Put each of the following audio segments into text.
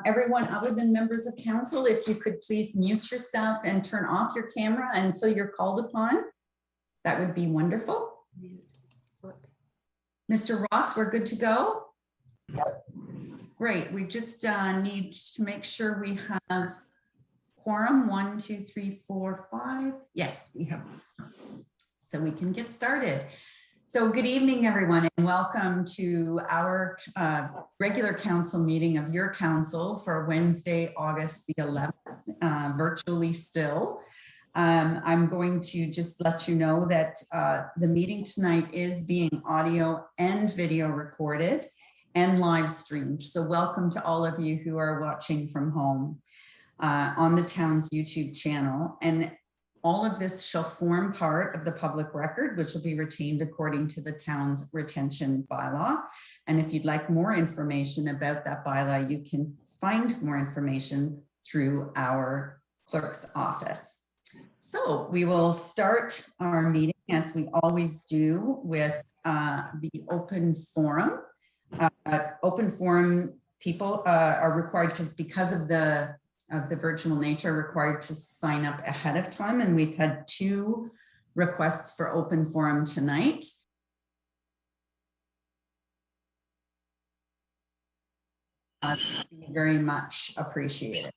Everyone other than members of council, if you could please mute yourself and turn off your camera until you're called upon, that would be wonderful. Mr. Ross, we're good to go? Yep. Great. We just need to make sure we have quorum. 1, 2, 3, 4, 5. Yes, we have. So we can get started. So good evening, everyone, and welcome to our regular council meeting of your council for Wednesday, August the 11th, virtually still. I'm going to just let you know that the meeting tonight is being audio and video recorded and live streamed. So welcome to all of you who are watching from home on the town's YouTube channel. And all of this shall form part of the public record, which will be retained according to the town's retention bylaw. And if you'd like more information about that bylaw, you can find more information through our clerk's office. So we will start our meeting as we always do with the open forum. Open forum people are required to, because of the virtual nature, required to sign up ahead of time. And we've had 2 requests for open forum tonight. Very much appreciated.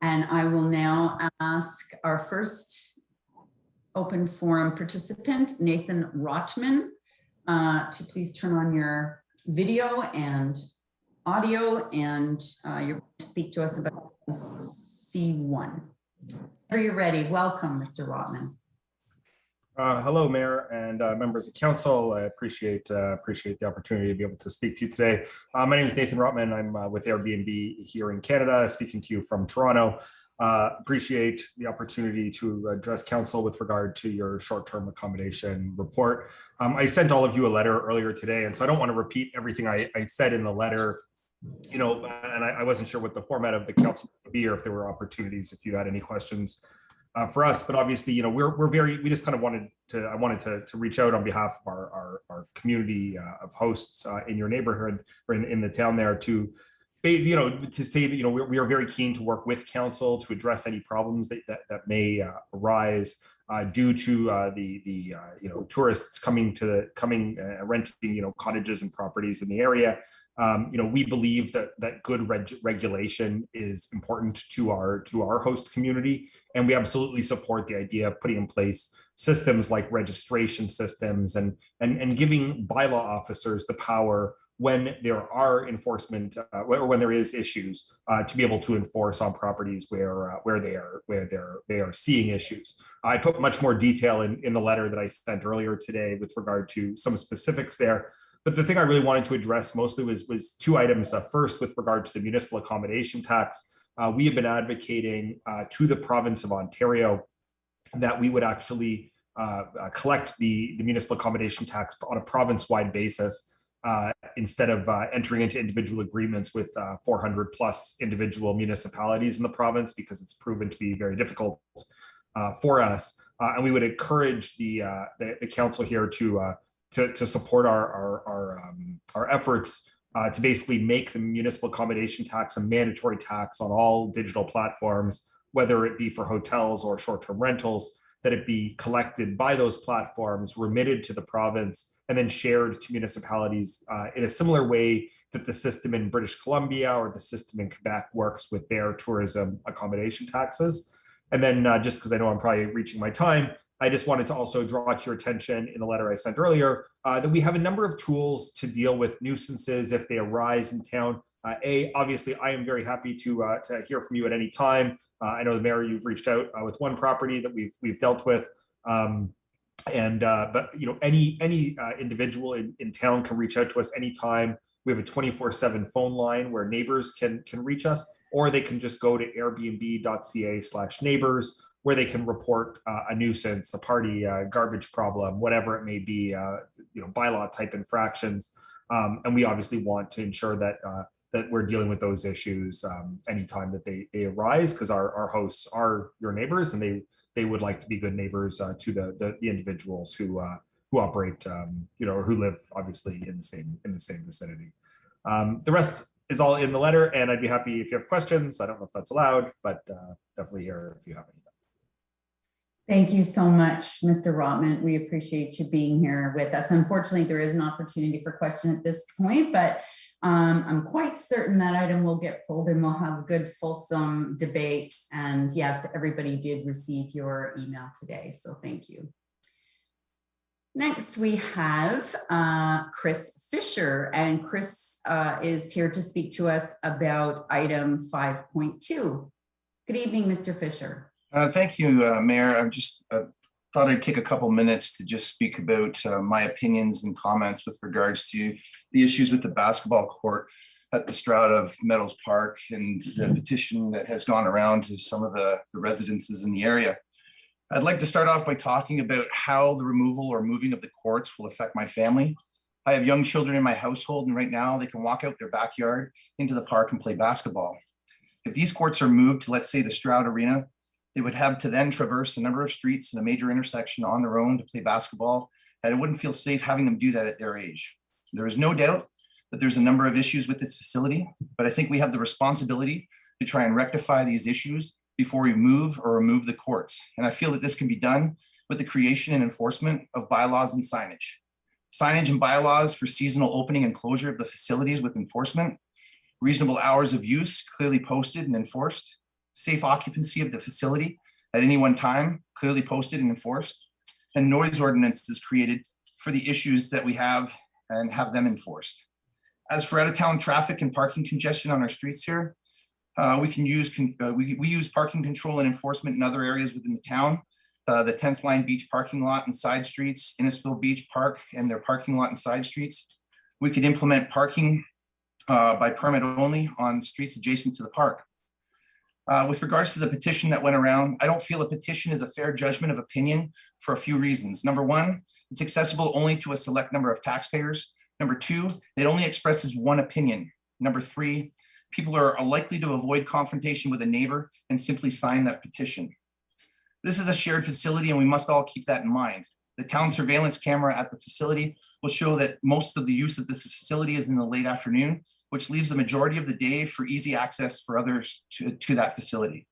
And I will now ask our first open forum participant, Nathan Rotman, to please turn on your video and audio, and you're going to speak to us about C1. Are you ready? Welcome, Mr. Rotman. Hello, Mayor and members of council. I appreciate the opportunity to be able to speak to you today. My name is Nathan Rotman. I'm with Airbnb here in Canada, speaking to you from Toronto. Appreciate the opportunity to address council with regard to your short-term accommodation report. I sent all of you a letter earlier today, and so I don't want to repeat everything I said in the letter. You know, and I wasn't sure what the format of the council would be, or if there were opportunities if you had any questions for us. But obviously, you know, we just kind of wanted to reach out on behalf of our community of hosts in your neighborhood or in the town there to, you know, to say that, you know, we are very keen to work with council to address any problems that may arise due to the you know, tourists renting, you know, cottages and properties in the area. You know, we believe that good regulation is important to our host community, and we absolutely support the idea of putting in place systems like registration systems and giving bylaw officers the power when there are enforcement or when there is issues to be able to enforce on properties where they are seeing issues. I put much more detail in the letter that I sent earlier today with regard to some specifics there. But the thing I really wanted to address mostly was 2 items. First, with regard to the Municipal Accommodation Tax, we have been advocating to the province of Ontario that we would actually collect the Municipal Accommodation Tax on a province-wide basis instead of entering into individual agreements with 400 plus individual municipalities in the province, because it's proven to be very difficult for us. And we would encourage the council here to support our efforts to basically make the Municipal Accommodation Tax a mandatory tax on all digital platforms, whether it be for hotels or short-term rentals, that it be collected by those platforms, remitted to the province, and then shared to municipalities in a similar way that the system in British Columbia or the system in Quebec works with their tourism accommodation taxes. And then just because I know I'm probably reaching my time, I just wanted to also draw to your attention in the letter I sent earlier that we have a number of tools to deal with nuisances if they arise in town. Obviously, I am very happy to hear from you at any time. I know the mayor, you've reached out with one property that we've dealt with, but you know, any individual in town can reach out to us anytime. We have a 24/7 phone line where neighbors can reach us, or they can just go to airbnb.ca/neighbors, where they can report a nuisance, a party, garbage problem, whatever it may be, you know, bylaw type infractions. And we obviously want to ensure that we're dealing with those issues anytime that they arise, because our hosts are your neighbors, and they would like to be good neighbors to the individuals who operate, you know, or who live obviously in the same vicinity. The rest is all in the letter, and I'd be happy if you have questions. I don't know if that's allowed, but definitely here if you have any. Thank you so much, Mr. Rotman. We appreciate you being here with us. Unfortunately, there is an opportunity for question at this point, but I'm quite certain that item will get pulled and we'll have a good fulsome debate. And yes, everybody did receive your email today, so thank you. Next, we have Chris Fisher, and Chris is here to speak to us about item 5.2. Good evening, Mr. Fisher. Thank you, Mayor. I just thought I'd take a couple minutes to just speak about my opinions and comments with regards to the issues with the basketball court at the Stroud of Meadows Park and the petition that has gone around to some of the residences in the area. I'd like to start off by talking about how the removal or moving of the courts will affect my family. I have young children in my household, and right now they can walk out their backyard into the park and play basketball. If these courts are moved to, let's say, the Stroud Arena, they would have to then traverse a number of streets in a major intersection on their own to play basketball, and it wouldn't feel safe having them do that at their age. There is no doubt that there's a number of issues with this facility, but I think we have the responsibility to try and rectify these issues before we move or remove the courts. And I feel that this can be done with the creation and enforcement of bylaws and signage. Signage and bylaws for seasonal opening and closure of the facilities with enforcement, reasonable hours of use clearly posted and enforced, safe occupancy of the facility at any one time, clearly posted and enforced, and noise ordinances created for the issues that we have and have them enforced. As for out-of-town traffic and parking congestion on our streets here, we use parking control and enforcement in other areas within the town. The 10th Line Beach parking lot and side streets, Innisfil Beach Park and their parking lot and side streets. We could implement parking by permit only on streets adjacent to the park. With regards to the petition that went around, I don't feel a petition is a fair judgment of opinion for a few reasons. Number one, it's accessible only to a select number of taxpayers. Number two, it only expresses one opinion. Number three, people are likely to avoid confrontation with a neighbor and simply sign that petition. This is a shared facility and we must all keep that in mind. The town surveillance camera at the facility will show that most of the use of this facility is in the late afternoon, which leaves the majority of the day for easy access for others to that facility.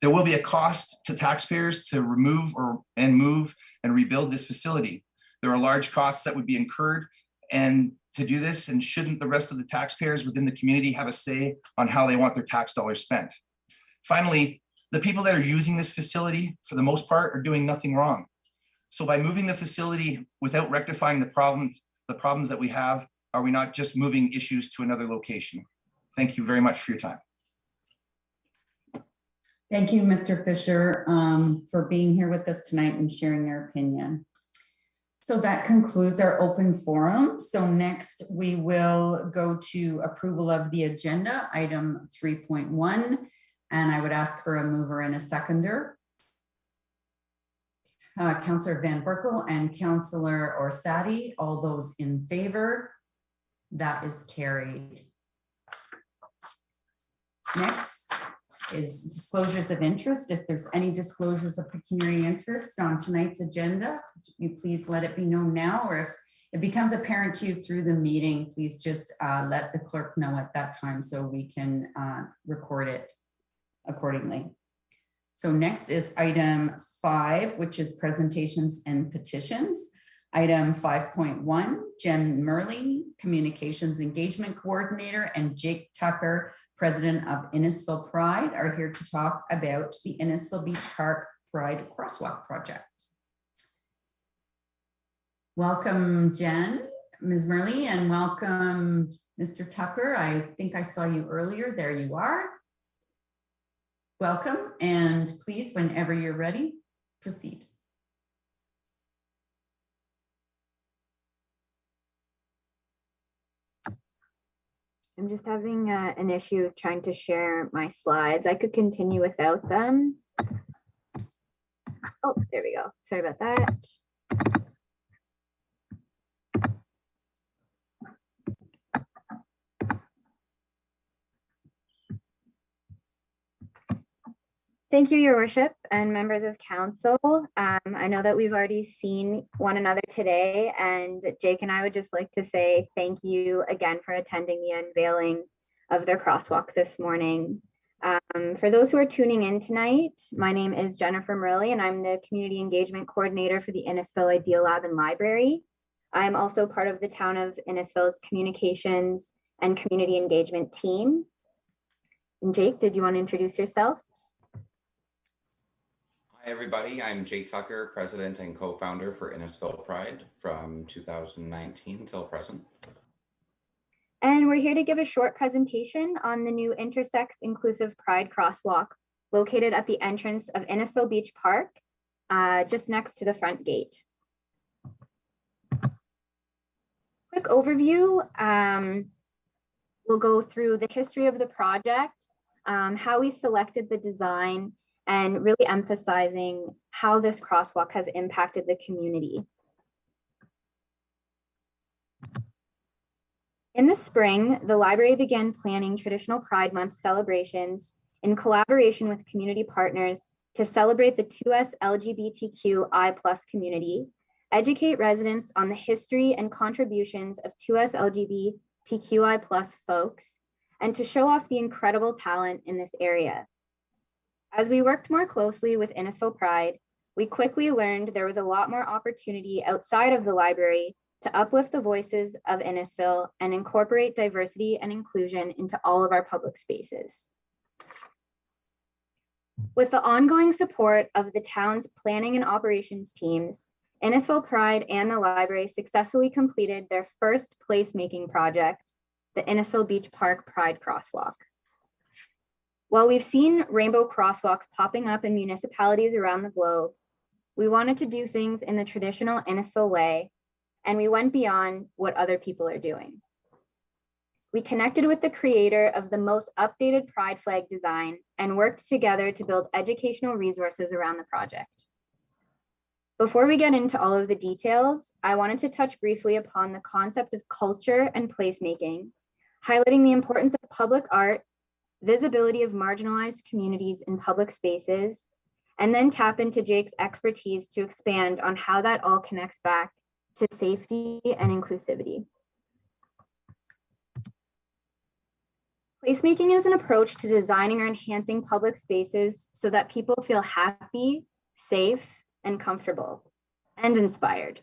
There will be a cost to taxpayers to remove and move and rebuild this facility. There are large costs that would be incurred and to do this, and shouldn't the rest of the taxpayers within the community have a say on how they want their tax dollars spent? Finally, the people that are using this facility for the most part are doing nothing wrong. So by moving the facility without rectifying the problems that we have, are we not just moving issues to another location? Thank you very much for your time. Thank you, Mr. Fisher, for being here with us tonight and sharing your opinion. So that concludes our open forum. So next we will go to approval of the agenda, item 3.1, and I would ask for a mover and a seconder. Councillor Van Berkel and Councillor Orsatti, all those in favor? That is carried. Next is disclosures of interest. If there's any disclosures of pecuniary interest on tonight's agenda, you please let it be known now, or if it becomes apparent to you through the meeting, please just let the clerk know at that time so we can record it accordingly. So next is item 5, which is presentations and petitions. Item 5.1, Jen Murley, Communications Engagement Coordinator, and Jake Tucker, President of Innisfil Pride, are here to talk about the Innisfil Beach Park Pride Crosswalk project. Welcome, Jen, Ms. Murley, and welcome, Mr. Tucker. I think I saw you earlier. There you are. Welcome, and please, whenever you're ready, proceed. I'm just having an issue trying to share my slides. I could continue without them. Oh, there we go. Sorry about that. Thank you, Your Worship and members of council. I know that we've already seen one another today, and Jake and I would just like to say thank you again for attending the unveiling of their crosswalk this morning. For those who are tuning in tonight, my name is Jennifer Murilli, and I'm the Community Engagement Coordinator for the Innisfil Ideal Lab and Library. I'm also part of the town of Innisfil's Communications and Community Engagement team. And Jake, did you want to introduce yourself? Hi, everybody. I'm Jake Tucker, President and co-founder for Innisfil Pride from 2019 till present. And we're here to give a short presentation on the new intersex inclusive Pride crosswalk located at the entrance of Innisfil Beach Park, just next to the front gate. Quick overview, we'll go through the history of the project, how we selected the design, and really emphasizing how this crosswalk has impacted the community. In the spring, the library began planning traditional Pride Month celebrations in collaboration with community partners to celebrate the 2S LGBTQI+ community, educate residents on the history and contributions of 2S LGBTQI+ folks, and to show off the incredible talent in this area. As we worked more closely with Innisfil Pride, we quickly learned there was a lot more opportunity outside of the library to uplift the voices of Innisfil and incorporate diversity and inclusion into all of our public spaces. With the ongoing support of the town's planning and operations teams, Innisfil Pride and the library successfully completed their first placemaking project, the Innisfil Beach Park Pride Crosswalk. While we've seen rainbow crosswalks popping up in municipalities around the globe, we wanted to do things in the traditional Innisfil way, and we went beyond what other people are doing. We connected with the creator of the most updated Pride flag design and worked together to build educational resources around the project. Before we get into all of the details, I wanted to touch briefly upon the concept of culture and placemaking, highlighting the importance of public art, visibility of marginalized communities in public spaces, and then tap into Jake's expertise to expand on how that all connects back to safety and inclusivity. Placemaking is an approach to designing or enhancing public spaces so that people feel happy, safe, and comfortable, and inspired.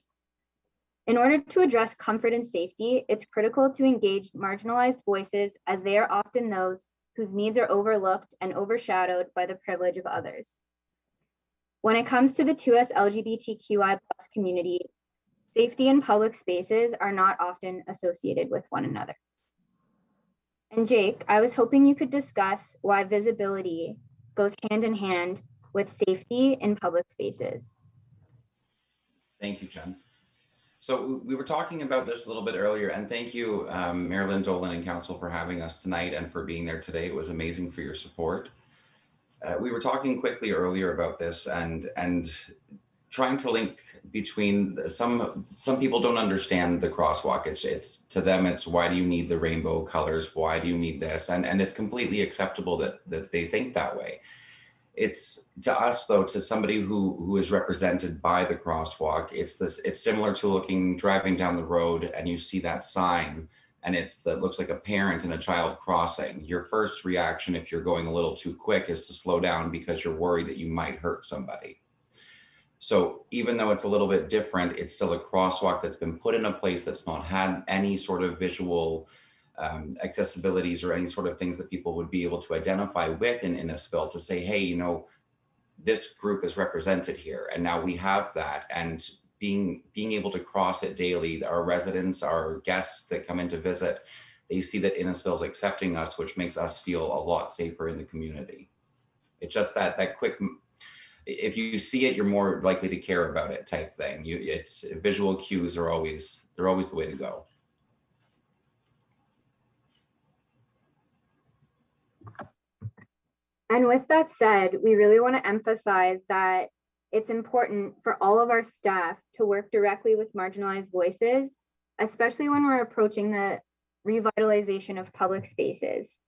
In order to address comfort and safety, it's critical to engage marginalized voices, as they are often those whose needs are overlooked and overshadowed by the privilege of others. When it comes to the 2S LGBTQI+ community, safety in public spaces are not often associated with one another. And Jake, I was hoping you could discuss why visibility goes hand in hand with safety in public spaces. Thank you, Jen. So we were talking about this a little bit earlier, and thank you, Marilyn Dolan and Council, for having us tonight and for being there today. It was amazing for your support. We were talking quickly earlier about this and trying to link between some people don't understand the crosswalk. It's to them, it's why do you need the rainbow colors? Why do you need this? And it's completely acceptable that they think that way. It's to us, though, to somebody who is represented by the crosswalk, it's similar to driving down the road and you see that sign and that looks like a parent and a child crossing. Your first reaction, if you're going a little too quick, is to slow down because you're worried that you might hurt somebody. So even though it's a little bit different, it's still a crosswalk that's been put in a place that's not had any sort of visual accessibilities or any sort of things that people would be able to identify with in Innisfil to say, hey, you know, this group is represented here. And now we have that. And being able to cross it daily, our residents, our guests that come in to visit, they see that Innisfil is accepting us, which makes us feel a lot safer in the community. It's just that quick, if you see it, you're more likely to care about it type thing. It's visual cues are always the way to go. And with that said, we really want to emphasize that it's important for all of our staff to work directly with marginalized voices, especially when we're approaching the revitalization of public spaces,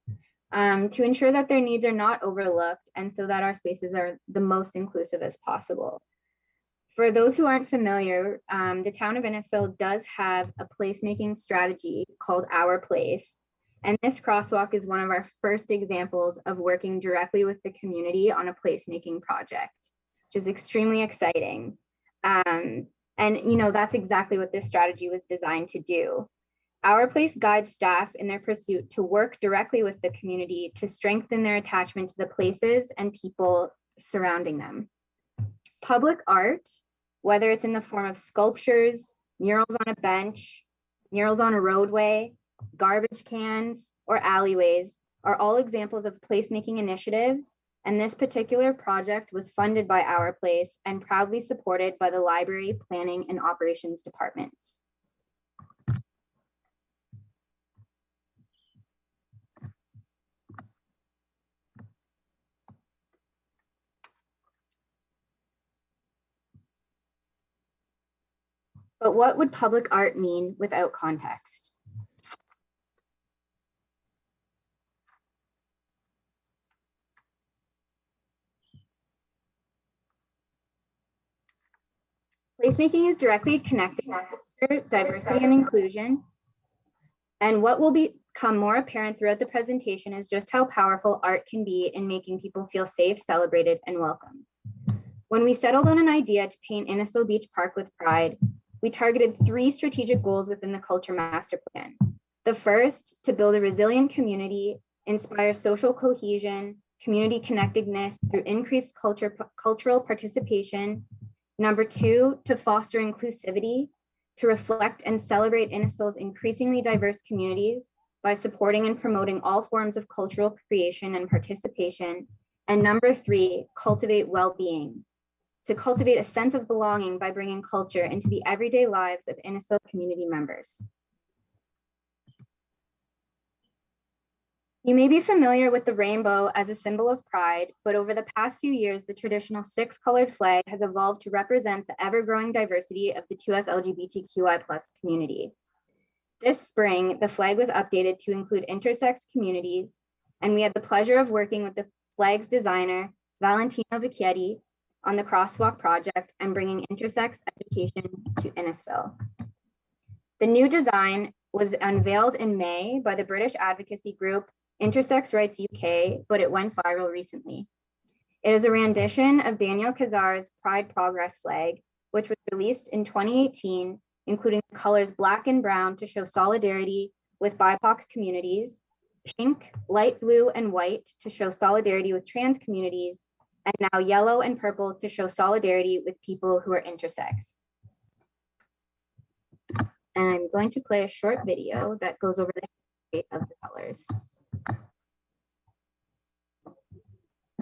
to ensure that their needs are not overlooked and so that our spaces are the most inclusive as possible. For those who aren't familiar, the town of Innisfil does have a placemaking strategy called Our Place. And this crosswalk is one of our first examples of working directly with the community on a placemaking project, which is extremely exciting. And that's exactly what this strategy was designed to do. Our place guides staff in their pursuit to work directly with the community to strengthen their attachment to the places and people surrounding them. Public art, whether it's in the form of sculptures, murals on a bench, murals on a roadway, garbage cans, or alleyways, are all examples of placemaking initiatives, and this particular project was funded by Our Place and proudly supported by the Library, Planning, and Operations departments. But what would public art mean without context? Placemaking is directly connected to diversity and inclusion. And what will become more apparent throughout the presentation is just how powerful art can be in making people feel safe, celebrated, and welcome. When we settled on an idea to paint Innisfil Beach Park with pride, we targeted 3 strategic goals within the Culture Master Plan. The first, to build a resilient community, inspire social cohesion, community connectedness through increased cultural participation. Number 2, to foster inclusivity, to reflect and celebrate Innisfil's increasingly diverse communities by supporting and promoting all forms of cultural creation and participation. And number 3, cultivate well-being, to cultivate a sense of belonging by bringing culture into the everyday lives of Innisfil community members. You may be familiar with the rainbow as a symbol of pride, but over the past few years, the traditional 6-colored flag has evolved to represent the ever-growing diversity of the 2S LGBTQI+ community. This spring, the flag was updated to include intersex communities, and we had the pleasure of working with the flag's designer, Valentino Vecchietti, on the Crosswalk project and bringing intersex education to Innisfil. The new design was unveiled in May by the British advocacy group Intersex Rights UK, but it went viral recently. It is a rendition of Daniel Kazar's Pride Progress flag, which was released in 2018, including the colors black and brown to show solidarity with BIPOC communities, pink, light blue, and white to show solidarity with trans communities, and now yellow and purple to show solidarity with people who are intersex. And I'm going to play a short video that goes over the history of the colors.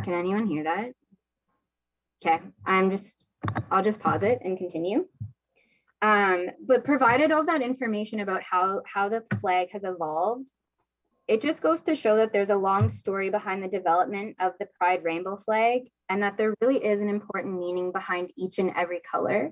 Can anyone hear that? Okay, I'll just pause it and continue. But provided all that information about how the flag has evolved, it just goes to show that there's a long story behind the development of the Pride Rainbow flag, and that there really is an important meaning behind each and every color.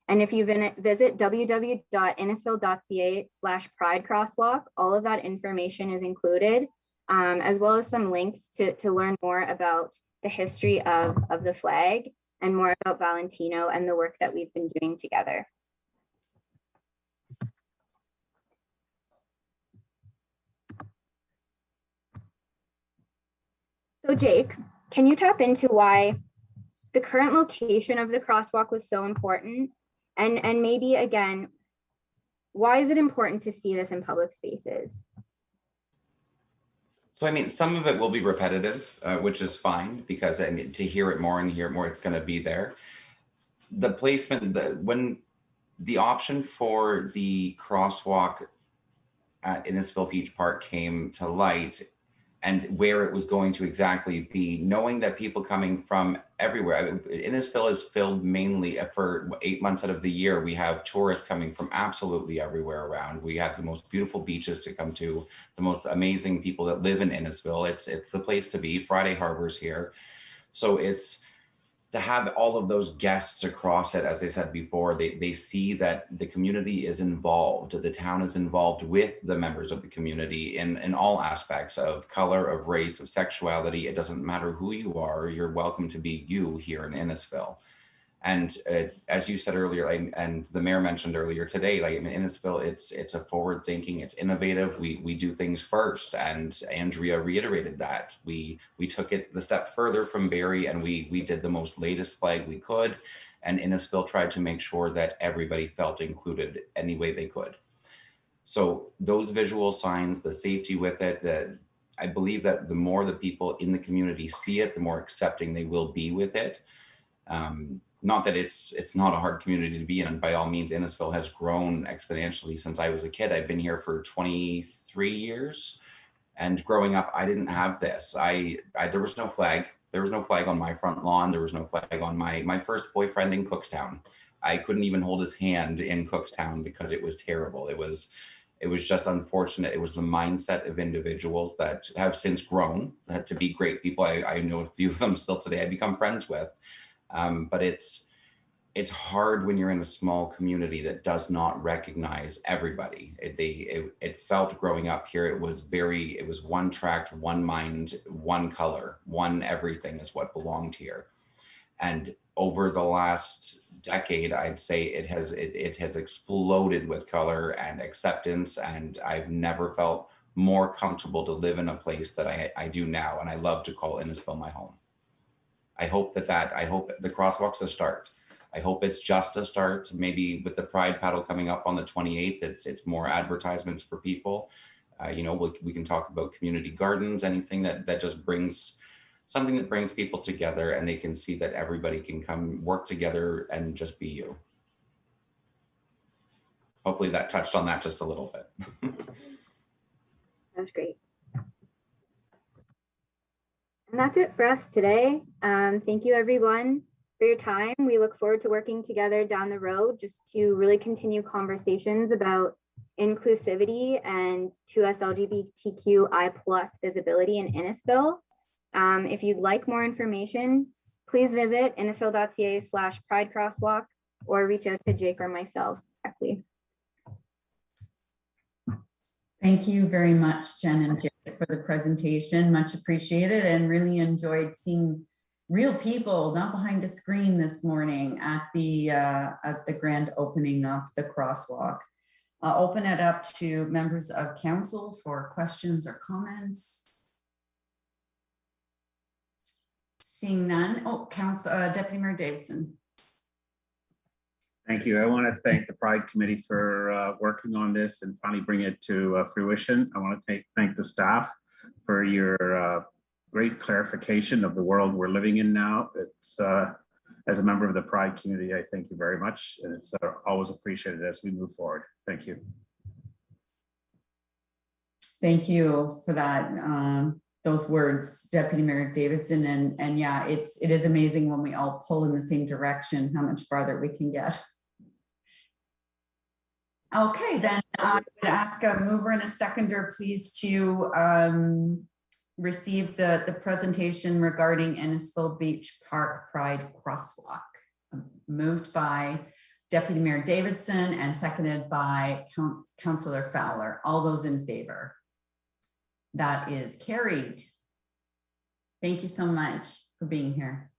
And if you visit www.innisfil.ca/pride crosswalk, all of that information is included, as well as some links to learn more about the history of the flag and more about Valentino and the work that we've been doing together. So Jake, can you tap into why the current location of the crosswalk was so important? And maybe again, why is it important to see this in public spaces? So, I mean, some of it will be repetitive, which is fine, because I mean, to hear it more and hear it more, it's going to be there. The placement, when the option for the crosswalk at Innisfil Beach Park came to light, and where it was going to exactly be, knowing that people coming from everywhere. Innisfil is filled mainly for 8 months out of the year. We have tourists coming from absolutely everywhere around. We have the most beautiful beaches to come to, the most amazing people that live in Innisfil. It's the place to be. Friday Harbor's here. So it's to have all of those guests across it, as I said before, they see that the community is involved, the town is involved with the members of the community in all aspects of color, of race, of sexuality. It doesn't matter who you are, you're welcome to be you here in Innisfil. And as you said earlier, and the mayor mentioned earlier today, like in Innisfil, it's a forward thinking, it's innovative. We do things first. And Andrea reiterated that. We took it the step further from Barrie, and we did the most latest flag we could. And Innisfil tried to make sure that everybody felt included any way they could. So those visual signs, the safety with it, I believe that the more the people in the community see it, the more accepting they will be with it. Not that it's not a hard community to be in. And by all means, Innisfil has grown exponentially since I was a kid. I've been here for 23 years. And growing up, I didn't have this. There was no flag. There was no flag on my front lawn. There was no flag on my first boyfriend in Cookstown. I couldn't even hold his hand in Cookstown because it was terrible. It was just unfortunate. It was the mindset of individuals that have since grown to be great people. I know a few of them still today I become friends with. But it's hard when you're in a small community that does not recognize everybody. It felt growing up here, it was one tract, one mind, one color, one everything is what belonged here. And over the last decade, I'd say it has exploded with color and acceptance. And I've never felt more comfortable to live in a place that I do now. And I love to call Innisfil my home. I hope the Crosswalk's a start. I hope it's just a start. Maybe with the Pride Paddle coming up on the 28th, it's more advertisements for people. We can talk about community gardens, anything that just brings something that brings people together, and they can see that everybody can come work together and just be you. Hopefully that touched on that just a little bit. That's great. And that's it for us today. Thank you everyone for your time. We look forward to working together down the road just to really continue conversations about inclusivity and 2S LGBTQI+ visibility in Innisfil. If you'd like more information, please visit innisfil.ca/Pride Crosswalk or reach out to Jake or myself directly. Thank you very much, Jen and Jake, for the presentation. Much appreciated, and really enjoyed seeing real people, not behind a screen this morning at the grand opening of the Crosswalk. I'll open it up to members of council for questions or comments. Seeing none. Oh, Deputy Mayor Davidson. Thank you. I want to thank the Pride Committee for working on this and finally bring it to fruition. I want to thank the staff for your great clarification of the world we're living in now. It's as a member of the Pride community, I thank you very much, and it's always appreciated as we move forward. Thank you. Thank you for that. Those words, Deputy Mayor Davidson, and yeah, it is amazing when we all pull in the same direction, how much farther we can get. Okay, then I would ask a mover and a seconder, please, to receive the presentation regarding Innisfil Beach Park Pride Crosswalk. Moved by Deputy Mayor Davidson and seconded by Councillor Fowler. All those in favor? That is carried. Thank you so much for being here.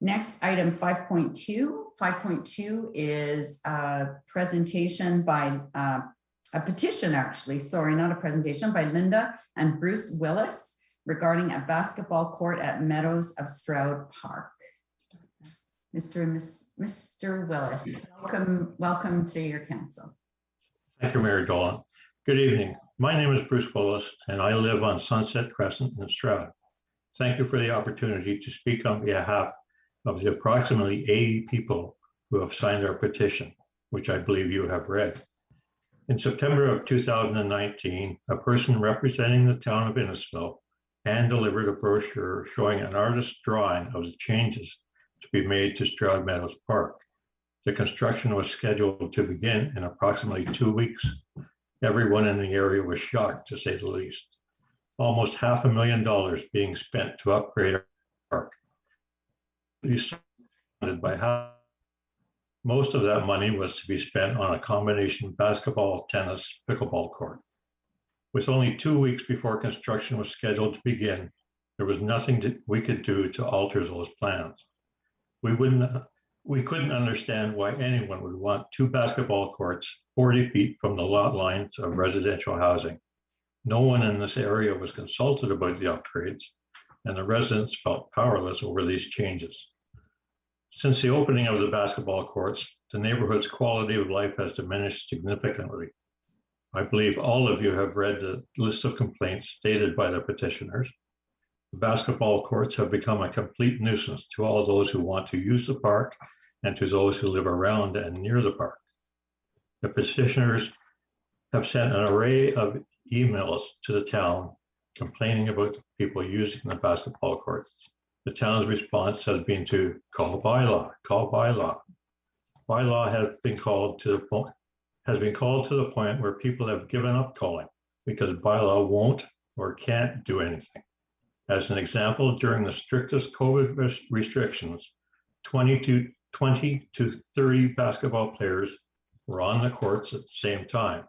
Next, item 5.2. 5.2 is a presentation by, a petition actually, sorry, not a presentation, by Linda and Bruce Willis regarding a basketball court at Meadows of Stroud Park. Mr. Willis, welcome to your council. Thank you, Mayor Dolan. Good evening. My name is Bruce Willis, and I live on Sunset Crescent in Stroud. Thank you for the opportunity to speak on behalf of the approximately 80 people who have signed our petition, which I believe you have read. In September of 2019, a person representing the town of Innisfil hand-delivered a brochure showing an artist's drawing of the changes to be made to Stroud Meadows Park. The construction was scheduled to begin in approximately 2 weeks. Everyone in the area was shocked, to say the least. Almost $500,000 being spent to upgrade our park. Most of that money was to be spent on a combination basketball, tennis, pickleball court. With only 2 weeks before construction was scheduled to begin, there was nothing we could do to alter those plans. We would We couldn't understand why anyone would want 2 basketball courts 40 feet from the lot lines of residential housing. No one in this area was consulted about the upgrades, and the residents felt powerless over these changes. Since the opening of the basketball courts, the neighborhood's quality of life has diminished significantly. I believe all of you have read the list of complaints stated by the petitioners. The basketball courts have become a complete nuisance to all those who want to use the park and to those who live around and near the park. The petitioners have sent an array of emails to the town complaining about the people using the basketball courts. The town's response has been to call bylaw, call bylaw. Bylaw has been called to the point where people have given up calling because bylaw won't or can't do anything. As an example, during the strictest COVID restrictions, 20 to 30 basketball players were on the courts at the same time.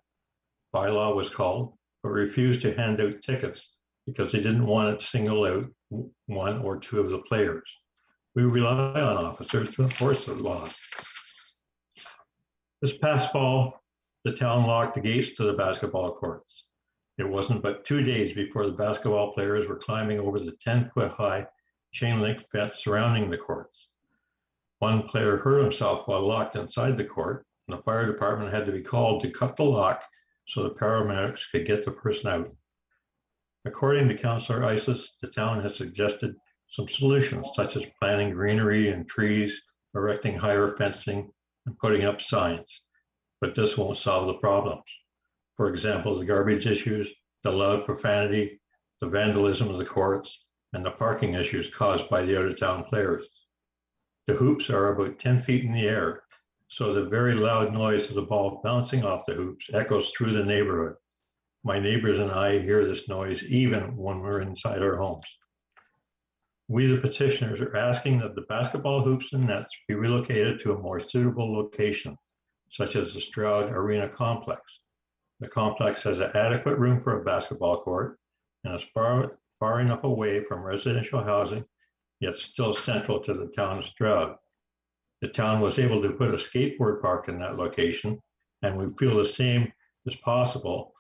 Bylaw was called, but refused to hand out tickets because they didn't want to single out 1 or 2 of the players. We rely on officers to enforce the laws. This past fall, the town locked the gates to the basketball courts. It wasn't but 2 days before the basketball players were climbing over the 10-foot high chain link fence surrounding the courts. One player hurt himself while locked inside the court, and the fire department had to be called to cut the lock so the paramedics could get the person out. According to Councillor Isis, the town has suggested some solutions such as planting greenery and trees, erecting higher fencing, and putting up signs, but this won't solve the problems. For example, the garbage issues, the loud profanity, the vandalism of the courts, and the parking issues caused by the out-of-town players. The hoops are about 10 feet in the air, so the very loud noise of the ball bouncing off the hoops echoes through the neighborhood. My neighbors and I hear this noise even when we're inside our homes. We, the petitioners, are asking that the basketball hoops and nets be relocated to a more suitable location, such as the Stroud Arena complex. The complex has adequate room for a basketball court and is far enough away from residential housing, yet still central to the town of Stroud. The town was able to put a skateboard park in that location, and we feel the same is possible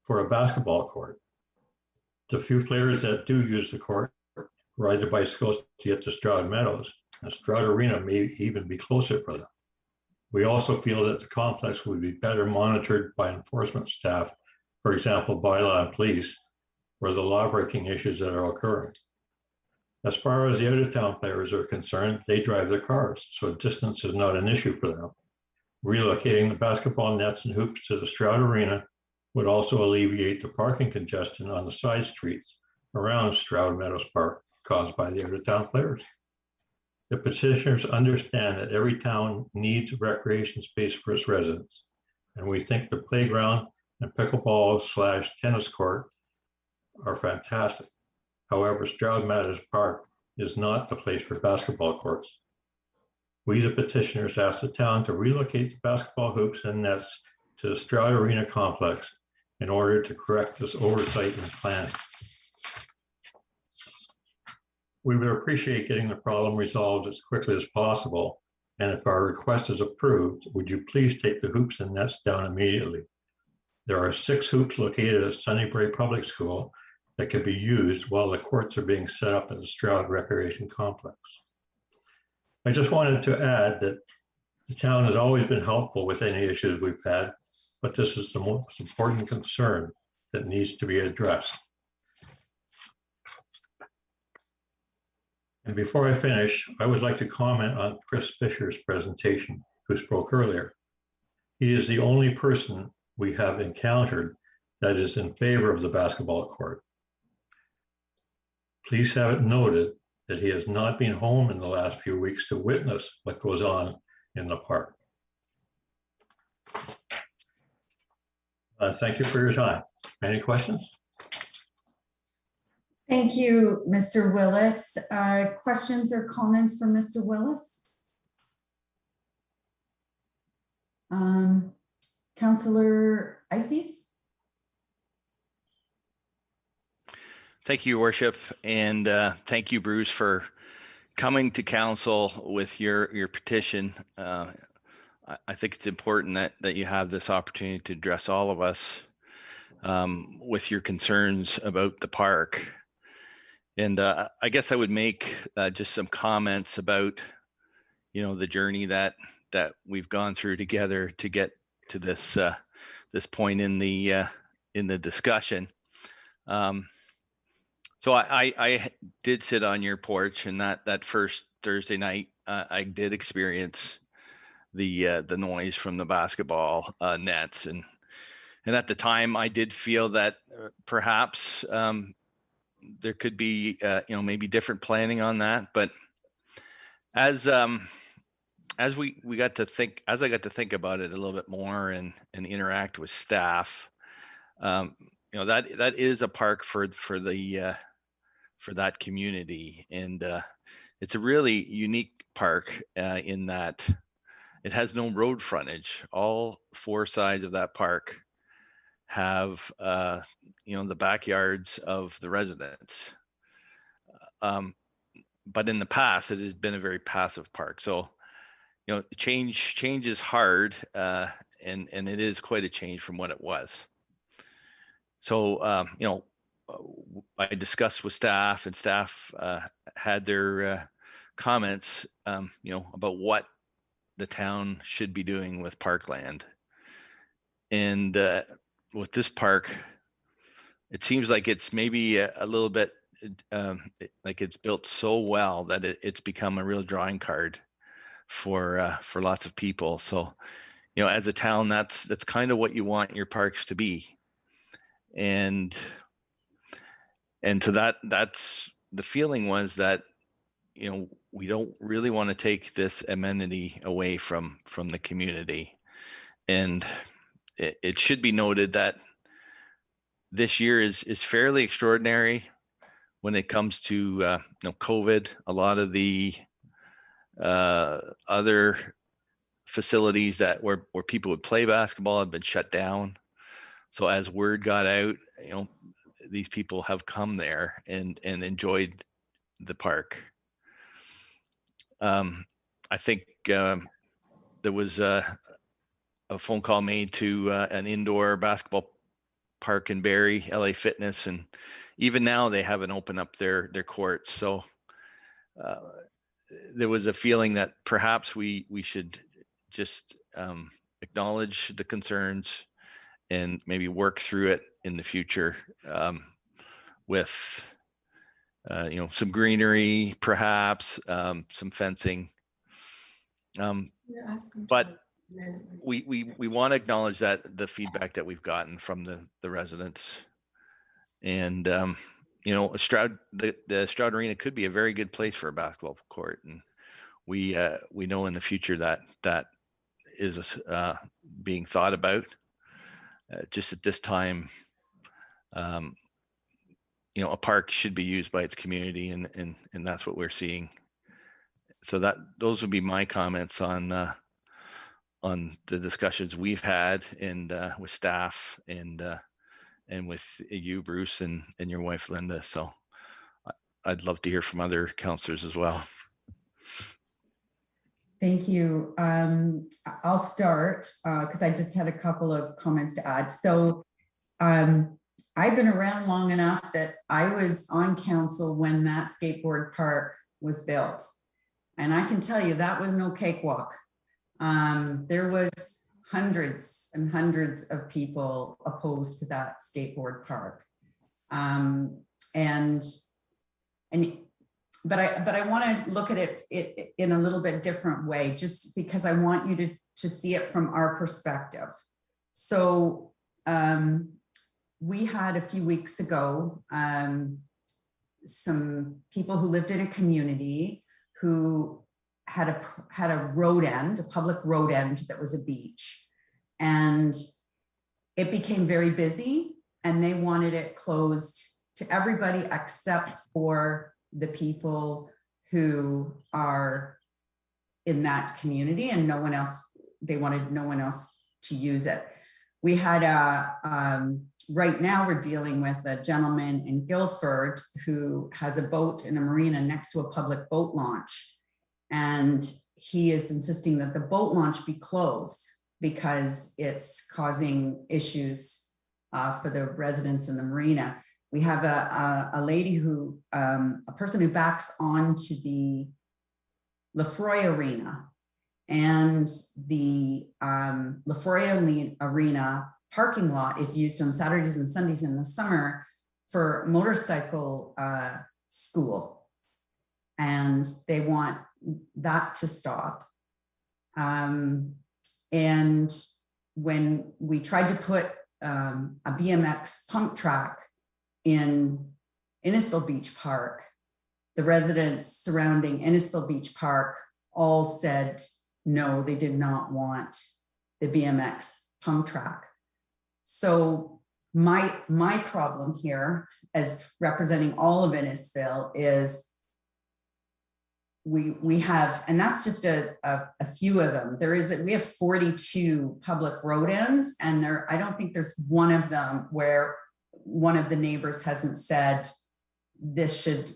for a basketball court. The few players that do use the court ride the bicycles to get to Stroud Meadows, and Stroud Arena may even be closer for them. We also feel that the complex would be better monitored by enforcement staff, for example, bylaw and police, for the law-breaking issues that are occurring. As far as the out-of-town players are concerned, they drive their cars, so distance is not an issue for them. Relocating the basketball nets and hoops to the Stroud Arena would also alleviate the parking congestion on the side streets around Stroud Meadows Park caused by the out-of-town players. The petitioners understand that every town needs recreation space for its residents, and we think the playground and pickleball/tennis court are fantastic. However, Stroud Meadows Park is not the place for basketball courts. We, the petitioners, ask the town to relocate the basketball hoops and nets to the Stroud Arena complex in order to correct this oversight and planning. We would appreciate getting the problem resolved as quickly as possible, and if our request is approved, would you please take the hoops and nets down immediately? There are 6 hoops located at Sunnybray Public School that can be used while the courts are being set up at the Stroud Recreation Complex. I just wanted to add that the town has always been helpful with any issues we've had, but this is the most important concern that needs to be addressed. And before I finish, I would like to comment on Chris Fisher's presentation, who spoke earlier. He is the only person we have encountered that is in favor of the basketball court. Please have it noted that he has not been home in the last few weeks to witness what goes on in the park. Thank you for your time. Any questions? Thank you, Mr. Willis. Questions or comments from Mr. Willis? Councillor Isis? Thank you, Your Worship, and thank you, Bruce, for coming to council with your petition. I think it's important that you have this opportunity to address all of us with your concerns about the park. And I guess I would make just some comments about, the journey that we've gone through together to get to this this point in the discussion. So I did sit on your porch, and that first Thursday night, I did experience the noise from the basketball nets, and at the time I did feel that perhaps there could be maybe different planning on that, but as we got to think, as I got to think about it a little bit more and interact with staff, that is a park for that community, and it's a really unique park in that it has no road frontage. All four sides of that park have the backyards of the residents, but in the past it has been a very passive park. So change is hard, and it is quite a change from what it was. So I discussed with staff, and staff had their comments about what the town should be doing with parkland. And with this park, it seems like it's maybe a little bit like it's built so well that it's become a real drawing card for lots of people. So as a town, that's kind of what you want your parks to be. And so that's the feeling, was that we don't really want to take this amenity away from the community. And it should be noted that this year is fairly extraordinary when it comes to COVID. A lot of the other facilities where people would play basketball have been shut down. So as word got out, these people have come there and enjoyed the park. I think there was a phone call made to an indoor basketball park in Barrie, LA Fitness, and even now they haven't opened up their courts. So there was a feeling that perhaps we should just acknowledge the concerns and maybe work through it in the future with some greenery, perhaps some fencing. But we want to acknowledge that the feedback that we've gotten from the residents, and the Stroud Arena could be a very good place for a basketball court, and we know in the future that is being thought about. Just at this time, a park should be used by its community, and that's what we're seeing. So those would be my comments on the discussions we've had, and with staff, and with you, Bruce, and your wife, Linda. So I'd love to hear from other councillors as well. Thank you. I'll start because I just had a couple of comments to add. So I've been around long enough that I was on council when that skateboard park was built. And I can tell you that was no cakewalk. There was hundreds and hundreds of people opposed to that skateboard park. But I want to look at it in a little bit different way, just because I want you to see it from our perspective. So we had a few weeks ago some people who lived in a community who had a road end, a public road end that was a beach, and it became very busy, and they wanted it closed to everybody except for the people who are in that community, and no one else. They wanted no one else to use it. We had right now we're dealing with a gentleman in Guildford who has a boat in a marina next to a public boat launch. And he is insisting that the boat launch be closed because it's causing issues for the residents in the marina. We have a lady who, a person who backs onto the Lefroy Arena, and the Lefroy Arena parking lot is used on Saturdays and Sundays in the summer for motorcycle school. And they want that to stop. And when we tried to put a BMX pump track in Innisfil Beach Park, the residents surrounding Innisfil Beach Park all said no, they did not want the BMX pump track. So my problem here, as representing all of Innisfil, is we have, and that's just a few of them. We have 42 public road ends, and I don't think there's one of them where one of the neighbors hasn't said there should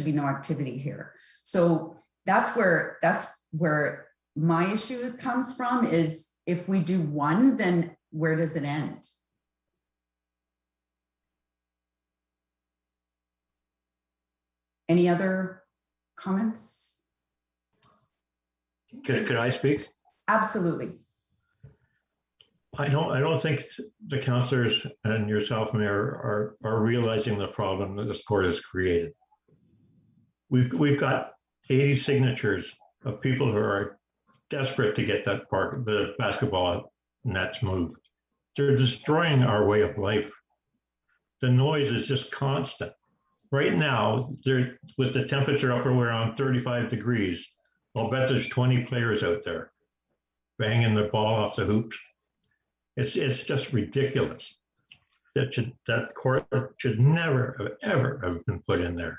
be no activity here. So that's where my issue comes from, is if we do one, then where does it end? Any other comments? Could I speak? Absolutely. I don't think the councillors and yourself, Mayor, are realizing the problem that this court has created. We've got 80 signatures of people who are desperate to get the basketball nets moved. They're destroying our way of life. The noise is just constant. Right now, with the temperature up around 35 degrees, I'll bet there's 20 players out there banging the ball off the hoops. It's just ridiculous. That court should never have ever have been put in there.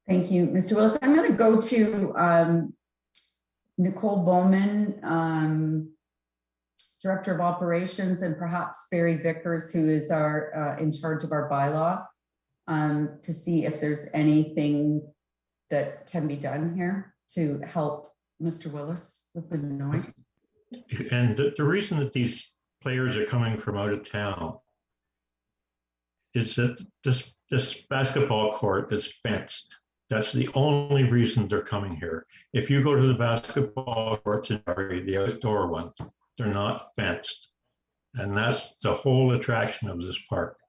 Thank you, Mr. Wilson. I'm going to go to Nicole Bowman, Director of Operations, and perhaps Barry Vickers, who is our in charge of our bylaw, to see if there's anything that can be done here to help Mr. Willis with the noise. And the reason that these players are coming from out of town is that this basketball court is fenced. That's the only reason they're coming here. If you go to the basketball courts in Barrie, the outdoor ones, they're not fenced. And that's the whole attraction of this park.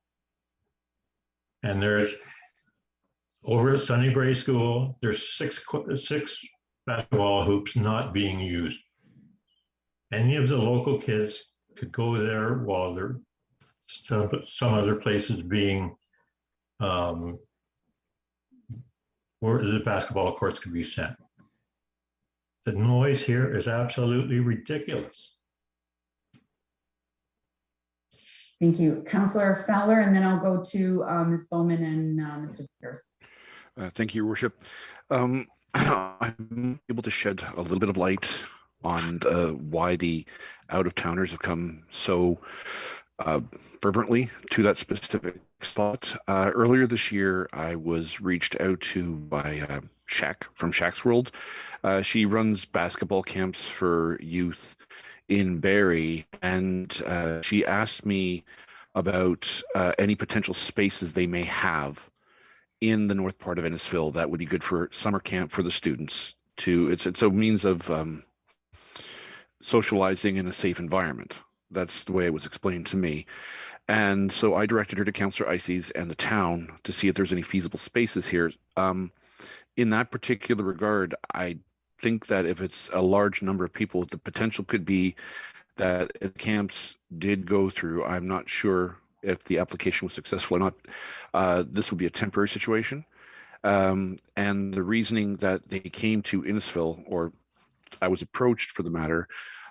And there's, over at Sunnybrae School, there's six basketball hoops not being used. Any of the local kids could go there while there some other places being where the basketball courts can be sent. The noise here is absolutely ridiculous. Thank you, Councillor Fowler, and then I'll go to Ms. Bowman and Mr. Vickers. Thank you, Your Worship. I'm able to shed a little bit of light on why the out-of-towners have come so fervently to that specific spot. Earlier this year, I was reached out to by Shaq from Shaq's World. She runs basketball camps for youth in Barrie, and she asked me about any potential spaces they may have in the north part of Innisfil that would be good for summer camp for the students. It's a means of socializing in a safe environment. That's the way it was explained to me. And so I directed her to Councillor Ices and the town to see if there's any feasible spaces here. In that particular regard, I think that if it's a large number of people, the potential could be that if camps did go through, I'm not sure if the application was successful or not, this would be a temporary situation. And the reasoning that they came to Innisfil, or I was approached for the matter,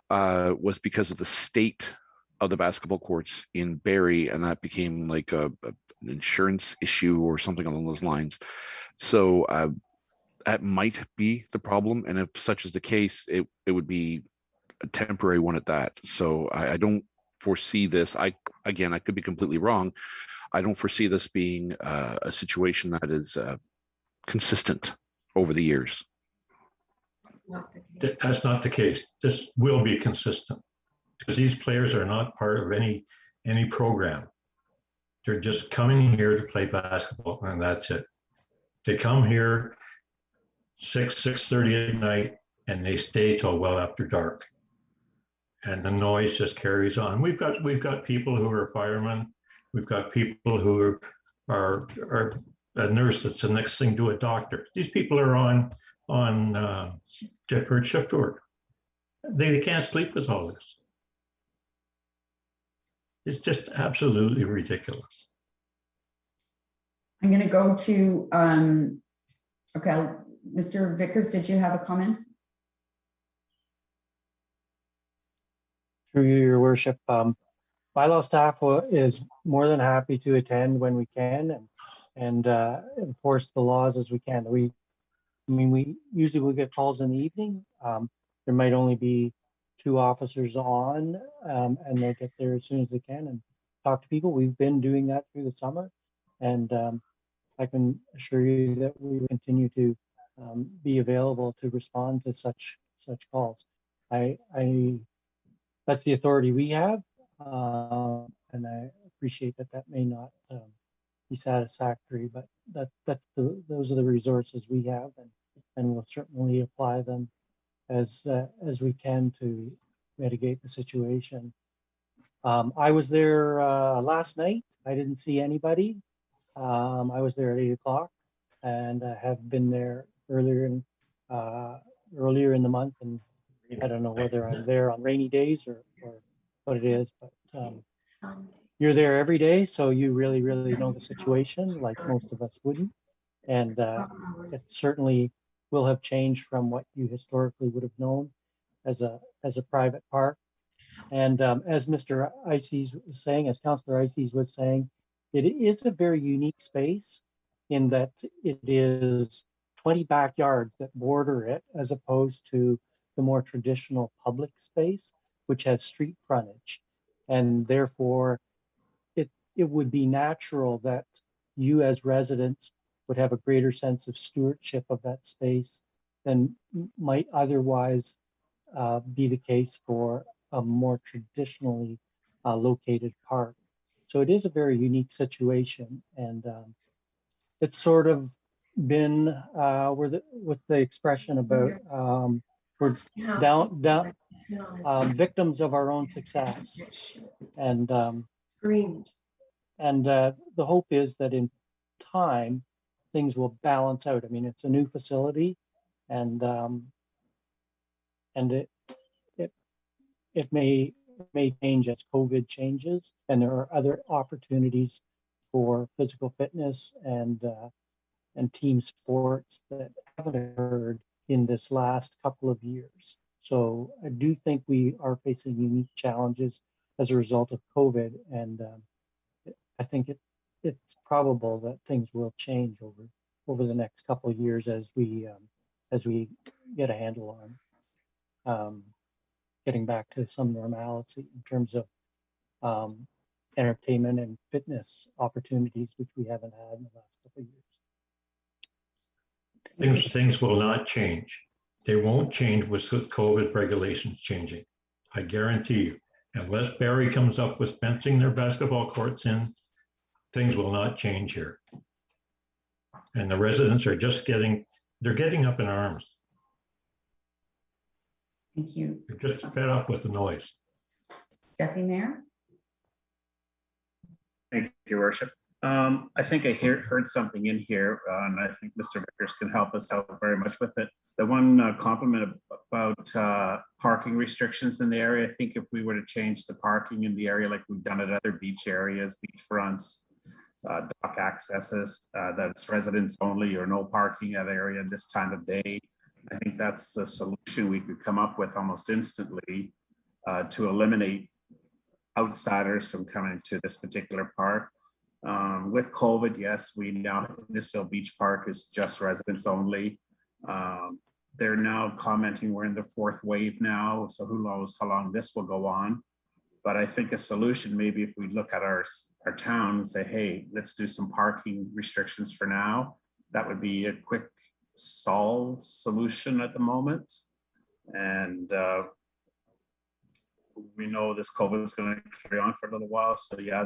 was because of the state of the basketball courts in Barrie, and that became like an insurance issue or something along those lines. So that might be the problem, and if such is the case, it would be a temporary one at that. So I don't foresee this. Again, I could be completely wrong. I don't foresee this being a situation that is consistent over the years. That's not the case. This will be consistent because these players are not part of any program. They're just coming here to play basketball, and that's it. They come here 6:30 at night, and they stay till well after dark. And the noise just carries on. We've got people who are firemen. We've got people who are a nurse that's the next thing to a doctor. These people are on different shift work. They can't sleep with all this. It's just absolutely ridiculous. I'm going to go to, okay, Mr. Vickers, did you have a comment? Through your worship, bylaw staff is more than happy to attend when we can and enforce the laws as we can. We usually will get calls in the evening. There might only be 2 officers on, and they'll get there as soon as they can and talk to people. We've been doing that through the summer, and I can assure you that we will continue to be available to respond to such calls. That's the authority we have, and I appreciate that may not be satisfactory, but those are the resources we have, and we'll certainly apply them as we can to mitigate the situation. I was there last night. I didn't see anybody. I was there at 8 o'clock, and I have been there earlier in the month, and I don't know whether I'm there on rainy days or what it is, but you're there every day, so you really know the situation like most of us wouldn't, and it certainly will have changed from what you historically would have known as a private park. And as Mr. Ices was saying, as Councillor Ices was saying, it is a very unique space in that it is 20 backyards that border it, as opposed to the more traditional public space, which has street frontage. And therefore, it would be natural that you as residents would have a greater sense of stewardship of that space than might otherwise be the case for a more traditionally located park. So it is a very unique situation, and it's sort of been with the expression about we're down victims of our own success, and the hope is that in time things will balance out. I mean, it's a new facility, and it may change as COVID changes, and there are other opportunities for physical fitness and team sports that haven't occurred in this last couple of years. So I do think we are facing unique challenges as a result of COVID, and I think it's probable that things will change over the next couple of years as we get a handle on getting back to some normalcy in terms of entertainment and fitness opportunities, which we haven't had in the last couple of years. Things will not change. They won't change with COVID regulations changing. I guarantee you, unless Barrie comes up with fencing their basketball courts in, things will not change here. And the residents are just getting up in arms. Thank you. They're just fed up with the noise. Deputy Mayor? Thank you, Your Worship. I think I heard something in here, and I think Mr. Vickers can help us out very much with it. The one compliment about parking restrictions in the area, I think if we were to change the parking in the area like we've done at other beach areas, beach fronts, dock accesses, that's residents only or no parking at area this time of day, I think that's a solution we could come up with almost instantly to eliminate outsiders from coming to this particular park. With COVID, yes, we now, Innisfil Beach Park is just residents only. they're now commenting we're in the fourth wave now, so who knows how long this will go on. But I think a solution, maybe if we look at our town and say, hey, let's do some parking restrictions for now, that would be a quick solve solution at the moment. And we know this COVID is going to carry on for a little while. So yeah,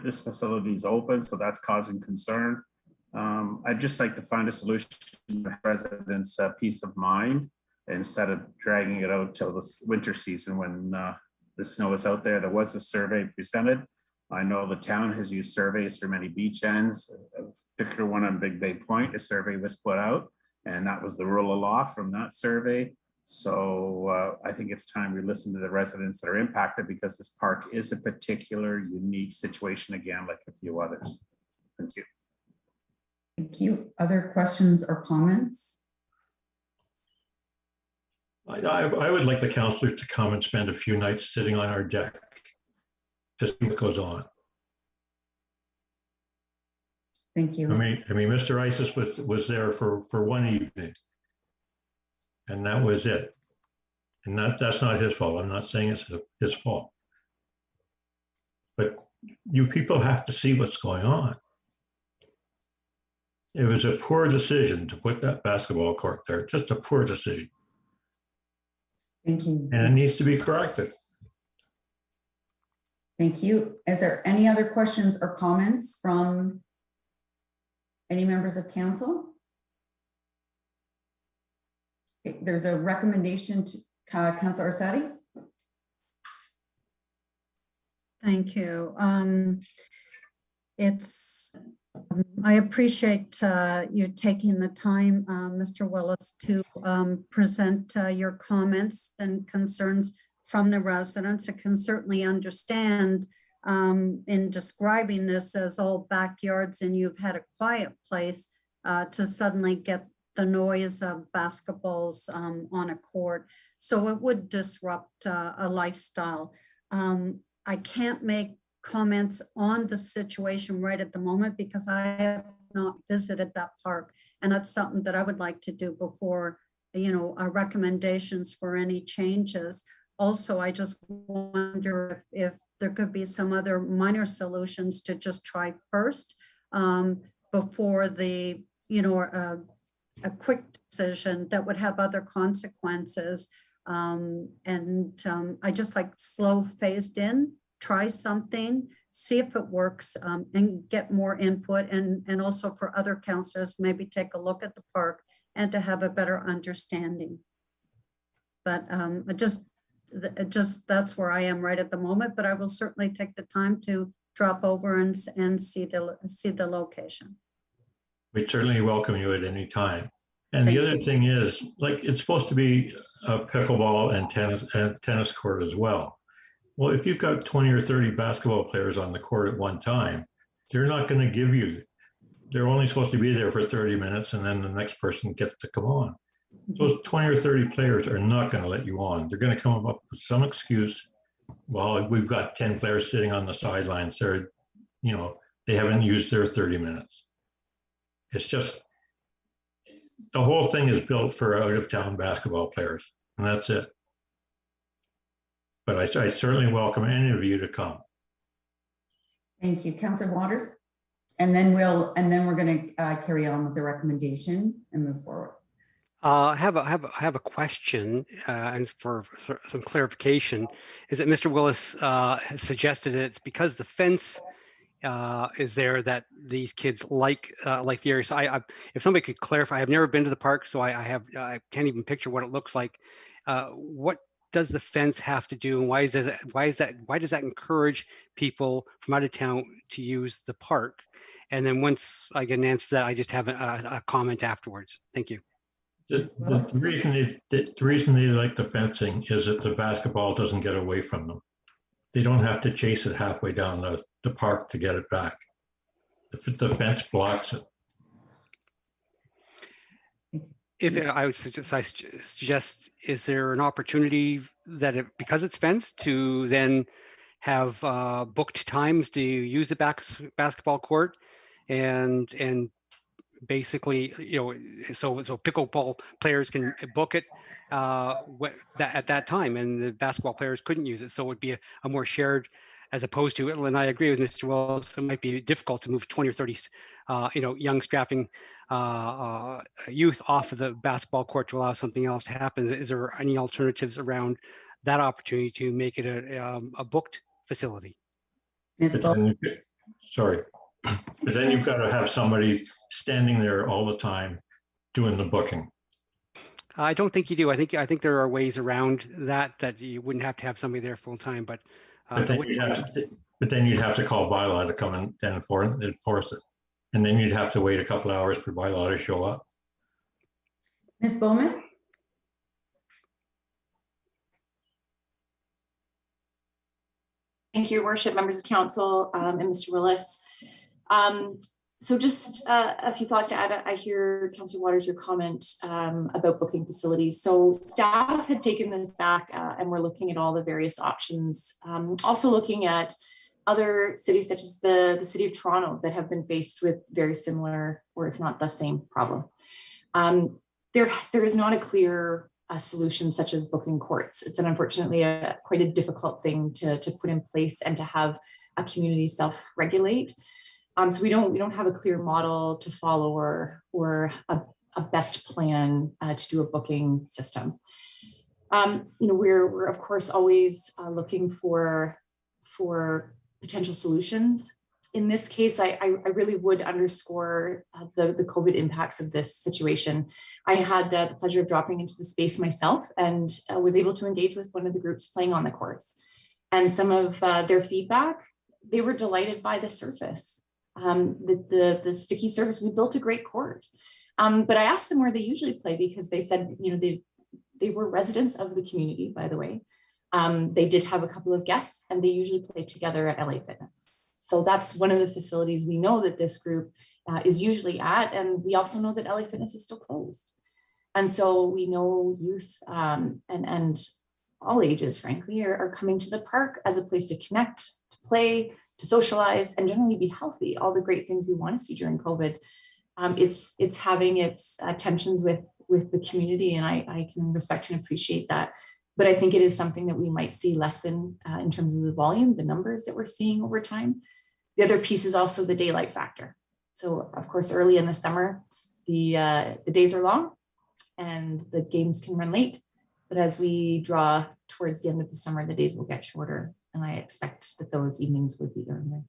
this facility is open, so that's causing concern. I'd just like to find a solution for residents' peace of mind instead of dragging it out till this winter season when the snow is out there. There was a survey presented. I know the town has used surveys for many beach ends. A particular one on Big Bay Point, a survey was put out, and that was the rule of law from that survey. So I think it's time we listen to the residents that are impacted, because this park is a particular unique situation, again, like a few others. Thank you. Thank you. Other questions or comments? I would like the councillors to come and spend a few nights sitting on our deck to see what goes on. Thank you. I mean, Mr. Isis was there for one evening, and that was it. And that's not his fault. I'm not saying it's his fault. But you people have to see what's going on. It was a poor decision to put that basketball court there, just a poor decision. Thank you. And it needs to be corrected. Thank you. Is there any other questions or comments from any members of council? Okay, there's a recommendation to Councillor Orsatti. Thank you. I appreciate you taking the time, Mr. Willis, to present your comments and concerns from the residents. I can certainly understand in describing this as all backyards and you've had a quiet place to suddenly get the noise of basketballs on a court. So it would disrupt a lifestyle. I can't make comments on the situation right at the moment because I have not visited that park, and that's something that I would like to do before, our recommendations for any changes. Also, I just wonder if there could be some other minor solutions to just try first before the, a quick decision that would have other consequences. I just like slow phased in, try something, see if it works, and get more input, and also for other councillors, maybe take a look at the park and to have a better understanding. But that's where I am right at the moment, but I will certainly take the time to drop over and see the location. We certainly welcome you at any time. And the other thing is, like, it's supposed to be a pickleball and tennis court as well. Well, if you've got 20 or 30 basketball players on the court at one time, they're not going to give you, they're only supposed to be there for 30 minutes and then the next person gets to come on. Those 20 or 30 players are not going to let you on. They're going to come up with some excuse. Well, we've got 10 players sitting on the sidelines. They're, they haven't used their 30 minutes. It's just, the whole thing is built for out of town basketball players, and that's it. But I certainly welcome any of you to come. Thank you, Councillor Waters. And then we're going to carry on with the recommendation and move forward. I have a question and for some clarification. Is that Mr. Willis has suggested that it's because the fence is there that these kids like the area. So if somebody could clarify, I've never been to the park, so I can't even picture what it looks like. What does the fence have to do, and why does that encourage people from out of town to use the park? And then once I get an answer for that, I just have a comment afterwards. Thank you. The reason they like the fencing is that the basketball doesn't get away from them. They don't have to chase it halfway down the park to get it back. The fence blocks it. I would suggest, is there an opportunity that because it's fenced to then have booked times to use the basketball court and basically, so pickleball players can book it at that time, and the basketball players couldn't use it. So it would be a more shared, as opposed to, and I agree with Mr. Wells, it might be difficult to move 20 or 30, young strapping youth off of the basketball court to allow something else to happen. Is there any alternatives around that opportunity to make it a booked facility? Ms. Bull, Sorry, but then you've got to have somebody standing there all the time doing the booking. I don't think you do. I think there are ways around that you wouldn't have to have somebody there full time, but then you'd have to call Bylaw to come in and enforce it. And then you'd have to wait a couple hours for Bylaw to show up. Ms. Bowman? Thank you, Your Worship, members of council, and Mr. Willis. So just a few thoughts to add. I hear Councillor Waters, your comment about booking facilities. So staff had taken this back and we're looking at all the various options. Also looking at other cities such as the city of Toronto that have been faced with very similar, or if not the same problem. There is not a clear solution such as booking courts. It's unfortunately quite a difficult thing to put in place and to have a community self-regulate. So we don't have a clear model to follow or a best plan to do a booking system. We're of course always looking for potential solutions. In this case, I really would underscore the COVID impacts of this situation. I had the pleasure of dropping into the space myself and was able to engage with one of the groups playing on the courts. And some of their feedback, they were delighted by the surface. The sticky surface, we built a great court. But I asked them where they usually play because they said, they were residents of the community, by the way. They did have a couple of guests and they usually play together at LA Fitness. So that's one of the facilities we know that this group is usually at. And we also know that LA Fitness is still closed. And so we know youth and all ages, frankly, are coming to the park as a place to connect, to play, to socialize, and generally be healthy. All the great things we want to see during COVID. It's having its tensions with the community, and I can respect and appreciate that. But I think it is something that we might see lessen in terms of the volume, the numbers that we're seeing over time. The other piece is also the daylight factor. So of course, early in the summer, the days are long and the games can run late. But as we draw towards the end of the summer, the days will get shorter. And I expect that those evenings would be earlier.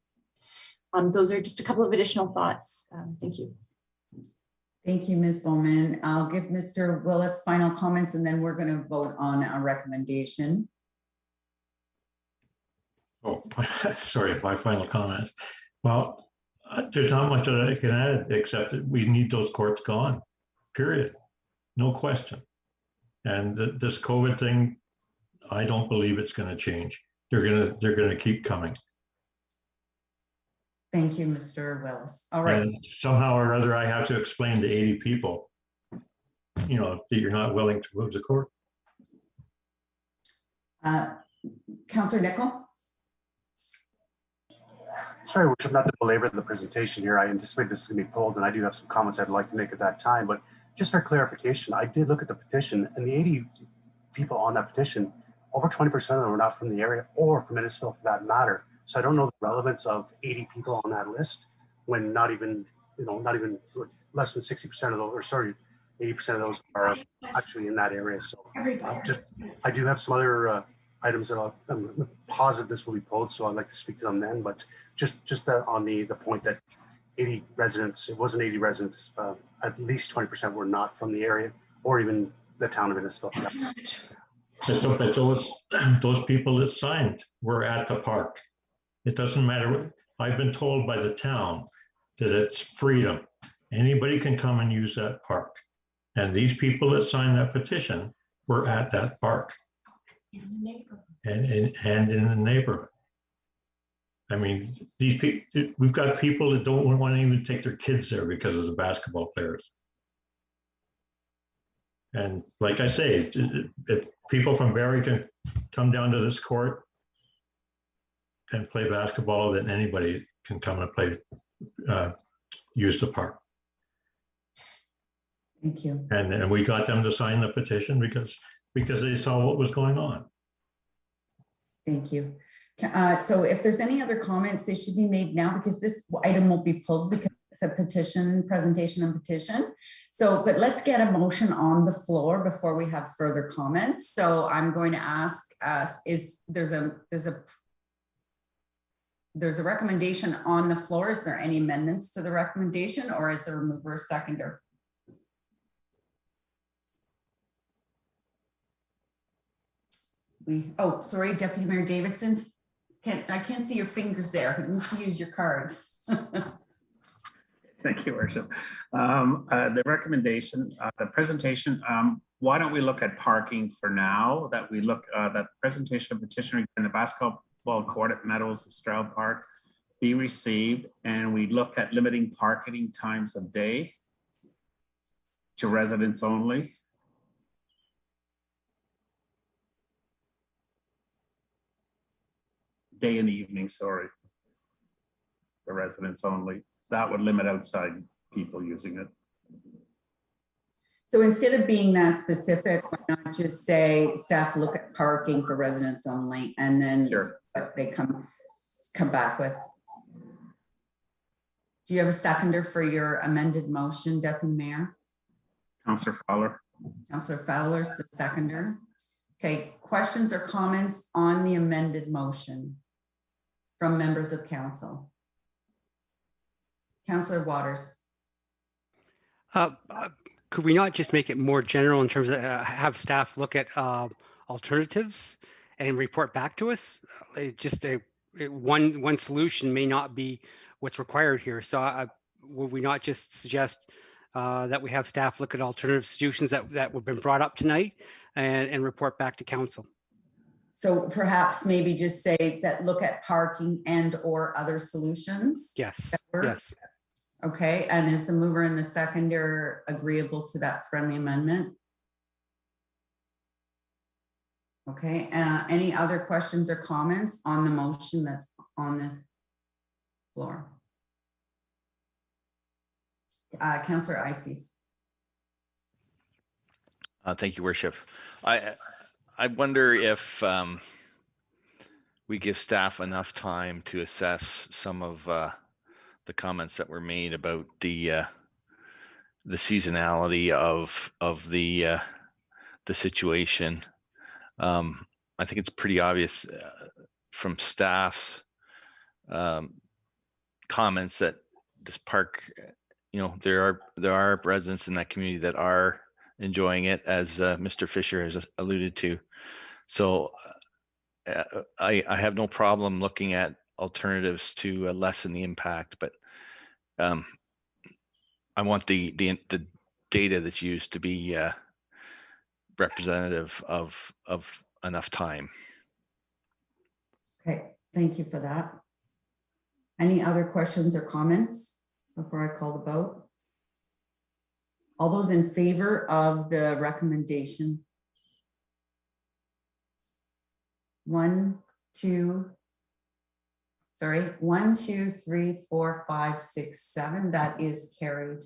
Those are just a couple of additional thoughts. Thank you. Thank you, Ms. Bowman. I'll give Mr. Willis final comments and then we're going to vote on a recommendation. Oh, sorry, my final comments. Well, there's not much that I can add except that we need those courts gone, period. No question. And this COVID thing, I don't believe it's going to change. They're going to keep coming. Thank you, Mr. Willis. All right. And somehow or other, I have to explain to 80 people, that you're not willing to move the court. Councillor Nicol. Sorry, Worship, not to belabor the presentation here. I anticipate this is going to be pulled, and I do have some comments I'd like to make at that time. But just for clarification, I did look at the petition, and the 80 people on that petition, over 20% of them were not from the area or from Innisfil for that matter. So I don't know the relevance of 80 people on that list when not even less than 60% of those, or sorry, 80% of those are actually in that area. So I do have some other items that I'm positive this will be pulled, so I'd like to speak to them then. But just on the point that 80 residents, it wasn't 80 residents, at least 20% were not from the area or even the town of Innisfil. But those people that signed were at the park. It doesn't matter. I've been told by the town that it's freedom. Anybody can come and use that park. And these people that signed that petition were at that park. In the neighborhood. And in the neighborhood. I mean, these people, we've got people that don't want to even take their kids there because of the basketball players. And like I say, if people from Barrie can come down to this court and play basketball, then anybody can come and play, use the park. Thank you. And we got them to sign the petition because they saw what was going on. Thank you. So if there's any other comments, they should be made now because this item won't be pulled because it's a petition, presentation and petition. So, but let's get a motion on the floor before we have further comments. So I'm going to ask, there's a recommendation on the floor. Is there any amendments to the recommendation, or is the remover a seconder? Oh, sorry, Deputy Mayor Davidson. I can't see your fingers there. You need to use your cards. Thank you, Worship. The recommendation, the presentation, why don't we look at parking for now? That we look that presentation of petitioner in the basketball court at Meadows of Stroud Park be received, and we look at limiting parking times of day to residents only. Day and evening, sorry, the residents only. That would limit outside people using it. So instead of being that specific, why not just say staff look at parking for residents only, and then Sure. they come back with. Do you have a seconder for your amended motion, Deputy Mayor? Councillor Fowler. Councillor Fowler's the seconder. Okay, questions or comments on the amended motion from members of council? Councillor Waters. Could we not just make it more general in terms of have staff look at alternatives and report back to us? Just one solution may not be what's required here. So would we not just suggest that we have staff look at alternative solutions that have been brought up tonight and report back to council? So perhaps maybe just say that look at parking and or other solutions. Yes, yes. Okay, and is the mover and the seconder agreeable to that friendly amendment? Okay, any other questions or comments on the motion that's on the floor? Councillor Ices. Thank you, Worship. I wonder if we give staff enough time to assess some of the comments that were made about the seasonality of the situation. I think it's pretty obvious from staff's comments that this park, there are residents in that community that are enjoying it, as Mr. Fisher has alluded to. So I have no problem looking at alternatives to lessen the impact, but I want the data that's used to be representative of enough time. Okay, thank you for that. Any other questions or comments before I call the vote? All those in favor of the recommendation? 1, 2, 3, 4, 5, 6, 7. That is carried.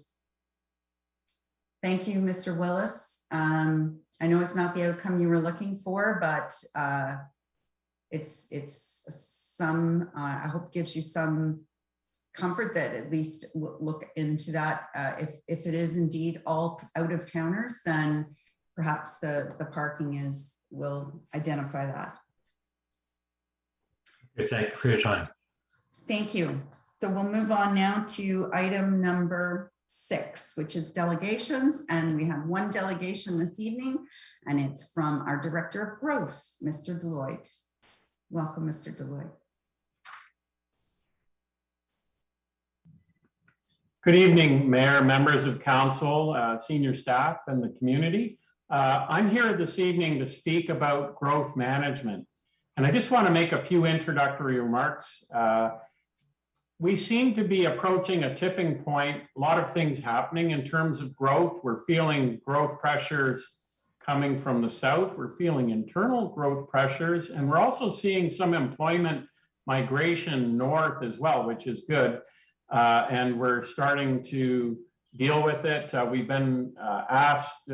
Thank you, Mr. Willis. I know it's not the outcome you were looking for, but it's some, I hope gives you some comfort that at least look into that. If it is indeed all out of towners, then perhaps the parking will identify that. Okay, thank you for your time. Thank you. So we'll move on now to item number 6, which is delegations. And we have one delegation this evening, and it's from our Director of Growth, Mr. Deloitte. Welcome, Mr. Deloitte. Good evening, Mayor, members of council, senior staff, and the community. I'm here this evening to speak about growth management. And I just want to make a few introductory remarks. We seem to be approaching a tipping point, a lot of things happening in terms of growth. We're feeling growth pressures coming from the south. We're feeling internal growth pressures, and we're also seeing some employment migration north as well, which is good. And we're starting to deal with it. We've been asked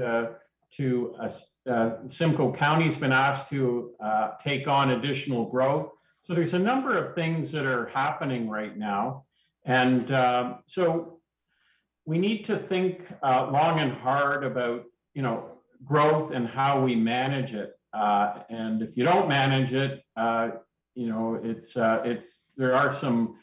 Simcoe County's been asked to take on additional growth. So there's a number of things that are happening right now. And so we need to think long and hard about, growth and how we manage it. And if you don't manage it, there are some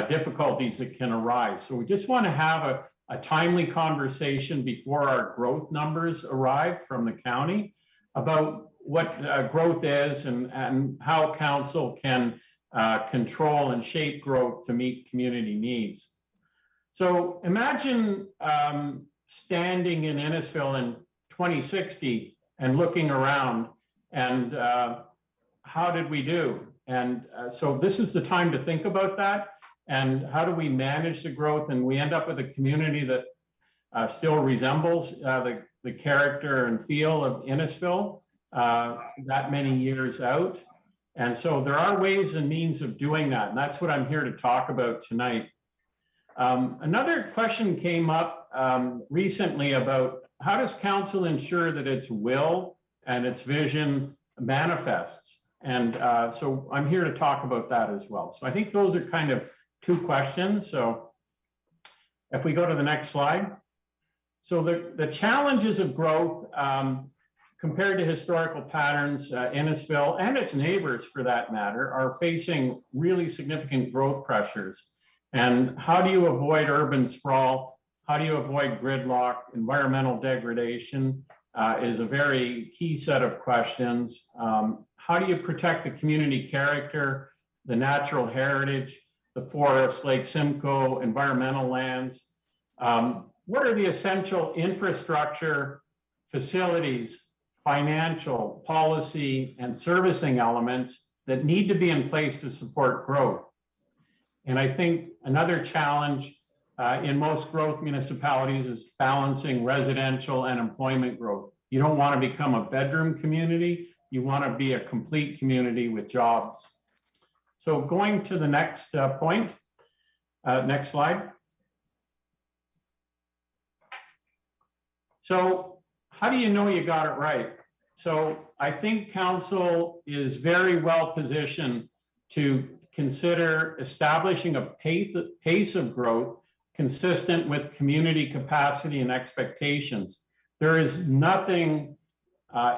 difficulties that can arise. So we just want to have a timely conversation before our growth numbers arrive from the county about what growth is and how council can control and shape growth to meet community needs. So imagine standing in Innisfil in 2060 and looking around and how did we do? And so this is the time to think about that. And how do we manage the growth? And we end up with a community that still resembles the character and feel of Innisfil that many years out. And so there are ways and means of doing that. And that's what I'm here to talk about tonight. Another question came up recently about how does council ensure that its will and its vision manifests? And so I'm here to talk about that as well. So I think those are kind of two questions. So if we go to the next slide. So the challenges of growth compared to historical patterns, Innisfil and its neighbors for that matter are facing really significant growth pressures. And how do you avoid urban sprawl? How do you avoid gridlock? Environmental degradation is a very key set of questions. How do you protect the community character, the natural heritage, the forests, Lake Simcoe, environmental lands? What are the essential infrastructure, facilities, financial, policy, and servicing elements that need to be in place to support growth? And I think another challenge in most growth municipalities is balancing residential and employment growth. You don't want to become a bedroom community. You want to be a complete community with jobs. So going to the next point, next slide. So how do you know you got it right? So I think council is very well positioned to consider establishing a pace of growth consistent with community capacity and expectations. There is nothing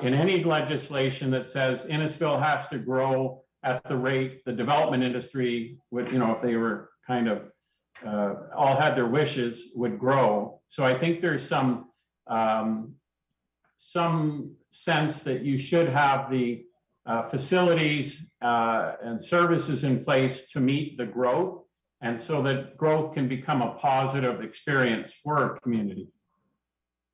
in any legislation that says Innisfil has to grow at the rate the development industry would, if they were kind of all had their wishes, would grow. So I think there's some sense that you should have the facilities and services in place to meet the growth, and so that growth can become a positive experience for a community.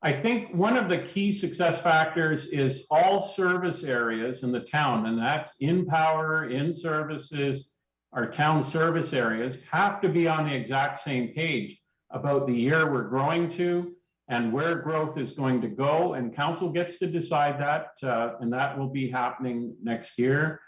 I think one of the key success factors is all service areas in the town, and that's in power, in services, our town service areas have to be on the exact same page about the year we're growing to and where growth is going to go. And council gets to decide that, and that will be happening next year.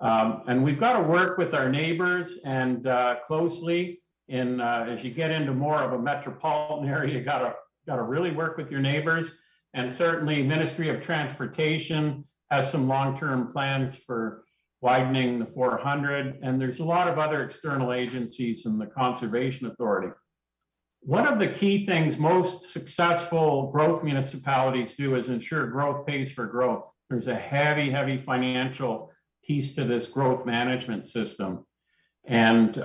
And we've got to work with our neighbors and closely in as you get into more of a metropolitan area, you got to really work with your neighbors. And certainly Ministry of Transportation has some long-term plans for widening the 400. And there's a lot of other external agencies and the Conservation Authority. One of the key things most successful growth municipalities do is ensure growth pays for growth. There's a heavy, heavy financial piece to this growth management system. And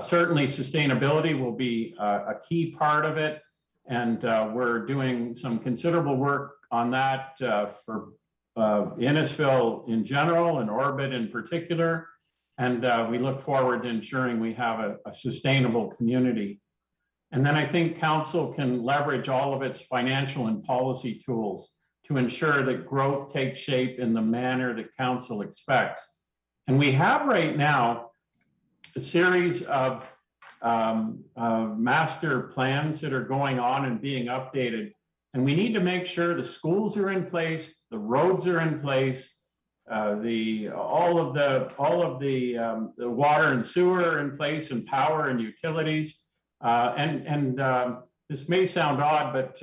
certainly sustainability will be a key part of it. And we're doing some considerable work on that for Innisfil in general and Orbit in particular. And we look forward to ensuring we have a sustainable community. And then I think council can leverage all of its financial and policy tools to ensure that growth takes shape in the manner that council expects. And we have right now a series of master plans that are going on and being updated. And we need to make sure the schools are in place, the roads are in place, all of the water and sewer are in place, and power and utilities. And this may sound odd, but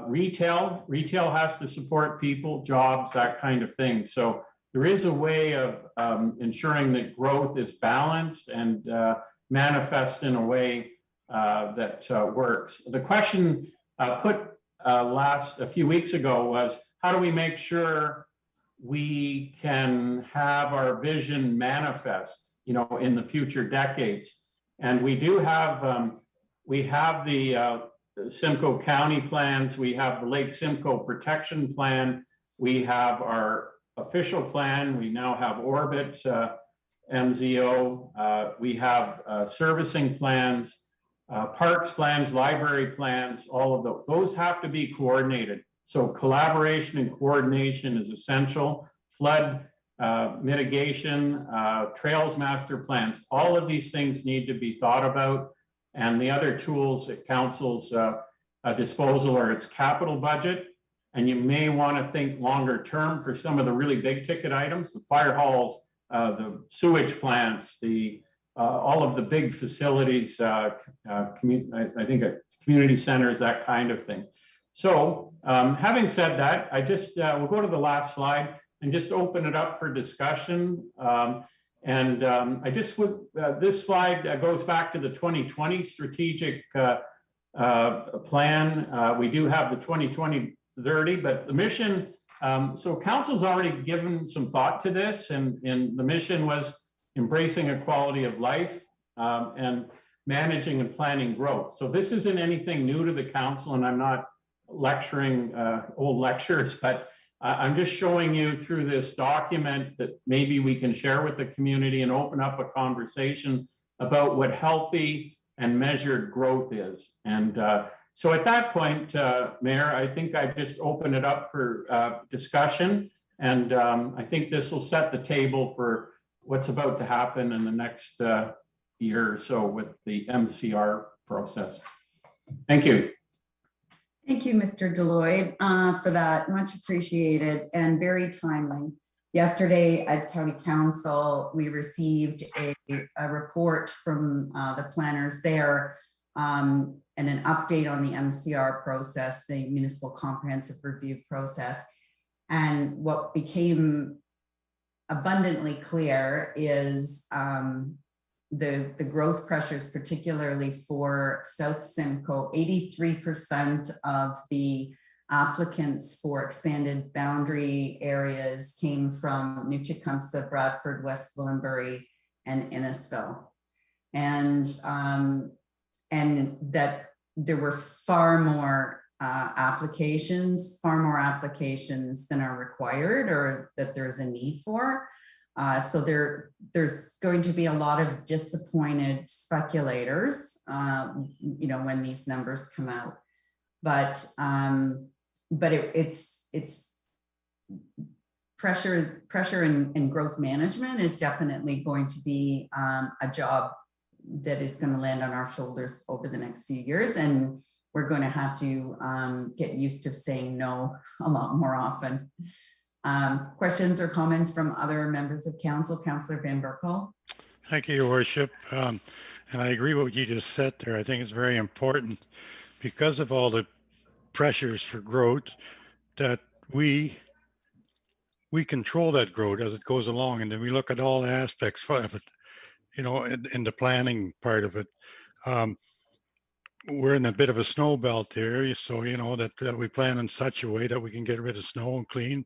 retail has to support people, jobs, that kind of thing. So there is a way of ensuring that growth is balanced and manifests in a way that works. The question put a few weeks ago was, how do we make sure we can have our vision manifest, in the future decades? And we do have, we have the Simcoe County plans, we have the Lake Simcoe Protection Plan, we have our official plan, we now have Orbit, MZO, we have servicing plans, parks plans, library plans, all of those have to be coordinated. So collaboration and coordination is essential. Flood mitigation, trails master plans, all of these things need to be thought about. And the other tools at council's disposal are its capital budget. And you may want to think longer term for some of the really big ticket items, the fire halls, the sewage plants, all of the big facilities, I think community centers, that kind of thing. So having said that, I just, we'll go to the last slide and just open it up for discussion. I just would, this slide goes back to the 2020 strategic plan. We do have the 2020-30, but the mission, so council's already given some thought to this, and the mission was embracing a quality of life and managing and planning growth. So this isn't anything new to the council, and I'm not lecturing old lectures, but I'm just showing you through this document that maybe we can share with the community and open up a conversation about what healthy and measured growth is. And so at that point, Mayor, I think I just open it up for discussion. And I think this will set the table for what's about to happen in the next year or so with the MCR process. Thank you. Thank you, Mr. Deloitte, for that. Much appreciated and very timely. Yesterday at County Council, we received a report from the planners there and an update on the MCR process, the Municipal Comprehensive Review process. And what became abundantly clear is the growth pressures, particularly for South Simcoe. 83% of the applicants for expanded boundary areas came from New Tecumseh, Bradford, West Gwillimbury, and Innisfil. And that there were far more applications than are required or that there's a need for. So there's going to be a lot of disappointed speculators, when these numbers come out. But it's pressure and growth management is definitely going to be a job that is going to land on our shoulders over the next few years, and we're going to have to get used to saying no a lot more often. Questions or comments from other members of council? Councillor Van Berkel. Thank you, Your Worship. And I agree with what you just said there. I think it's very important because of all the pressures for growth that we control that growth as it goes along. And then we look at all aspects of it, in the planning part of it. We're in a bit of a snow belt here, so, that we plan in such a way that we can get rid of snow and clean.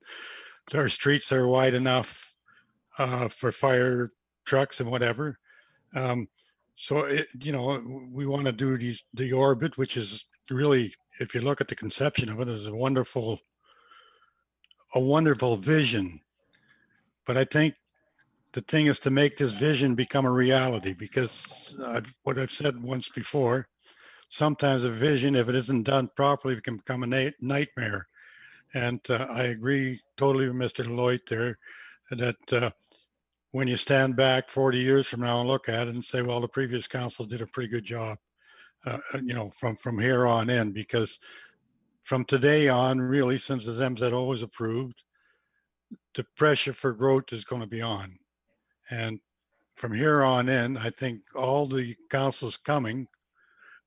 Our streets are wide enough for fire trucks and whatever. So, we want to do the orbit, which is really, if you look at the conception of it, is a wonderful vision. But I think the thing is to make this vision become a reality, because what I've said once before, sometimes a vision, if it isn't done properly, can become a nightmare. And I agree totally with Mr. Deloitte there that when you stand back 40 years from now and look at it and say, well, the previous council did a pretty good job, from here on in, because from today on, really, since the MZO was approved, the pressure for growth is going to be on. And from here on in, I think all the councils coming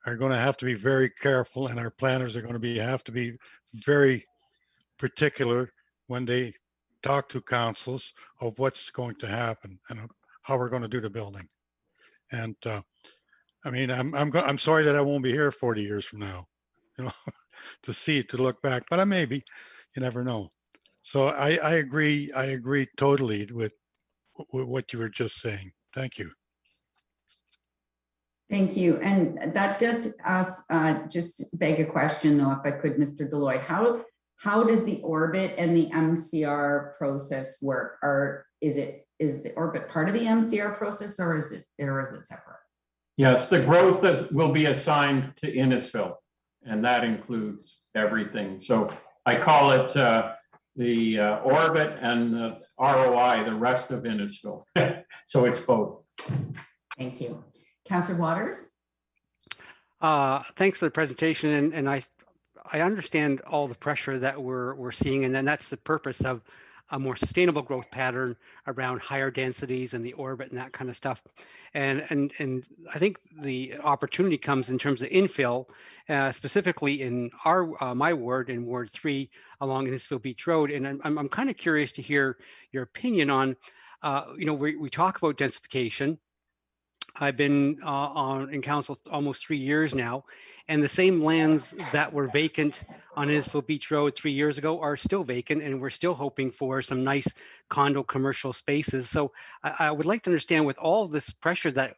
are going to have to be very careful, and our planners are going to have to be very particular when they talk to councils of what's going to happen and how we're going to do the building. And I mean, I'm sorry that I won't be here 40 years from now, you know, to look back, but I may be, you never know. So I agree totally with what you were just saying. Thank you. Thank you. And that does ask, just beg a question though, if I could, Mr. Deloy, how does the orbit and the MCR process work? Is the orbit part of the MCR process, or is it separate? Yes, the growth will be assigned to Innisfil, and that includes everything. So I call it the orbit and the ROI, the rest of Innisfil. So it's both. Thank you. Councillor Waters. Thanks for the presentation, and I understand all the pressure that we're seeing, and then that's the purpose of a more sustainable growth pattern around higher densities and the orbit and that kind of stuff. And I think the opportunity comes in terms of infill, specifically in my ward, in Ward 3 along Innisfil Beach Road. And I'm kind of curious to hear your opinion on, we talk about densification. I've been in council almost 3 years now, and the same lands that were vacant on Innisfil Beach Road 3 years ago are still vacant, and we're still hoping for some nice condo commercial spaces. So I would like to understand, with all this pressure that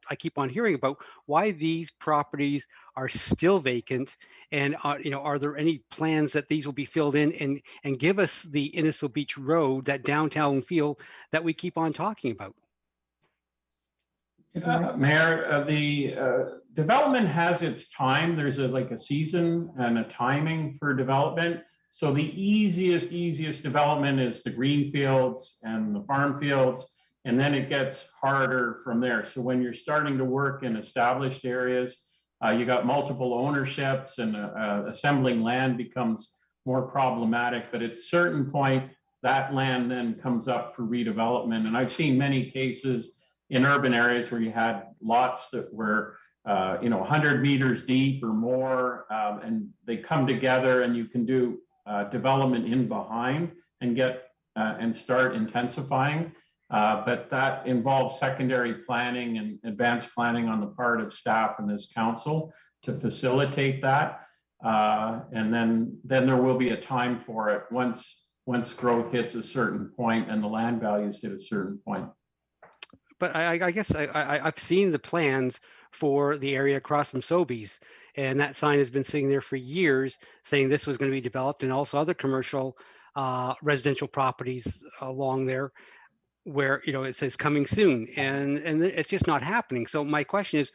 I keep on hearing about, why these properties are still vacant, and are there any plans that these will be filled in and give us the Innisfil Beach Road, that downtown feel that we keep on talking about? Mayor, the development has its time. There's a season and a timing for development. So the easiest development is the green fields and the farm fields, and then it gets harder from there. So when you're starting to work in established areas, you got multiple ownerships, and assembling land becomes more problematic. But at a certain point, that land then comes up for redevelopment. And I've seen many cases in urban areas where you had lots that were 100 meters deep or more, and they come together, and you can do development in behind and get and start intensifying. But that involves secondary planning and advanced planning on the part of staff and this council to facilitate that. And then there will be a time for it once growth hits a certain point and the land values hit a certain point. But I guess I've seen the plans for the area across from Sobeys, and that sign has been sitting there for years saying this was going to be developed, and also other commercial residential properties along there where it says coming soon, and it's just not happening. So my question is,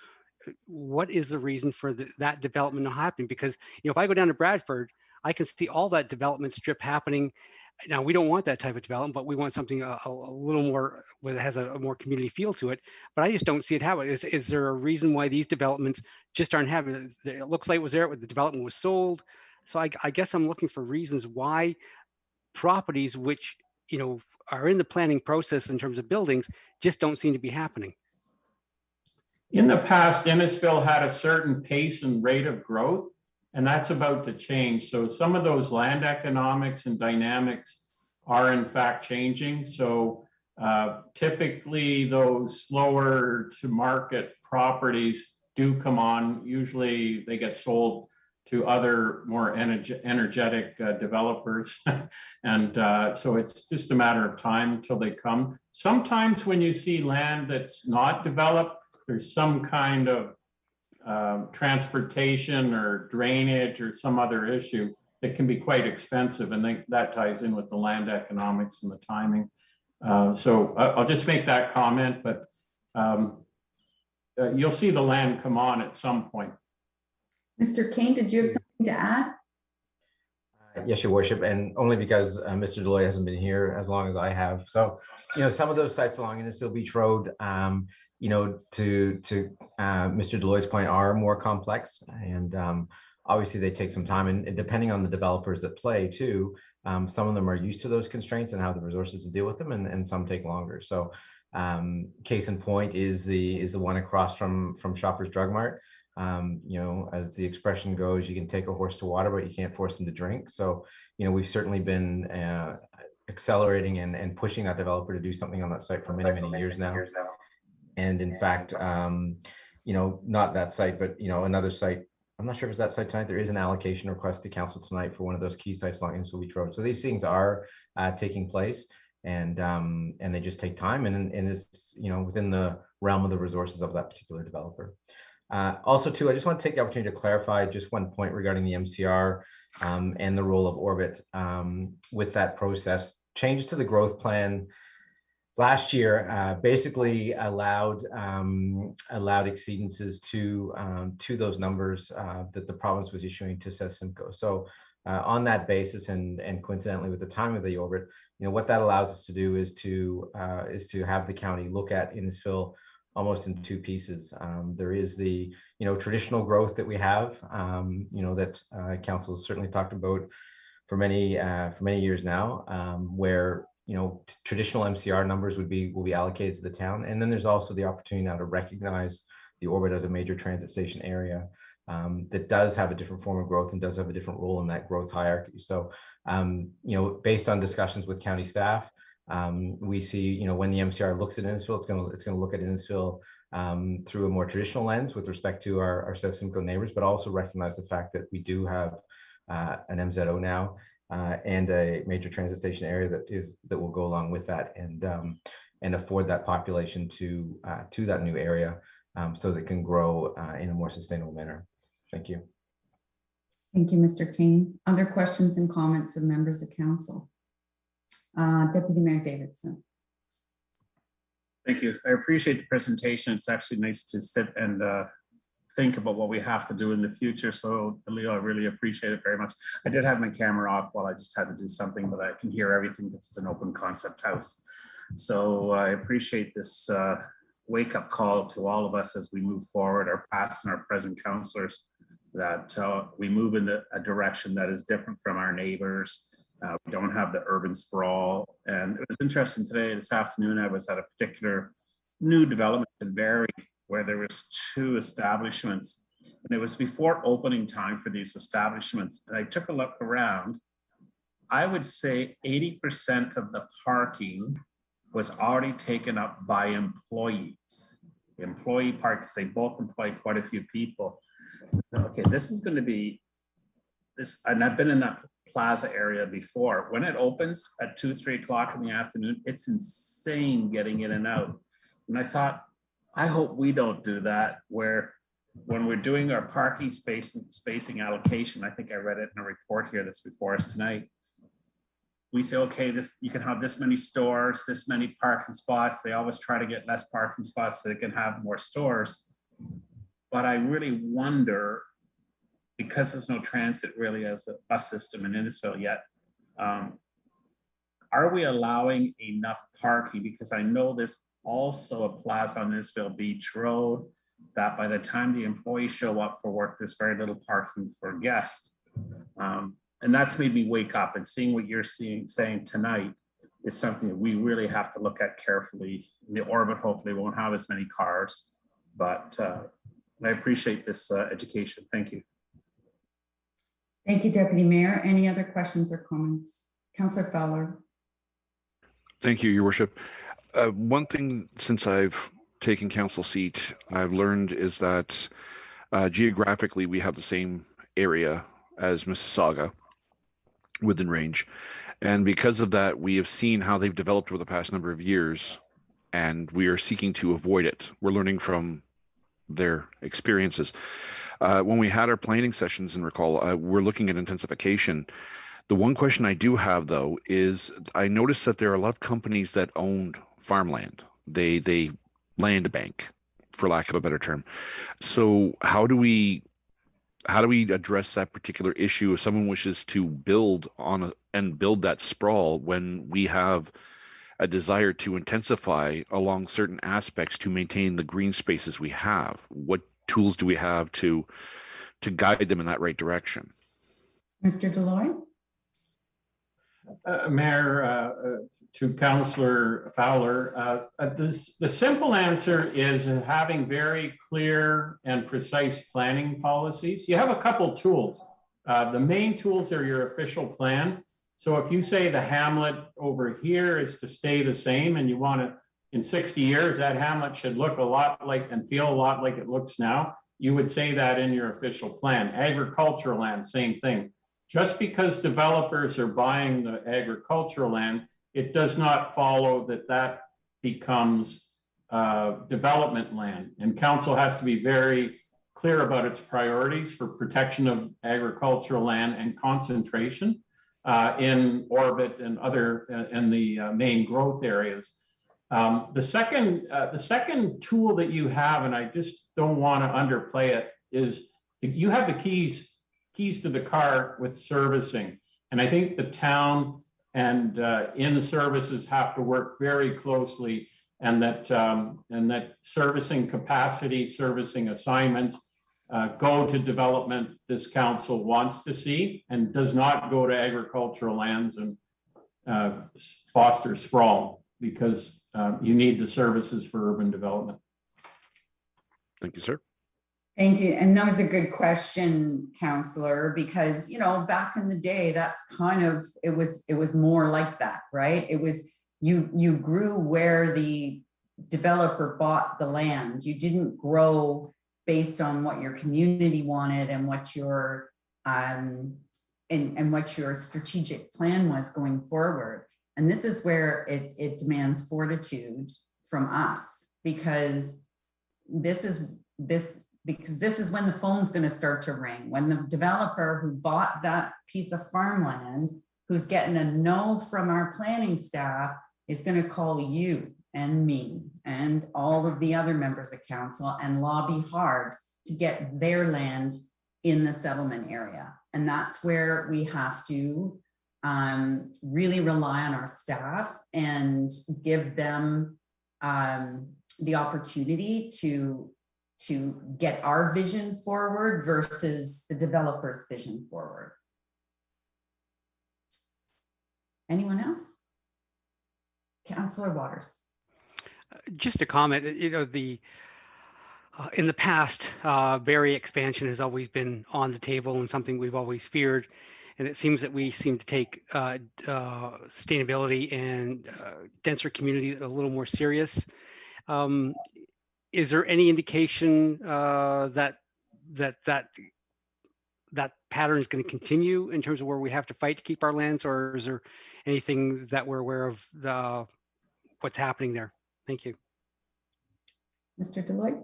what is the reason for that development not happening? Because if I go down to Bradford, I can see all that development strip happening. Now, we don't want that type of development, but we want something a little more, that has a more community feel to it. But I just don't see it happening. Is there a reason why these developments just aren't happening? It looks like it was there when the development was sold. So I guess I'm looking for reasons why properties which, are in the planning process in terms of buildings just don't seem to be happening. In the past, Innisfil had a certain pace and rate of growth, and that's about to change. So some of those land economics and dynamics are in fact changing. So typically those slower to market properties do come on. Usually they get sold to other more energetic developers. And so it's just a matter of time till they come. Sometimes when you see land that's not developed, there's some kind of transportation or drainage or some other issue that can be quite expensive, and that ties in with the land economics and the timing. So I'll just make that comment, but you'll see the land come on at some point. Mr. Kane, did you have something to add? Yes, Your Worship, and only because Mr. Deloy hasn't been here as long as I have. So, some of those sites along Innisfil Beach Road, to Mr. Deloy's point, are more complex, and obviously they take some time, and depending on the developers that play too, some of them are used to those constraints and have the resources to deal with them, and some take longer. So case in point is the one across from Shoppers Drug Mart. You know, as the expression goes, you can take a horse to water, but you can't force them to drink. So, you know, we've certainly been accelerating and pushing that developer to do something on that site for many, many years now. And in fact, you know, not that site, but, you know, another site, I'm not sure if it's that site tonight, there is an allocation request to council tonight for one of those key sites along Innisfil Beach Road. So these things are taking place, and they just take time, and it's, you know, within the realm of the resources of that particular developer. Also, too, I just want to take the opportunity to clarify just one point regarding the MCR and the role of Orbit with that process. Changes to the growth plan last year basically allowed exceedances to those numbers that the province was issuing to Simcoe. So on that basis, and coincidentally with the time of the Orbit, you know, what that allows us to do is to have the county look at Innisfil almost in two pieces. There is the, you know, traditional growth that we have, you know, that council has certainly talked about for many years now, where, you know, traditional MCR numbers will be allocated to the town. And then there's also the opportunity now to recognize the Orbit as a major transit station area that does have a different form of growth and does have a different role in that growth hierarchy. So, you know, based on discussions with county staff, we see, you know, when the MCR looks at Innisfil, it's going to look at Innisfil through a more traditional lens with respect to our South Simcoe neighbors, but also recognize the fact that we do have an MZO now and a major transit station area that will go along with that, and afford that population to that new area so that it can grow in a more sustainable manner. Thank you. Thank you, Mr. King. Other questions and comments of members of council? Deputy Mayor Davidson. Thank you. I appreciate the presentation. It's actually nice to sit and think about what we have to do in the future. So, Leo, I really appreciate it very much. I did have my camera off while I just had to do something, but I can hear everything. This is an open concept house. So I appreciate this wake-up call to all of us as we move forward, our past and our present councillors, that we move in a direction that is different from our neighbors. We don't have the urban sprawl. And it was interesting today, this afternoon, I was at a particular new development in Barrie where there was 2 establishments, and it was before opening time for these establishments. And I took a look around. I would say 80% of the parking was already taken up by employees. The employee park, because they both employ quite a few people. Okay, this is going to be this, and I've been in that plaza area before. When it opens at 2, 3 o'clock in the afternoon, it's insane getting in and out. And I thought, I hope we don't do that, where when we're doing our parking spacing allocation, I think I read it in a report here that's before us tonight. We say, okay, you can have this many stores, this many parking spots. They always try to get less parking spots so they can have more stores. But I really wonder, because there's no transit really as a bus system in Innisfil yet, are we allowing enough parking? Because I know there's also a plaza on Innisfil Beach Road that by the time the employees show up for work, there's very little parking for guests. And that's made me wake up, and seeing what you're saying tonight is something that we really have to look at carefully. The Orbit hopefully won't have as many cars, but I appreciate this education. Thank you. Thank you, Deputy Mayor. Any other questions or comments? Councillor Fowler. Thank you, Your Worship. One thing since I've taken council seat, I've learned is that geographically we have the same area as Mississauga within range. And because of that, we have seen how they've developed over the past number of years, and we are seeking to avoid it. We're learning from their experiences. When we had our planning sessions, and recall, we're looking at intensification. The one question I do have, though, is I noticed that there are a lot of companies that own farmland. They land bank, for lack of a better term. So how do we address that particular issue if someone wishes to build on and build that sprawl when we have a desire to intensify along certain aspects to maintain the green spaces we have? What tools do we have to guide them in that right direction? Mr. Deloy? Mayor, to Councillor Fowler, the simple answer is having very clear and precise planning policies. You have a couple tools. The main tools are your official plan. So if you say the hamlet over here is to stay the same and you want to, in 60 years, that hamlet should look a lot like and feel a lot like it looks now, you would say that in your official plan. Agricultural land, same thing. Just because developers are buying the agricultural land, it does not follow that that becomes development land. And council has to be very clear about its priorities for protection of agricultural land and concentration in orbit and other in the main growth areas. The second tool that you have, and I just don't want to underplay it, is you have the keys to the car with servicing. And I think the town and in the services have to work very closely, and that servicing capacity, servicing assignments go to development this council wants to see, and does not go to agricultural lands and foster sprawl, because you need the services for urban development. Thank you, sir. Thank you. And that was a good question, Councillor, because, you know, back in the day, that's kind of, it was more like that, right? It was, you grew where the developer bought the land. You didn't grow based on what your community wanted and what your, and what your strategic plan was going forward. And this is where it demands fortitude from us, because this is when the phone's going to start to ring. When the developer who bought that piece of farmland, who's getting a no from our planning staff, is going to call you and me and all of the other members of council and lobby hard to get their land in the settlement area. And that's where we have to really rely on our staff and give them the opportunity to get our vision forward versus the developer's vision forward. Anyone else? Councillor Waters. Just a comment, you know, in the past, berry expansion has always been on the table and something we've always feared. And it seems that we seem to take sustainability and denser communities a little more serious. Is there any indication that pattern is going to continue in terms of where we have to fight to keep our lands, or is there anything that we're aware of what's happening there? Thank you. Mr. Deloitte?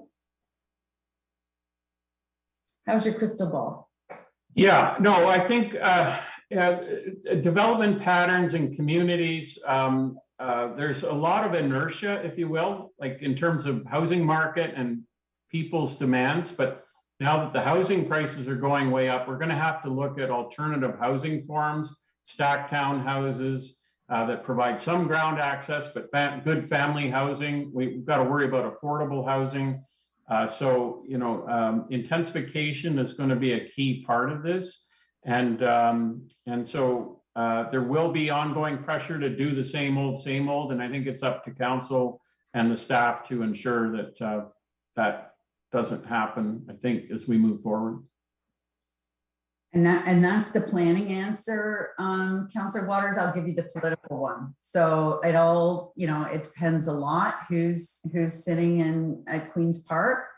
How's your crystal ball? Yeah, no, I think development patterns in communities, there's a lot of inertia, if you will, like in terms of housing market and people's demands. But now that the housing prices are going way up, we're going to have to look at alternative housing forms, stacked townhouses that provide some ground access, but good family housing. We've got to worry about affordable housing. So, you know, intensification is going to be a key part of this. And so there will be ongoing pressure to do the same old, and I think it's up to council and the staff to ensure that that doesn't happen, I think, as we move forward. And that's the planning answer, Councillor Waters. I'll give you the political one. So it all, you know, it depends a lot who's sitting at Queen's Park.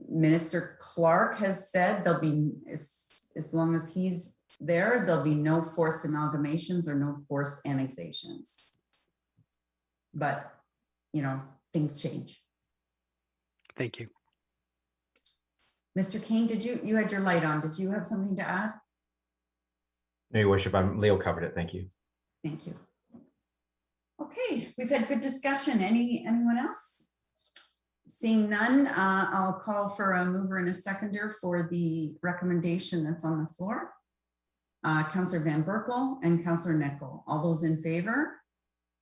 Minister Clark has said there'll be, as long as he's there, there'll be no forced amalgamations or no forced annexations. But, you know, things change. Thank you. Mr. King, you had your light on. Did you have something to add? No, Your Worship, Leo covered it. Thank you. Thank you. Okay, we've had good discussion. Anyone else? Seeing none, I'll call for a mover and a seconder for the recommendation that's on the floor. Councillor Van Berkel and Councillor Nickel. All those in favor?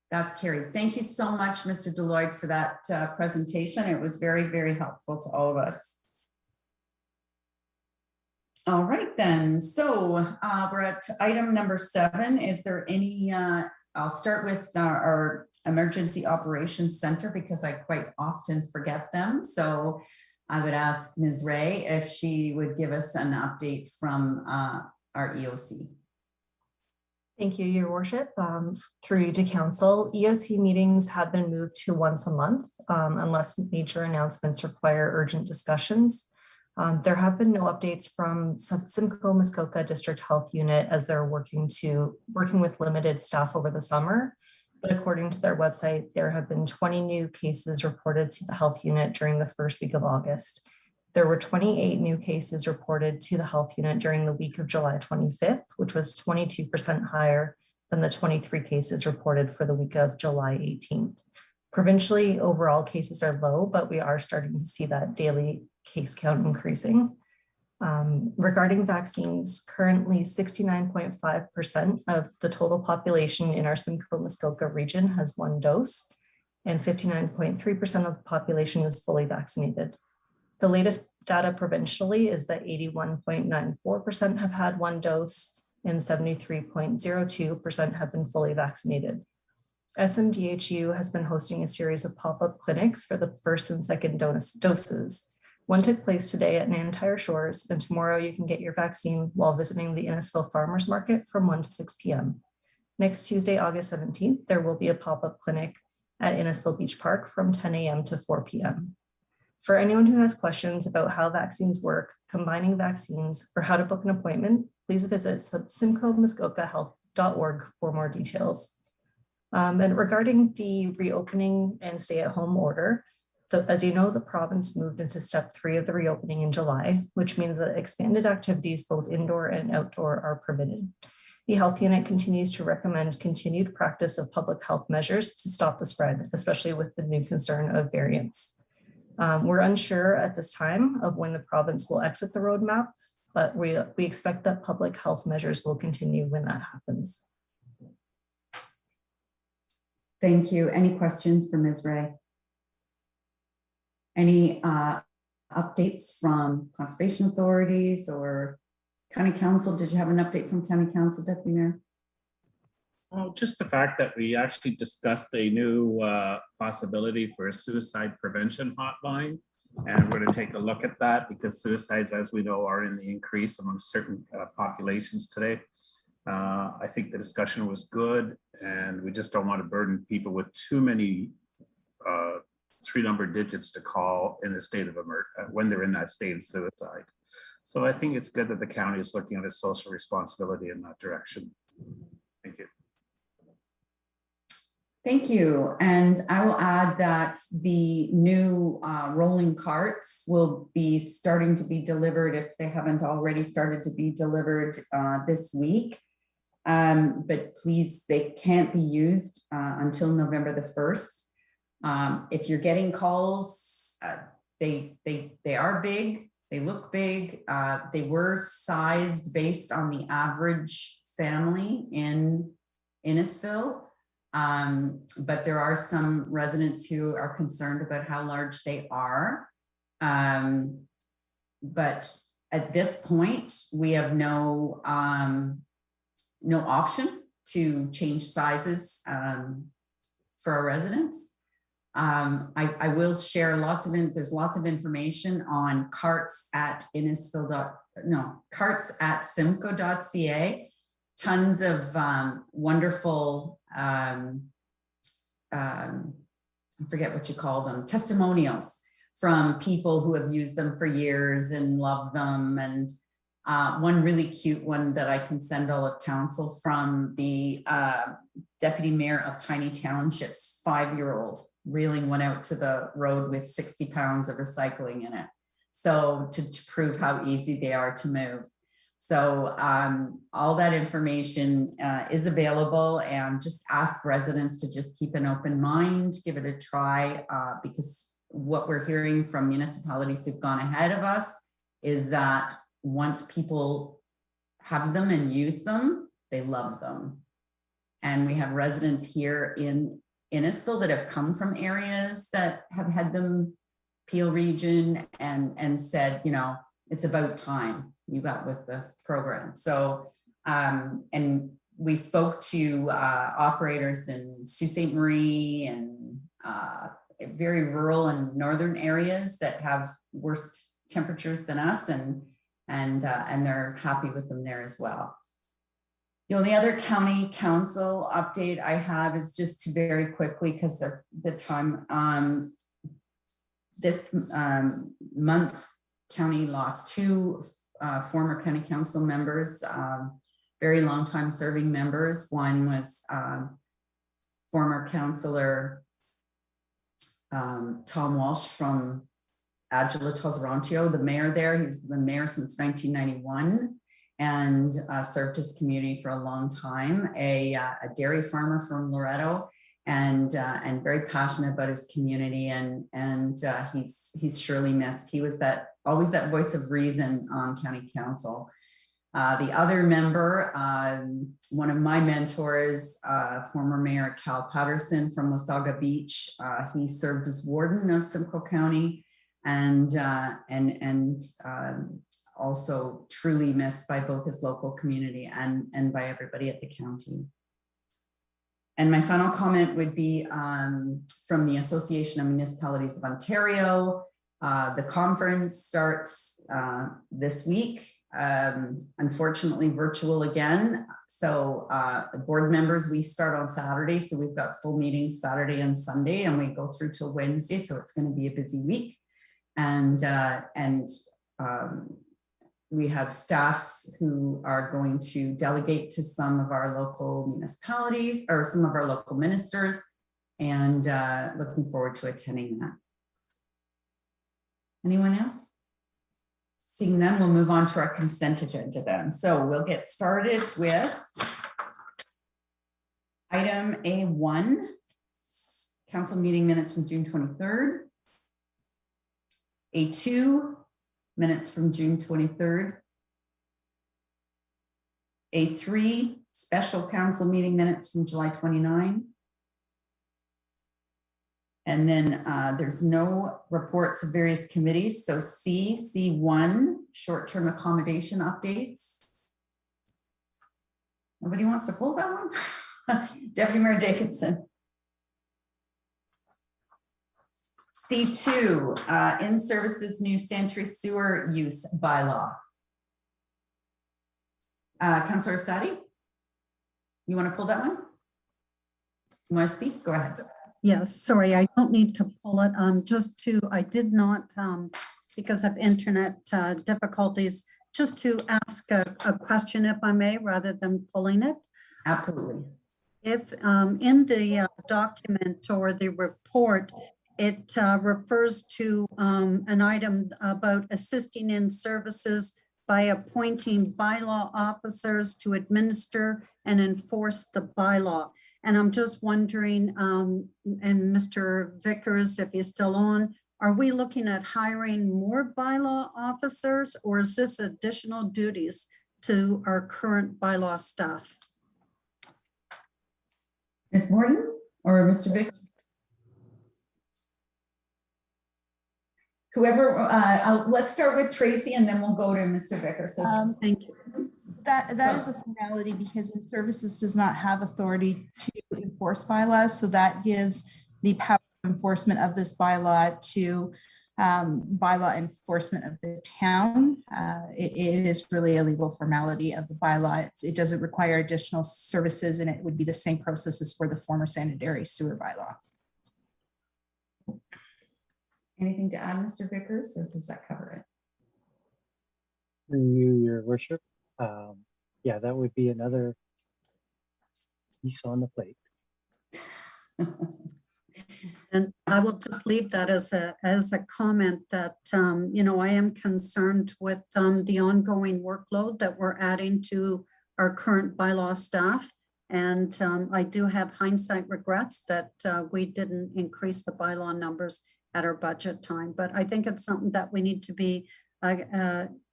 That's carried. Thank you so much, Mr. Deloitte, for that presentation. It was very, very helpful to all of us. All right then, so we're at item number 7. Is there any, I'll start with our Emergency Operations Center because I quite often forget them. So I would ask Ms. Ray if she would give us an update from our EOC. Thank you, Your Worship. Through you to Council, EOC meetings have been moved to once a month unless major announcements require urgent discussions. There have been no updates from Simcoe Muskoka District Health Unit as they're working with limited staff over the summer. But according to their website, there have been 20 new cases reported to the health unit during the first week of August. There were 28 new cases reported to the health unit during the week of July 25th, which was 22% higher than the 23 cases reported for the week of July 18th. Provincially, overall cases are low, but we are starting to see that daily case count increasing. Regarding vaccines, currently 69.5% of the total population in our Simcoe Muskoka region has 1 dose, and 59.3% of the population is fully vaccinated. The latest data provincially is that 81.94% have had 1 dose and 73.02% have been fully vaccinated. SMDHU has been hosting a series of pop-up clinics for the first and second doses. One took place today at Nantyre Shores, and tomorrow you can get your vaccine while visiting the Innisfil Farmers Market from 1 to 6 p.m. Next Tuesday, August 17th, there will be a pop-up clinic at Innisfil Beach Park from 10 a.m. to 4 p.m. For anyone who has questions about how vaccines work, combining vaccines, or how to book an appointment, please visit simcoemuskokahealth.org for more details. And regarding the reopening and stay-at-home order, so as you know, the province moved into step 3 of the reopening in July, which means that expanded activities, both indoor and outdoor, are permitted. The health unit continues to recommend continued practice of public health measures to stop the spread, especially with the new concern of variants. We're unsure at this time of when the province will exit the roadmap, but we expect that public health measures will continue when that happens. Thank you. Any questions for Ms. Ray? Any updates from conservation authorities or county council? Did you have an update from county council, Deputy Mayor? Oh, just the fact that we actually discussed a new possibility for a suicide prevention hotline. And we're going to take a look at that because suicides, as we know, are in the increase among certain populations today. I think the discussion was good, and we just don't want to burden people with too many 3-number digits to call in the state of when they're in that state of suicide. So I think it's good that the county is looking at its social responsibility in that direction. Thank you. Thank you. And I will add that the new rolling carts will be starting to be delivered if they haven't already started to be delivered this week. But please, they can't be used until November the 1st. If you're getting calls, they are big, they look big. They were sized based on the average family in Innisfil. But there are some residents who are concerned about how large they are. But at this point, we have no option to change sizes for our residents. I will share there's lots of information on carts at simco.ca. Tons of wonderful, I forget what you call them, testimonials from people who have used them for years and love them. And one really cute one that I can send all of council from the Deputy Mayor of Tiny Township's 5-year-old reeling one out to the road with 60 pounds of recycling in it. So to prove how easy they are to move. So all that information is available, and just ask residents to just keep an open mind, give it a try, because what we're hearing from municipalities who've gone ahead of us is that once people have them and use them, they love them. And we have residents here in Innisfil that have come from areas that have had them, Peel region, and said, you know, it's about time. you got with the program. So, and we spoke to operators in Sault Ste. Marie and very rural and northern areas that have worse temperatures than us, and they're happy with them there as well. The only other county council update I have is just to very quickly, because of the time, this month, county lost two former county council members, very long time serving members. One was former councillor Tom Walsh from Adula Toserantio, the mayor there. He was the mayor since 1991 and served his community for a long time. A dairy farmer from Loretto, and very passionate about his community, and he's surely missed. He was always that voice of reason on county council. The other member, one of my mentors, former Mayor Cal Patterson from Wasaga Beach. He served as warden of Simcoe County, and also truly missed by both his local community and by everybody at the county. And my final comment would be from the Association of Municipalities of Ontario. The conference starts this week. Unfortunately virtual again. So the board members, we start on Saturday. So we've got full meetings Saturday and Sunday, and we go through till Wednesday. So it's going to be a busy week. And we have staff who are going to delegate to some of our local municipalities or some of our local ministers, and looking forward to attending that. Anyone else? Seeing none, we'll move on to our consent agenda then. So we'll get started with item A1, council meeting minutes from June 23rd. A2, minutes from June 23rd. A3, special council meeting minutes from July 29. And then there's no reports of various committees. So C1, short-term accommodation updates. Nobody wants to pull that one? Deputy Mayor Dickinson. C2, in services new sanitary sewer use bylaw. Councillor Sadi, you want to pull that one? You want to speak? Go ahead. Yes, sorry, I don't need to pull it. I did not, because of internet difficulties, just to ask a question, if I may, rather than pulling it. Absolutely. If in the document or the report, it refers to an item about assisting in services by appointing bylaw officers to administer and enforce the bylaw. And I'm just wondering, and Mr. Vickers, if he's still on, are we looking at hiring more bylaw officers, or is this additional duties to our current bylaw staff? Ms. Morton or Mr. Vickers? Whoever, let's start with Tracy and then we'll go to Mr. Vickers. So thank you. That is a formality because the services does not have authority to enforce bylaws. So that gives the power of enforcement of this bylaw to bylaw enforcement of the town. It is really a legal formality of the bylaw. It doesn't require additional services, and it would be the same process as for the former sanitary sewer bylaw. Anything to add, Mr. Vickers, or does that cover it? Through you, your worship. Yeah, that would be another piece on the plate. And I will just leave that as a comment that, you know, I am concerned with the ongoing workload that we're adding to our current bylaw staff. And I do have hindsight regrets that we didn't increase the bylaw numbers at our budget time. But I think it's something that we need to be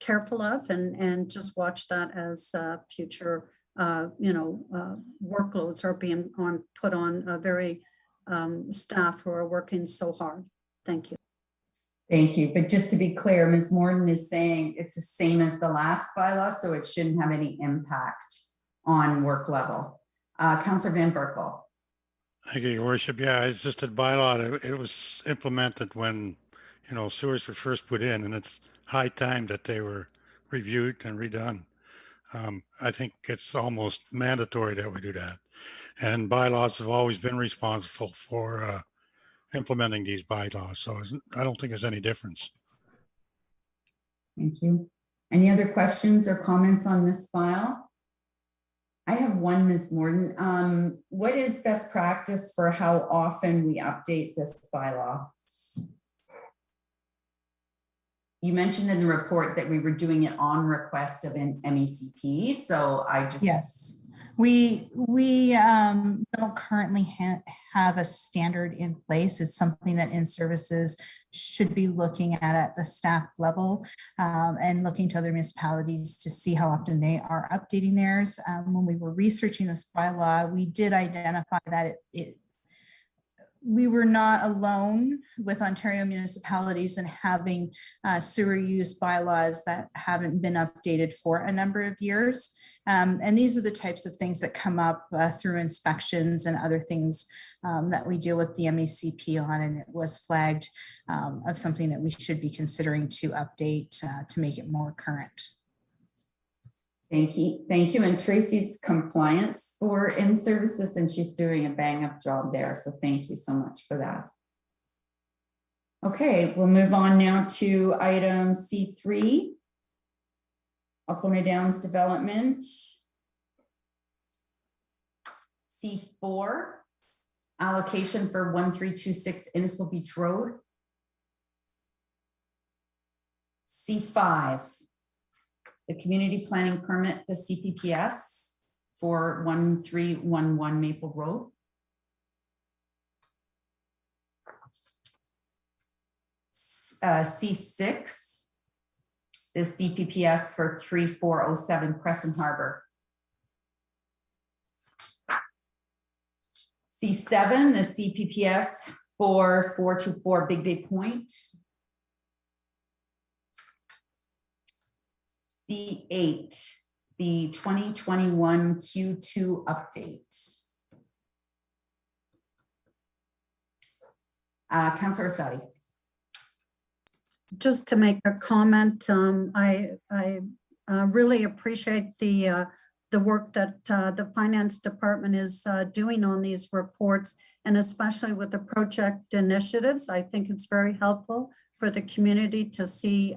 careful of and just watch that as future, you know, workloads are being put on a very staff who are working so hard. Thank you. Thank you. But just to be clear, Ms. Morton is saying it's the same as the last bylaw, so it shouldn't have any impact on work level. Councillor Van Berkel. Thank you, Your Worship. Yeah, it's just a bylaw. It was implemented when, sewers were first put in, and it's high time that they were reviewed and redone. I think it's almost mandatory that we do that. And bylaws have always been responsible for implementing these bylaws, so I don't think there's any difference. Thank you. Any other questions or comments on this file? I have one, Ms. Morton. What is best practice for how often we update this bylaw? You mentioned in the report that we were doing it on request of an MECP, so I just... Yes, we don't currently have a standard in place. It's something that in-services should be looking at the staff level and looking to other municipalities to see how often they are updating theirs. When we were researching this bylaw, we did identify that we were not alone with Ontario municipalities in having sewer use bylaws that haven't been updated for a number of years. And these are the types of things that come up through inspections and other things that we deal with the MECP on, and it was flagged of something that we should be considering to update to make it more current. Thank you. Thank you. And Tracy's compliance for in-services, and she's doing a bang-up job there. So thank you so much for that. Okay, we'll move on now to item C3, Alcona Downs Development. C4, allocation for 1326 Innisfil Beach Road. C5, the community planning permit, the CPPS for 1311 Maple Road. C6, the CPPS for 3407 Crescent Harbor. C7, the CPPS for 424 Big Bay Point. C8, the 2021 Q2 update. Councillor Sadi. Just to make a comment, I really appreciate the work that the finance department is doing on these reports, and especially with the project initiatives. I think it's very helpful for the community to see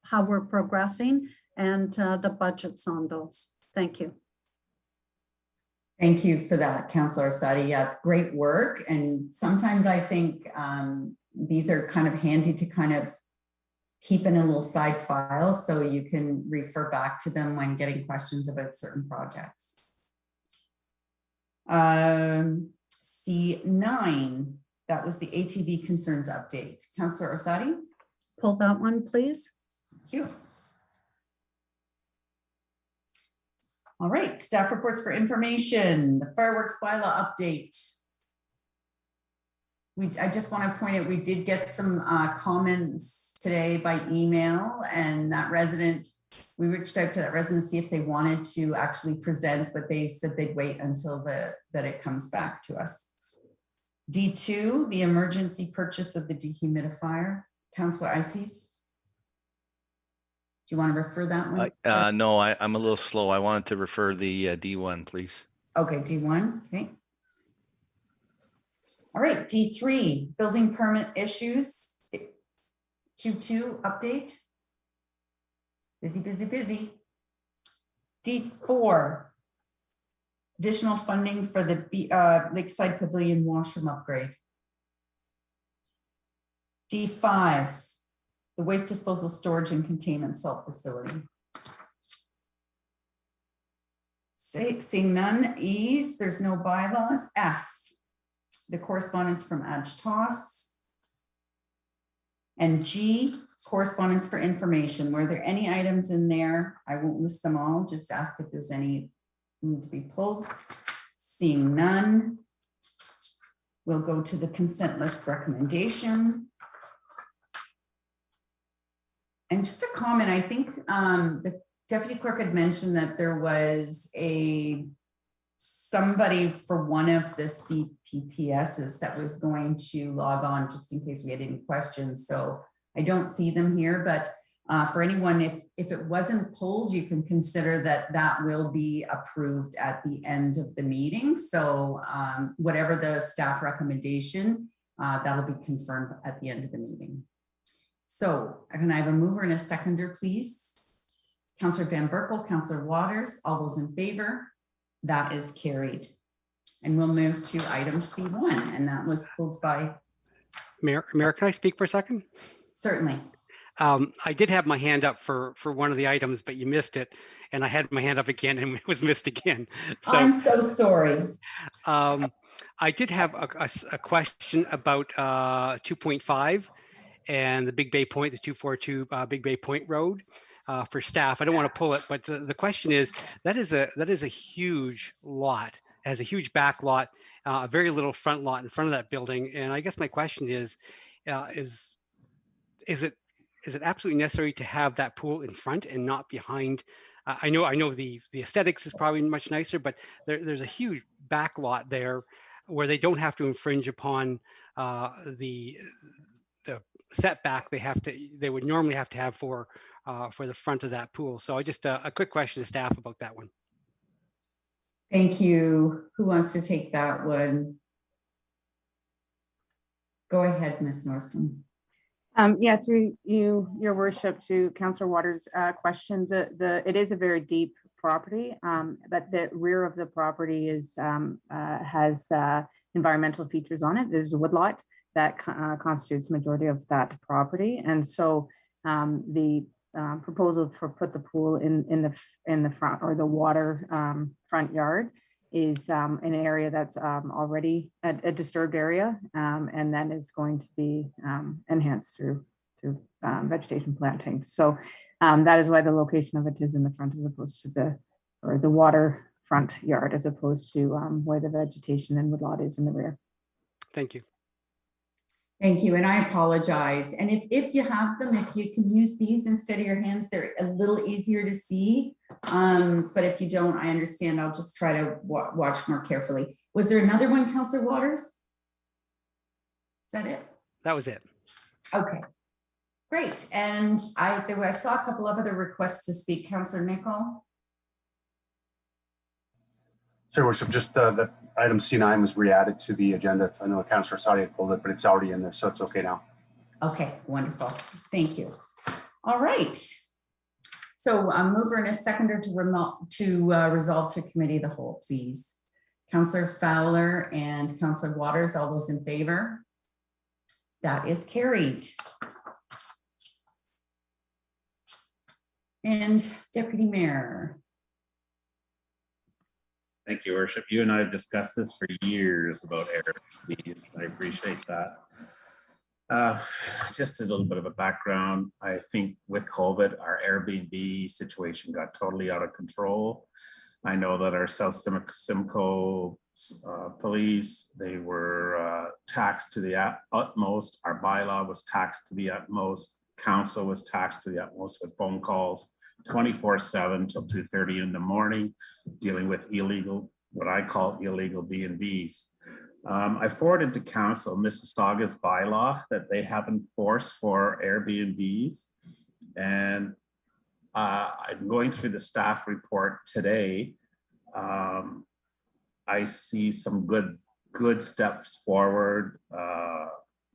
how we're progressing and the budgets on those. Thank you. Thank you for that, Councillor Sadi. Yeah, it's great work. And sometimes I think these are kind of handy to kind of keep in a little side file so you can refer back to them when getting questions about certain projects. C9, that was the ATV concerns update. Councillor Orsatti? Pull that one, please. Thank you. All right, staff reports for information. The fireworks bylaw update. I just want to point out, we did get some comments today by email, and that resident, we reached out to that resident to see if they wanted to actually present, but they said they'd wait until that it comes back to us. D2, the emergency purchase of the dehumidifier. Councillor Ices? Do you want to refer that one? No, I'm a little slow. I wanted to refer the D1, please. Okay, D1, okay. All right, D3, building permit issues. Q2 update. Busy, busy, busy. D4, additional funding for the Lakeside Pavilion washroom upgrade. D5, the waste disposal, storage, and containment salt facility. Seeing none. E's, there's no bylaws. F, the correspondence from AGTOS. And G, correspondence for information. Were there any items in there? I won't list them all, just ask if there's any need to be pulled. Seeing none, we'll go to the consent list recommendation. And just a comment, I think the deputy clerk had mentioned that there was somebody for one of the CPPSs that was going to log on just in case we had any questions. So I don't see them here, but for anyone, if it wasn't pulled, you can consider that will be approved at the end of the meeting. So whatever the staff recommendation, that'll be confirmed at the end of the meeting. So can I have a mover and a seconder, please? Councillor Van Berkel, Councillor Waters, all those in favor? That is carried. And we'll move to item C1, and that was pulled by... Mayor, can I speak for a second? Certainly. I did have my hand up for one of the items, but you missed it. And I had my hand up again and it was missed again. So I'm so sorry. I did have a question about 2.5 and the Big Bay Point, the 242 Big Bay Point Road for staff. I don't want to pull it, but the question is, that is a huge lot, has a huge back lot, a very little front lot in front of that building. And I guess my question is it absolutely necessary to have that pool in front and not behind? I know the aesthetics is probably much nicer, but there's a huge back lot there where they don't have to infringe upon the setback they would normally have to have for the front of that pool. So I just a quick question to staff about that one. Thank you. Who wants to take that one? Go ahead, Ms. Nordstrom. Yeah, through you, your worship, to Councillor Waters' question, it is a very deep property, but the rear of the property has environmental features on it. There's a woodlot that constitutes the majority of that property, and so the proposal for put the pool in the front, or the water front yard, is an area that's already a disturbed area, and then is going to be enhanced through vegetation planting. So that is why the location of it is in the front, as opposed to the water front yard, as opposed to where the vegetation and woodlot is in the rear. Thank you. Thank you, and I apologize. And if you have them, if you can use these instead of your hands, they're a little easier to see. But if you don't, I understand. I'll just try to watch more carefully. Was there another one, Councillor Waters? Is that it? That was it. Okay, great. And I saw a couple of other requests to speak. Councillor Nicol. Sir, Worship, just the item C9 was re-added to the agenda. I know Councillor Sadi had pulled it, but it's already in there, so it's okay now. Okay, wonderful. Thank you. All right. So a mover and a seconder to resolve to committee of the whole, please. Councillor Fowler and Councillor Waters, all those in favor? That is carried. And Deputy Mayor. Thank you, Worship. You and I have discussed this for years about Airbnbs. I appreciate that. Just a little bit of a background. I think with COVID, our Airbnb situation got totally out of control. I know that our South Simcoe police, they were taxed to the utmost. Our bylaw was taxed to the utmost. Council was taxed to the utmost with phone calls 24/7 till 2:30 in the morning, dealing with illegal, what I call illegal B&Bs. I forwarded to Council Mississauga's bylaw that they have enforced for Airbnbs. And I'm going through the staff report today. I see some good steps forward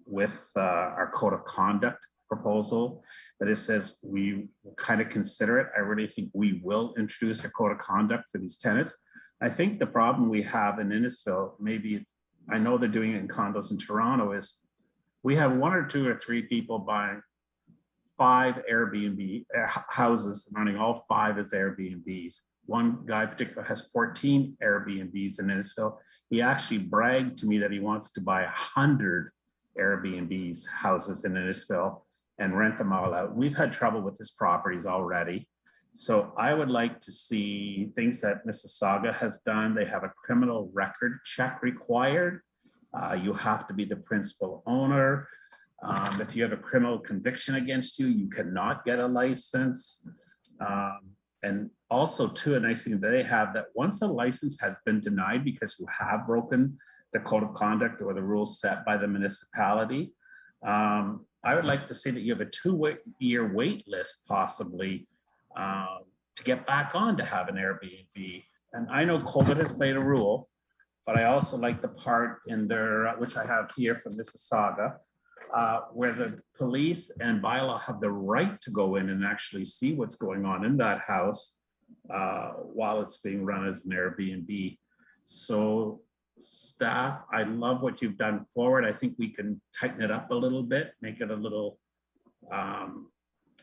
with our code of conduct proposal, that it says we kind of consider it. I really think we will introduce a code of conduct for these tenants. I think the problem we have in Innisfil, maybe I know they're doing it in condos in Toronto, is we have 1 or 2 or 3 people buying 5 Airbnb houses, running all 5 as Airbnbs. One guy in particular has 14 Airbnbs in Innisfil. He actually bragged to me that he wants to buy 100 Airbnbs houses in Innisfil and rent them all out. We've had trouble with his properties already. So I would like to see things that Mississauga has done. They have a criminal record check required. You have to be the principal owner. If you have a criminal conviction against you, you cannot get a license. And also too, a nice thing that they have, that once a license has been denied because you have broken the code of conduct or the rules set by the municipality, I would like to say that you have a 2-year wait list possibly to get back on to have an Airbnb. And I know COVID has played a role, but I also like the part in there, which I have here from Mississauga, where the police and bylaw have the right to go in and actually see what's going on in that house while it's being run as an Airbnb. So staff, I love what you've done forward. I think we can tighten it up a little bit, make it a little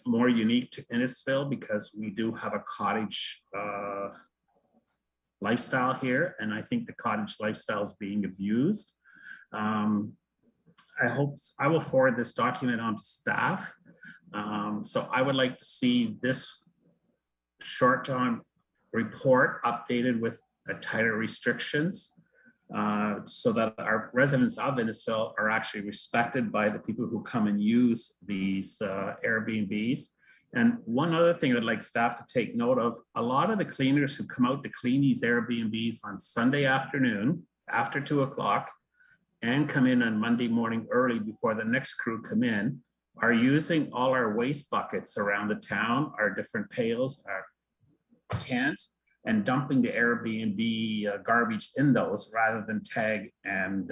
more unique to Innisfil, because we do have a cottage lifestyle here, and I think the cottage lifestyle is being abused. I will forward this document on to staff. So I would like to see this short-term report updated with tighter restrictions so that our residents of Innisfil are actually respected by the people who come and use these Airbnbs. And one other thing I'd like staff to take note of, a lot of the cleaners who come out to clean these Airbnbs on Sunday afternoon after 2 o'clock and come in on Monday morning early before the next crew come in, are using all our waste buckets around the town, our different pails, our cans, and dumping the Airbnb garbage in those rather than tag and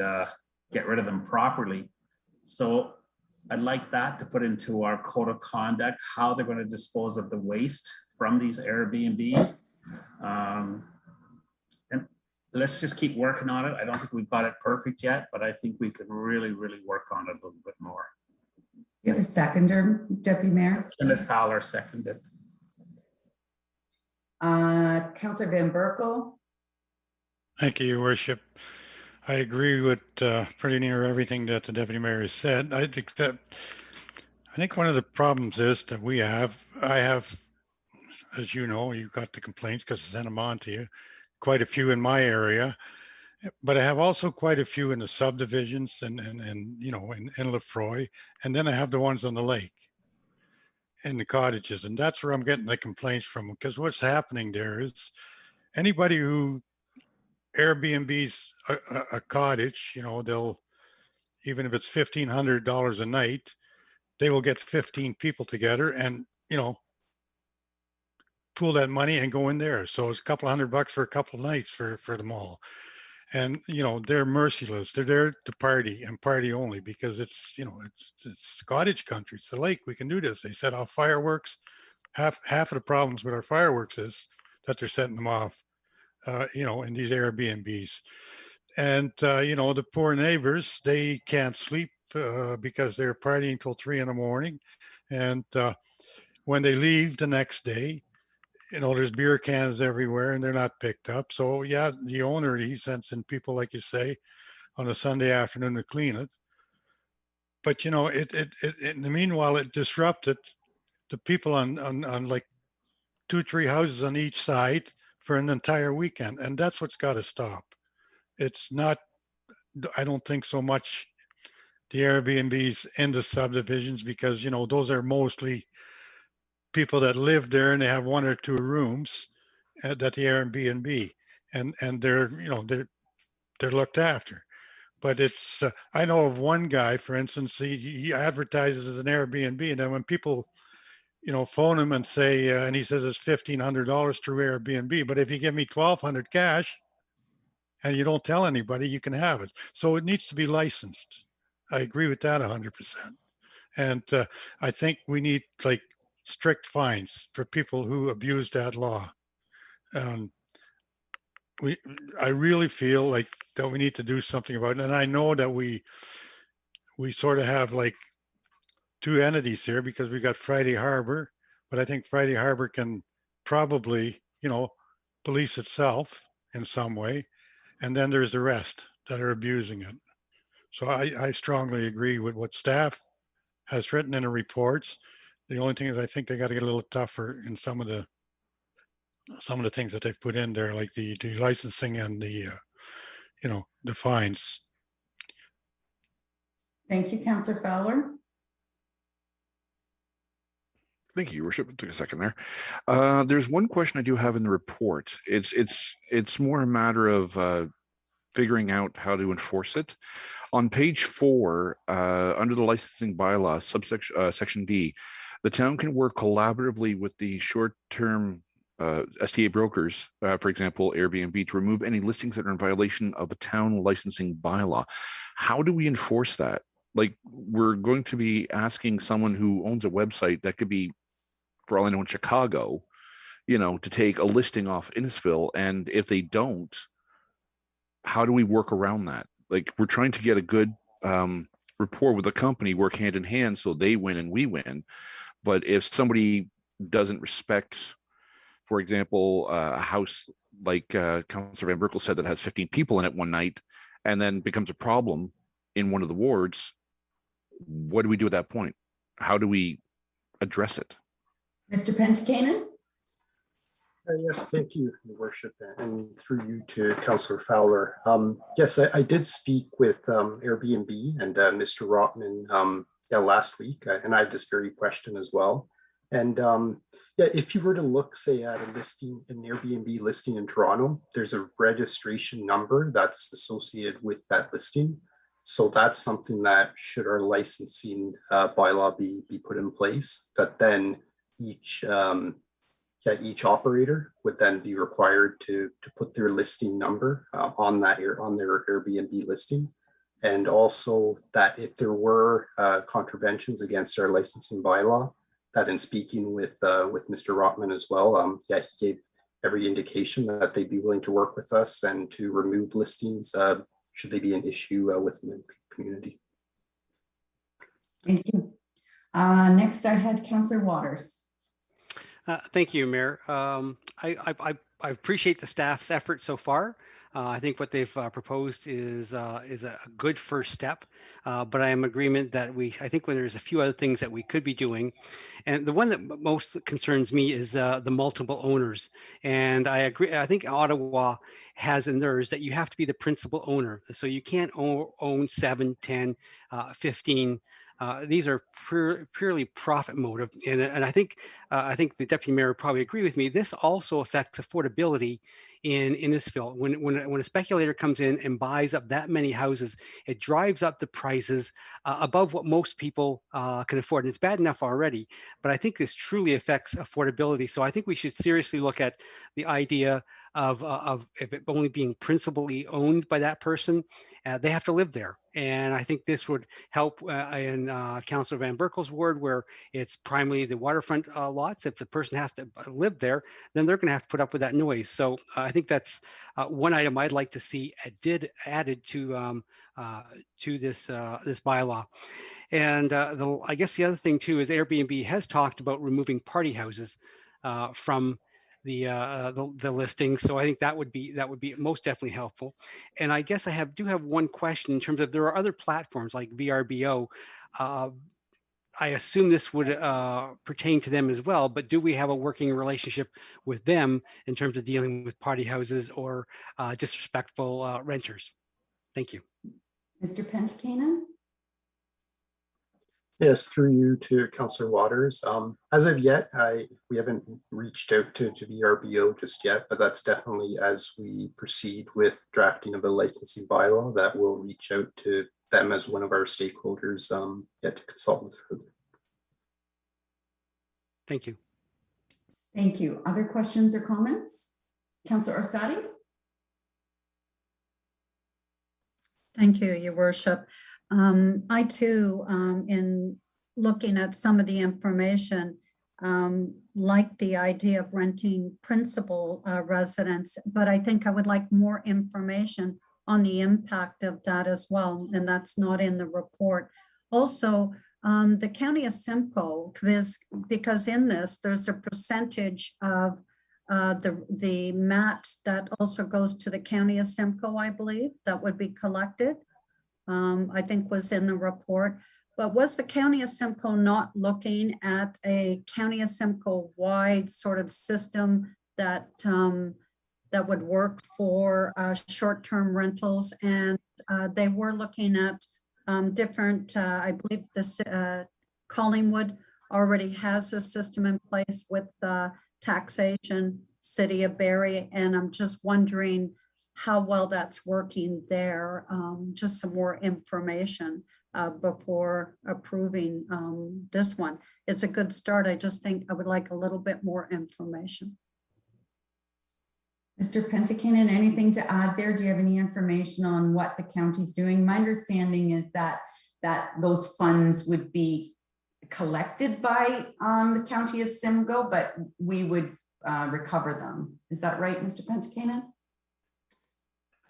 get rid of them properly. So I'd like that to put into our code of conduct, how they're going to dispose of the waste from these Airbnbs. And let's just keep working on it. I don't think we've got it perfect yet, but I think we can really, really work on it a little bit more. Do you have a seconder, Deputy Mayor? Kenneth Fowler seconded. Councillor Van Berkel. Thank you, Your Worship. I agree with pretty near everything that the Deputy Mayor has said. I think one of the problems is that I have, as you know, you got the complaints because I sent them on to you, quite a few in my area, but I have also quite a few in the subdivisions and you know, in Lefroy, and then I have the ones on the lake in the cottages, and that's where I'm getting the complaints from, because what's happening there is anybody who Airbnbs a cottage, you know, they'll, even if it's $1,500 a night, they will get 15 people together and, you know, pool that money and go in there. So it's a couple $100 for a couple of nights for them all. And, you know, they're merciless. They're there to party and party only, because it's, you know, it's cottage country. It's the lake. We can do this. They set off fireworks. Half of the problems with our fireworks is that they're setting them off, you know, in these Airbnbs. And, you know, the poor neighbors, they can't sleep because they're partying till 3 in the morning. And when they leave the next day, you know, there's beer cans everywhere and they're not picked up. So yeah, the owner, he sends in people, like you say, on a Sunday afternoon to clean it. But, you know, in the meanwhile, it disrupted the people on like 2-3 houses on each side for an entire weekend. And that's what's got to stop. It's not, I don't think so much the Airbnbs in the subdivisions, because, you know, those are mostly people that live there and they have 1 or 2 rooms that the Airbnb, and they're, you know, they're looked after. But it's, I know of one guy, for instance, he advertises as an Airbnb, and then when people, you know, phone him and say, and he says it's $1,500 through Airbnb, but if you give me $1,200 cash and you don't tell anybody, you can have it. So it needs to be licensed. I agree with that 100%. And I think we need like strict fines for people who abuse that law. I really feel like that we need to do something about it. And I know that we sort of have like 2 entities here, because we got Friday Harbor, but I think Friday Harbor can probably, you know, police itself in some way. And then there's the rest that are abusing it. So I strongly agree with what staff has written in the reports. The only thing is I think they got to get a little tougher in some of the things that they've put in there, like the licensing and the, you know, the fines. Thank you, Councillor Fowler. Thank you, Your Worship. It took a second there. There's one question I do have in the report. It's more a matter of figuring out how to enforce it. On page 4, under the licensing bylaw, subsection section D, the town can work collaboratively with the short-term STA brokers, for example, Airbnb, to remove any listings that are in violation of a town licensing bylaw. How do we enforce that? Like, we're going to be asking someone who owns a website that could be, for all I know, in Chicago, you know, to take a listing off Innisfil, and if they don't, how do we work around that? Like, we're trying to get a good rapport with the company, work hand in hand so they win and we win. But if somebody doesn't respect, for example, a house like Councillor Van Berkel said that has 15 people in it one night, and then becomes a problem in one of the wards, what do we do at that point? How do we address it? Mr. Pentikainen? Yes, thank you, Your Worship, and through you to Councillor Fowler. Yes, I did speak with Airbnb and Mr. Rotman last week, and I had this very question as well. And yeah, if you were to look, say, at a listing, an Airbnb listing in Toronto, there's a registration number that's associated with that listing. So that's something that, should our licensing bylaw be put in place, that then each operator would then be required to put their listing number on their Airbnb listing. And also that if there were contraventions against our licensing bylaw, that in speaking with Mr. Rotman as well, yeah, he gave every indication that they'd be willing to work with us and to remove listings should they be an issue within the community. Thank you. Next, I had Councillor Waters. Thank you, Mayor. I appreciate the staff's effort so far. I think what they've proposed is a good first step, but I am in agreement that I think when there's a few other things that we could be doing, and the one that most concerns me is the multiple owners. And I agree. I think Ottawa has in theirs that you have to be the principal owner, so you can't own 7, 10, 15. These are purely profit motive, and I think the deputy mayor would probably agree with me. This also affects affordability in Innisfil. When a speculator comes in and buys up that many houses, it drives up the prices above what most people can afford. And it's bad enough already, but I think this truly affects affordability. So I think we should seriously look at the idea of if it only being principally owned by that person, they have to live there. And I think this would help in Councillor Van Berkel's ward, where it's primarily the waterfront lots. If the person has to live there, then they're going to have to put up with that noise. So I think that's one item I'd like to see added to this bylaw. And I guess the other thing too is Airbnb has talked about removing party houses from the listing. So I think that would be most definitely helpful. And I guess I do have one question in terms of, there are other platforms like VRBO. I assume this would pertain to them as well, but do we have a working relationship with them in terms of dealing with party houses or disrespectful renters? Thank you. Mr. Pentikainen? Yes, through you to Councillor Waters. As of yet, we haven't reached out to VRBO just yet, but that's definitely, as we proceed with drafting of the licensing bylaw, that we'll reach out to them as one of our stakeholders to consult with further. Thank you. Thank you. Other questions or comments? Councillor Orsatti? Thank you, Your Worship. I too, in looking at some of the information, like the idea of renting principal residence, but I think I would like more information on the impact of that as well, and that's not in the report. Also, the County of Simcoe, because in this, there's a percentage of the MAT that also goes to the County of Simcoe, I believe, that would be collected. I think was in the report, but was the County of Simcoe not looking at a County of Simcoe wide sort of system that that would work for short-term rentals? And they were looking at different, I believe this Collingwood already has a system in place with taxation, City of Barrie, and I'm just wondering how well that's working there. Just some more information before approving this one. It's a good start. I just think I would like a little bit more information. Mr. Pentikinen, anything to add there? Do you have any information on what the county's doing? My understanding is that those funds would be collected by the County of Simcoe, but we would recover them. Is that right, Mr. Pentikinen?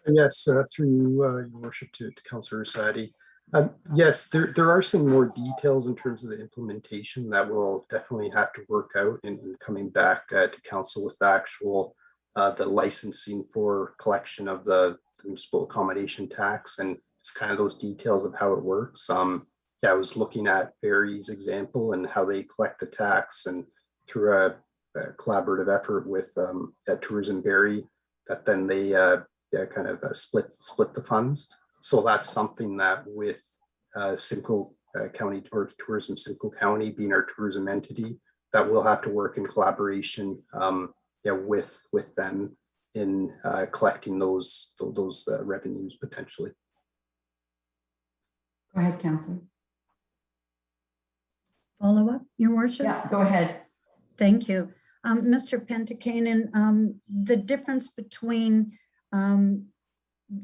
Yes, through your worship to Councillor Sadi. Yes, there are some more details in terms of the implementation that will definitely have to work out in coming back to council with the actual the licensing for collection of the municipal accommodation tax, and it's kind of those details of how it works. Yeah, I was looking at Barrie's example and how they collect the tax, and through a collaborative effort with Tourism Barrie, that then they kind of split the funds. So that's something that with Simcoe County or Tourism Simcoe County being our tourism entity, that we'll have to work in collaboration with them in collecting those revenues potentially. Go ahead, Councillor. Follow up, Your Worship? Yeah, go ahead. Thank you. Mr. Pentikinen, the difference between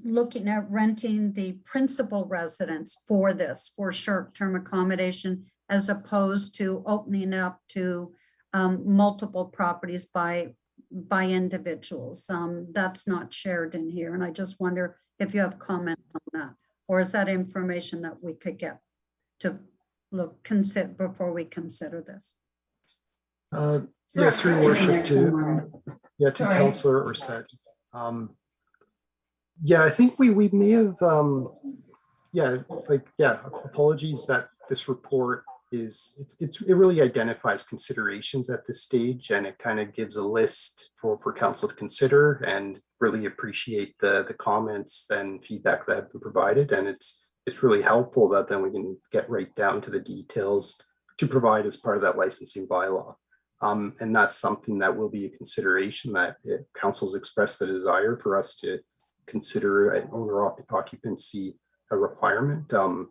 looking at renting the principal residence for this, for short-term accommodation, as opposed to opening up to multiple properties by individuals. That's not shared in here. And I just wonder if you have comments on that, or is that information that we could get to consider before we consider this? Yeah, through worship to Councillor Orsett. Yeah, I think we may have, apologies that this report it really identifies considerations at this stage, and it kind of gives a list for council to consider, and really appreciate the comments and feedback that have been provided. And it's really helpful that then we can get right down to the details to provide as part of that licensing bylaw. And that's something that will be a consideration that council's expressed the desire for us to consider an owner occupancy requirement for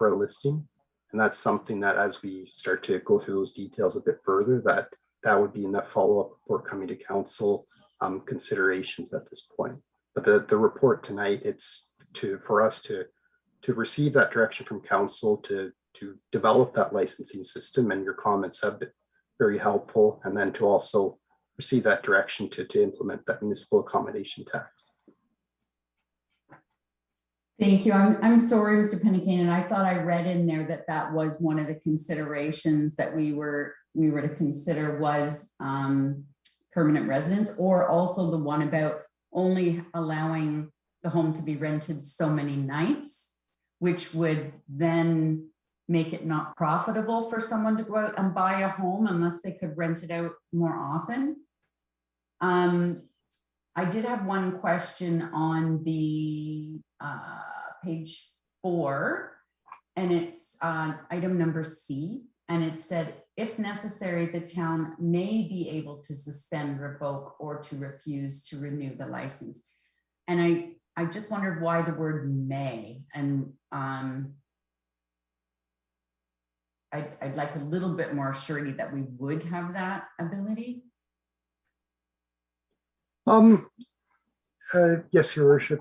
a listing. And that's something that as we start to go through those details a bit further, that would be in that follow-up report coming to council considerations at this point. But the report tonight, it's for us to receive that direction from council to develop that licensing system, and your comments have been very helpful, and then to also receive that direction to implement that municipal accommodation tax. Thank you. I'm sorry, Mr. Pentikinen. I thought I read in there that was one of the considerations that we were to consider was permanent residence, or also the one about only allowing the home to be rented so many nights, which would then make it not profitable for someone to go out and buy a home unless they could rent it out more often. I did have one question on the page 4, and it's item number C, and it said, if necessary, the town may be able to suspend, revoke, or to refuse to renew the license. And I just wondered why the word may, and I'd like a little bit more surety that we would have that ability. Yes, Your Worship.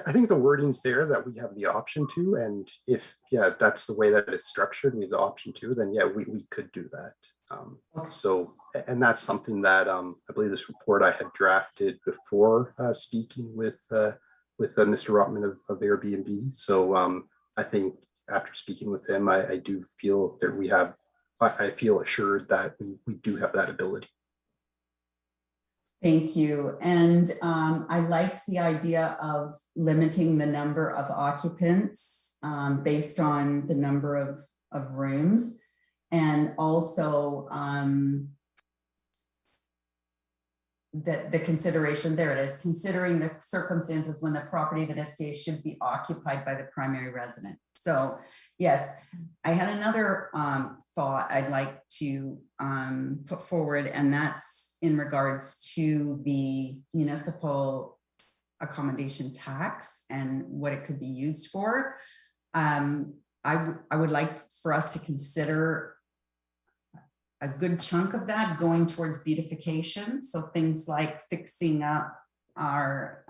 I think the wording's there that we have the option to, and if that's the way that it's structured, we have the option to, then we could do that. So, and that's something that I believe this report I had drafted before speaking with Mr. Rotman of Airbnb. So I think after speaking with him, I do feel that I feel assured that we do have that ability. Thank you. And I liked the idea of limiting the number of occupants based on the number of rooms. And also the consideration, there it is, considering the circumstances when the property that is staged should be occupied by the primary resident. So yes, I had another thought I'd like to put forward, and that's in regards to the Municipal Accommodation Tax and what it could be used for. I would like for us to consider a good chunk of that going towards beautification. So things like fixing up our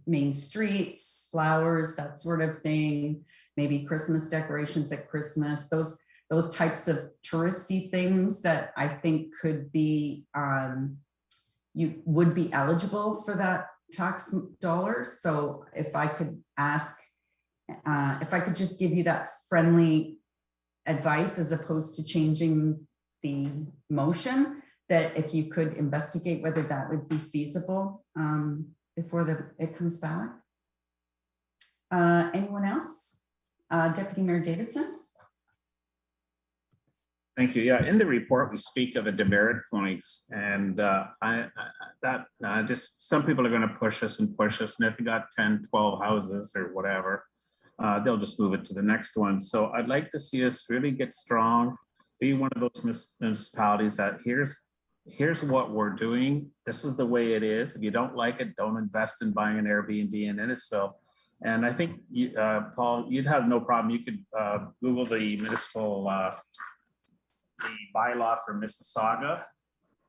main streets, flowers, that sort of thing, maybe Christmas decorations at Christmas, those types of touristy things that I think could be, you would be eligible for that tax dollars. So if I could ask, if I could just give you that friendly advice as opposed to changing the motion, that if you could investigate whether that would be feasible before it comes back. Anyone else? Deputy Mayor Davidson? Thank you. Yeah, in the report, we speak of the demerit points, and just some people are going to push us, and if you got 10, 12 houses or whatever, they'll just move it to the next one. So I'd like to see us really get strong, be one of those municipalities that here's what we're doing. This is the way it is. If you don't like it, don't invest in buying an Airbnb in Innisfil. And I think, Paul, you'd have no problem. You could Google the municipal the bylaw for Mississauga,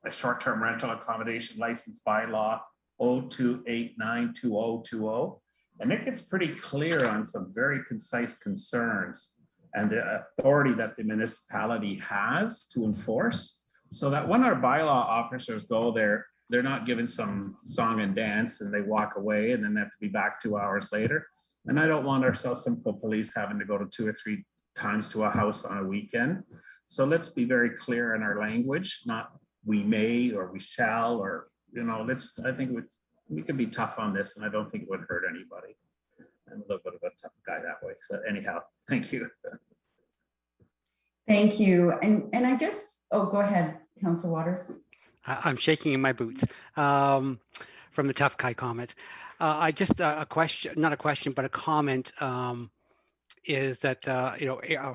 a short-term rental accommodation license bylaw 02892020. And it gets pretty clear on some very concise concerns and the authority that the municipality has to enforce, so that when our bylaw officers go there, they're not given some song and dance and they walk away and then they have to be back 2 hours later. And I don't want our South Simcoe police having to go to 2 or 3 times to a house on a weekend. So let's be very clear in our language, not we may or we shall, or, I think we can be tough on this, and I don't think it would hurt anybody. I'm a little bit of a tough guy that way. So anyhow, thank you. Thank you. And I guess, oh, go ahead, Councillor Waters. I'm shaking in my boots from the tough guy comment. I just a question, not a question, but a comment is that,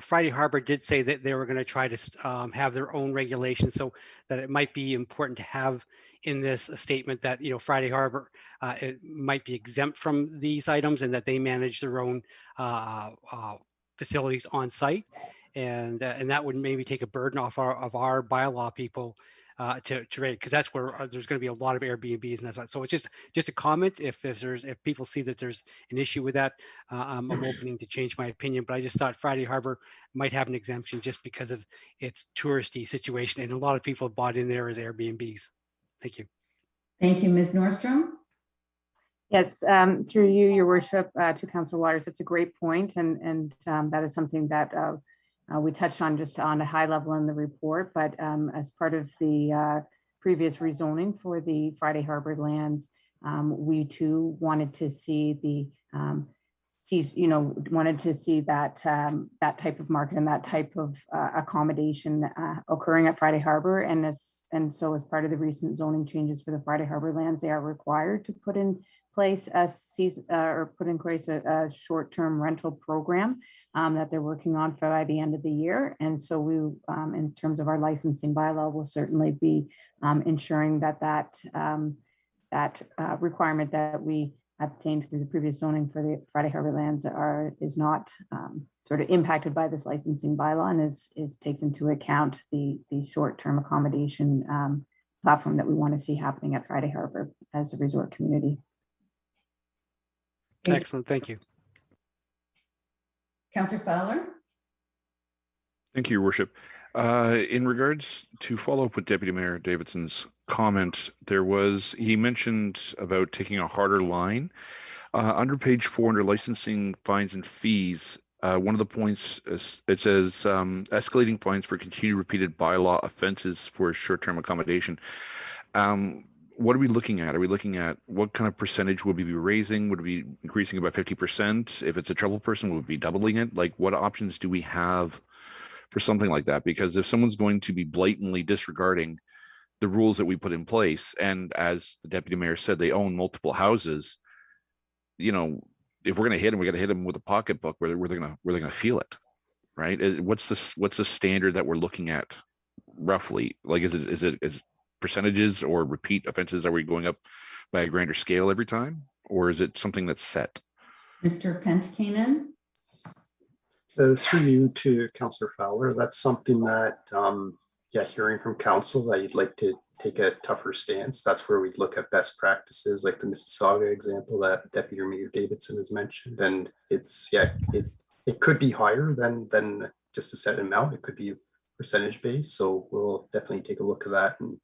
Friday Harbor did say that they were going to try to have their own regulations, so that it might be important to have in this a statement that, Friday Harbor it might be exempt from these items and that they manage their own facilities on site. And that would maybe take a burden off of our bylaw people to rate, because that's where there's going to be a lot of Airbnbs and that's so it's just a comment. If people see that there's an issue with that, I'm opening to change my opinion. But I just thought Friday Harbor might have an exemption just because of its touristy situation, and a lot of people have bought in there as Airbnbs. Thank you. Thank you, Ms. Nordstrom. Yes, through you, Your Worship, to Councillor Waters, it's a great point, and that is something that we touched on just on a high level in the report, but as part of the previous rezoning for the Friday Harbor lands, we too wanted to see that that type of market and that type of accommodation occurring at Friday Harbor, and so as part of the recent zoning changes for the Friday Harbor lands, they are required to put in place a short-term rental program that they're working on by the end of the year. And so we, in terms of our licensing bylaw, will certainly be ensuring that requirement that we obtained through the previous zoning for the Friday Harbor lands is not sort of impacted by this licensing bylaw, and takes into account the short-term accommodation platform that we want to see happening at Friday Harbor as a resort community. Excellent, thank you. Councillor Fowler. Thank you, Your Worship. In regards to follow up with Deputy Mayor Davidson's comment, he mentioned about taking a harder line. Under page 4, under licensing fines and fees, one of the points, it says escalating fines for continued repeated bylaw offenses for short-term accommodation. What are we looking at? Are we looking at what kind of percentage would we be raising? Would it be increasing about 50%? If it's a trouble person, would we be doubling it? Like, what options do we have for something like that? Because if someone's going to be blatantly disregarding the rules that we put in place. And as the deputy mayor said, they own multiple houses. You know, if we're going to hit them, we got to hit them with a pocketbook where they're going to feel it, right? What's the standard that we're looking at roughly? Like, is it percentages or repeat offenses? Are we going up by a grander scale every time, or is it something that's set? Mr. Pentkanen? Through you to Councillor Fowler, that's something that, yeah, hearing from council that you'd like to take a tougher stance. That's where we'd look at best practices, like the Mississauga example that Deputy Mayor Davidson has mentioned. And it's, yeah, it could be higher than just a set amount. It could be percentage based. So we'll definitely take a look at that and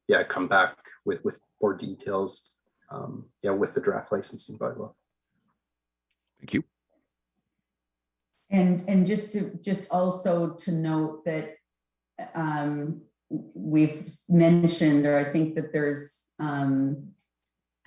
yeah, come back with more details, yeah, with the draft licensing bylaw. Thank you. And just also to note that we've mentioned, or I think that there's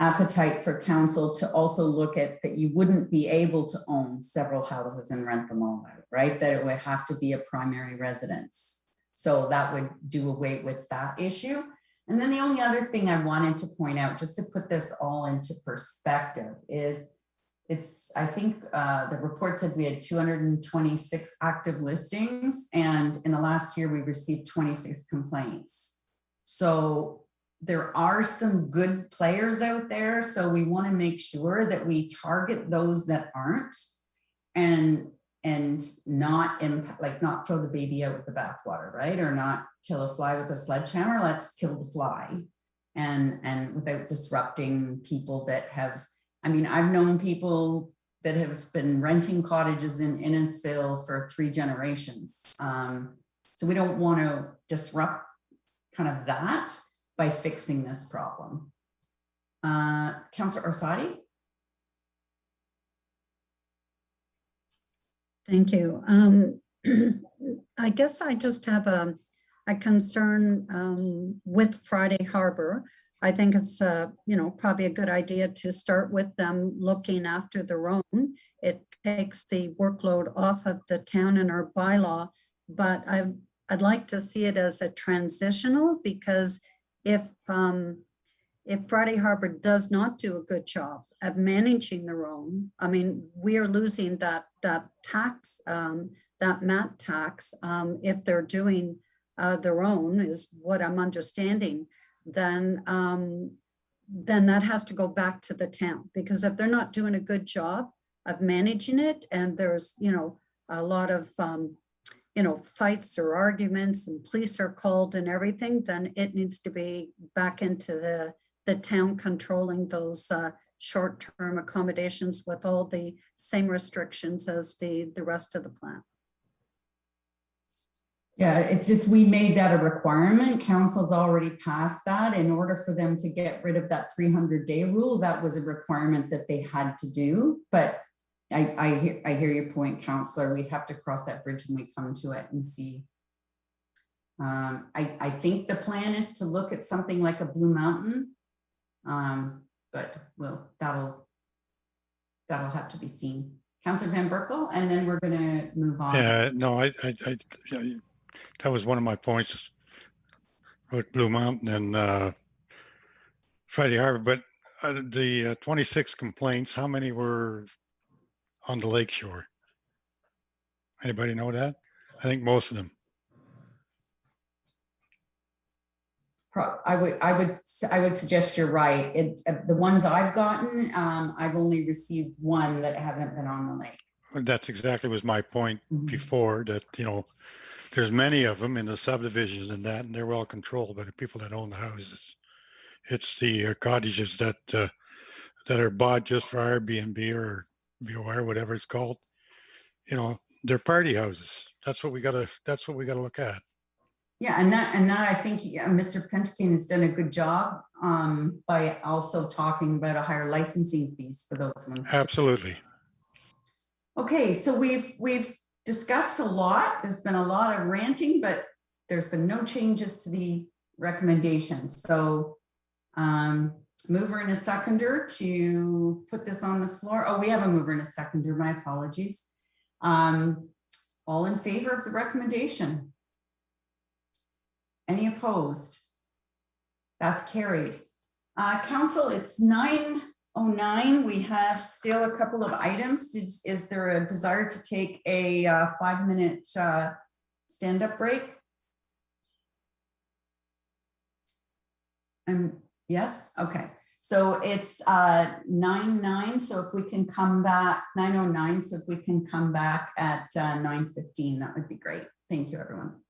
appetite for council to also look at that you wouldn't be able to own several houses and rent them all out, right? That it would have to be a primary residence. So that would do away with that issue. And then the only other thing I wanted to point out, just to put this all into perspective, is I think the report said we had 226 active listings, and in the last year we received 26 complaints. So there are some good players out there. So we want to make sure that we target those that aren't, and not impact, like not throw the baby out with the bathwater, right? Or not kill a fly with a sledgehammer. Let's kill the fly, and without disrupting people that have. I mean, I've known people that have been renting cottages in Innisfil for 3 generations. So we don't want to disrupt kind of that by fixing this problem. Councillor Orsatti? Thank you. I guess I just have a concern with Friday Harbor. I think it's probably a good idea to start with them looking after their own. It takes the workload off of the town and our bylaw, but I'd like to see it as a transitional, because if Friday Harbor does not do a good job at managing their own, I mean, we are losing that tax, that MAT tax, if they're doing their own, is what I'm understanding. Then that has to go back to the town, because if they're not doing a good job of managing it, and there's a lot of fights or arguments and police are called and everything, then it needs to be back into the town controlling those short-term accommodations with all the same restrictions as the rest of the plan. Yeah, it's just we made that a requirement. Council's already passed that. In order for them to get rid of that 300-day rule, that was a requirement that they had to do. But I hear your point, Councillor. We'd have to cross that bridge when we come to it and see. I think the plan is to look at something like a Blue Mountain, but that'll have to be seen. Councillor Van Berkel, and then we're going to move on. Yeah, no, that was one of my points with Blue Mountain and Friday Harbor. But the 26 complaints, how many were on the lakeshore? Anybody know that? I think most of them. I would suggest you're right. The ones I've gotten, I've only received one that hasn't been on the lake. That's exactly was my point before, that there's many of them in the subdivisions and that, and they're well controlled by the people that own the houses. It's the cottages that are bought just for Airbnb or VOR, whatever it's called. They're party houses. That's what we gotta look at. Yeah, and that I think Mr. Pentkin has done a good job by also talking about a higher licensing fees for those ones. Absolutely. Okay, so we've discussed a lot. There's been a lot of ranting, but there's been no changes to the recommendations. So mover and a seconder to put this on the floor. Oh, we have a mover and a seconder, my apologies. All in favor of the recommendation? Any opposed? That's carried. Council, it's 9:09. We have still a couple of items. Is there a desire to take a 5-minute stand-up break? Yes, okay. So it's 9:09. So if we can come back, 9:09. So if we can come back at 9:15, that would be great. Thank you, everyone.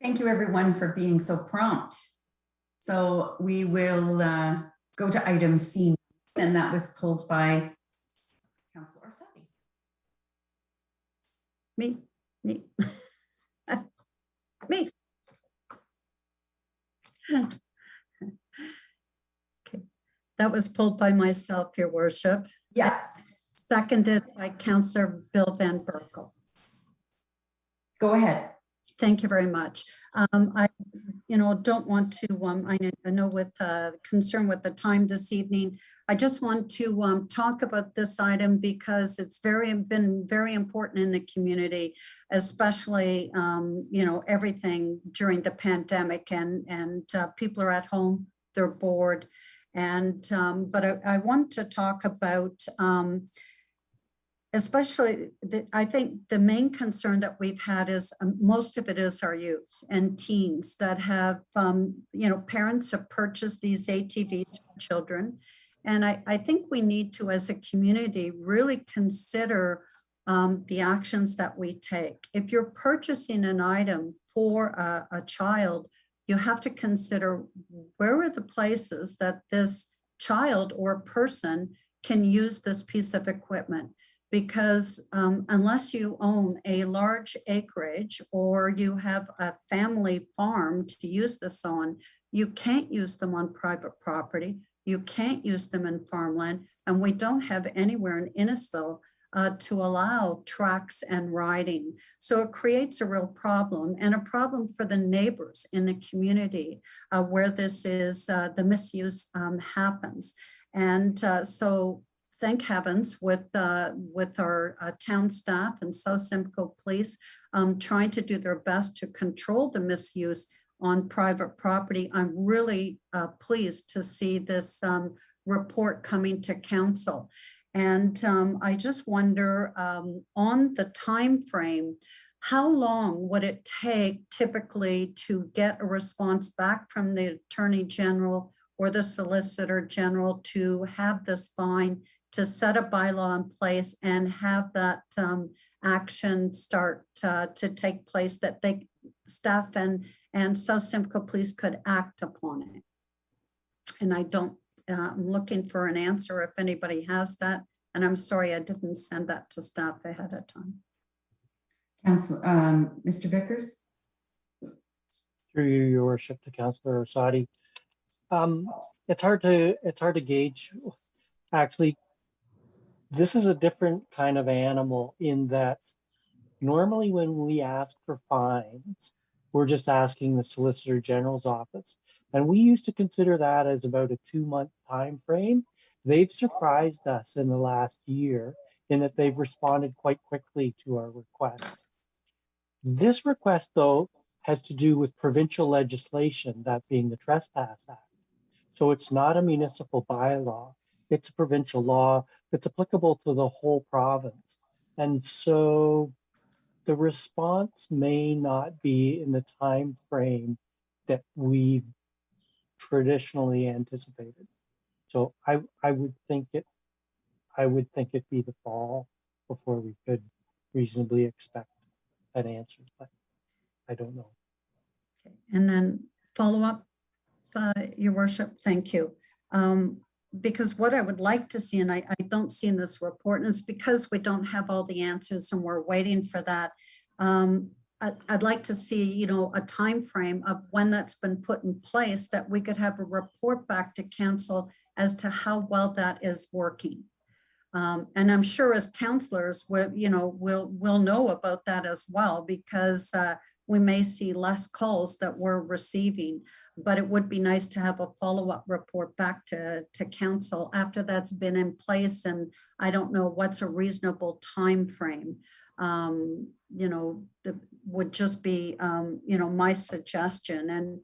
Thank you, everyone, for being so prompt. So we will go to item C, and that was pulled by Councillor Waters. Me. Me. Okay, that was pulled by myself, Your Worship. Yeah. Seconded by Councillor Bill Van Berkel. Go ahead. Thank you very much. I, don't want to, I know with concern with the time this evening, I just want to talk about this item because it's been very important in the community, especially, everything during the pandemic and people are at home, they're bored. And, but I want to talk about, especially, I think the main concern that we've had is most of it is our youth and teens that have, parents have purchased these ATVs for children. And I think we need to, as a community, really consider the actions that we take. If you're purchasing an item for a child, you have to consider where are the places that this child or person can use this piece of equipment. Because unless you own a large acreage or you have a family farm to use this on, you can't use them on private property. You can't use them in farmland. And we don't have anywhere in Innisfil to allow tracks and riding. So it creates a real problem and a problem for the neighbors in the community where this is, the misuse happens. And so thank heavens with our town staff and South Simcoe Police trying to do their best to control the misuse on private property. I'm really pleased to see this report coming to council. And I just wonder on the time frame, how long would it take typically to get a response back from the Attorney General or the Solicitor General to have this fine, to set a bylaw in place and have that action start to take place, that staff and South Simcoe Police could act upon it? And I'm looking for an answer if anybody has that. And I'm sorry, I didn't send that to staff ahead of time. Council, Mr. Vickers. Through you, Your Worship, to Councillor Waters. It's hard to gauge. Actually, this is a different kind of animal in that normally when we ask for fines, we're just asking the Solicitor General's office. And we used to consider that as about a 2-month time frame. They've surprised us in the last year in that they've responded quite quickly to our request. This request, though, has to do with provincial legislation, that being the Trespass Act. So it's not a municipal bylaw. It's a provincial law that's applicable to the whole province. And so the response may not be in the time frame that we've traditionally anticipated. So I would think it'd be the fall before we could reasonably expect an answer, but I don't know. Okay. And then follow up, Your Worship, thank you. Because what I would like to see, and I don't see in this report, and it's because we don't have all the answers and we're waiting for that. I'd like to see, a time frame of when that's been put in place, that we could have a report back to council as to how well that is working. And I'm sure as councillors, we'll know about that as well, because we may see less calls that we're receiving, but it would be nice to have a follow-up report back to council after that's been in place. And I don't know what's a reasonable time frame. That would just be, my suggestion.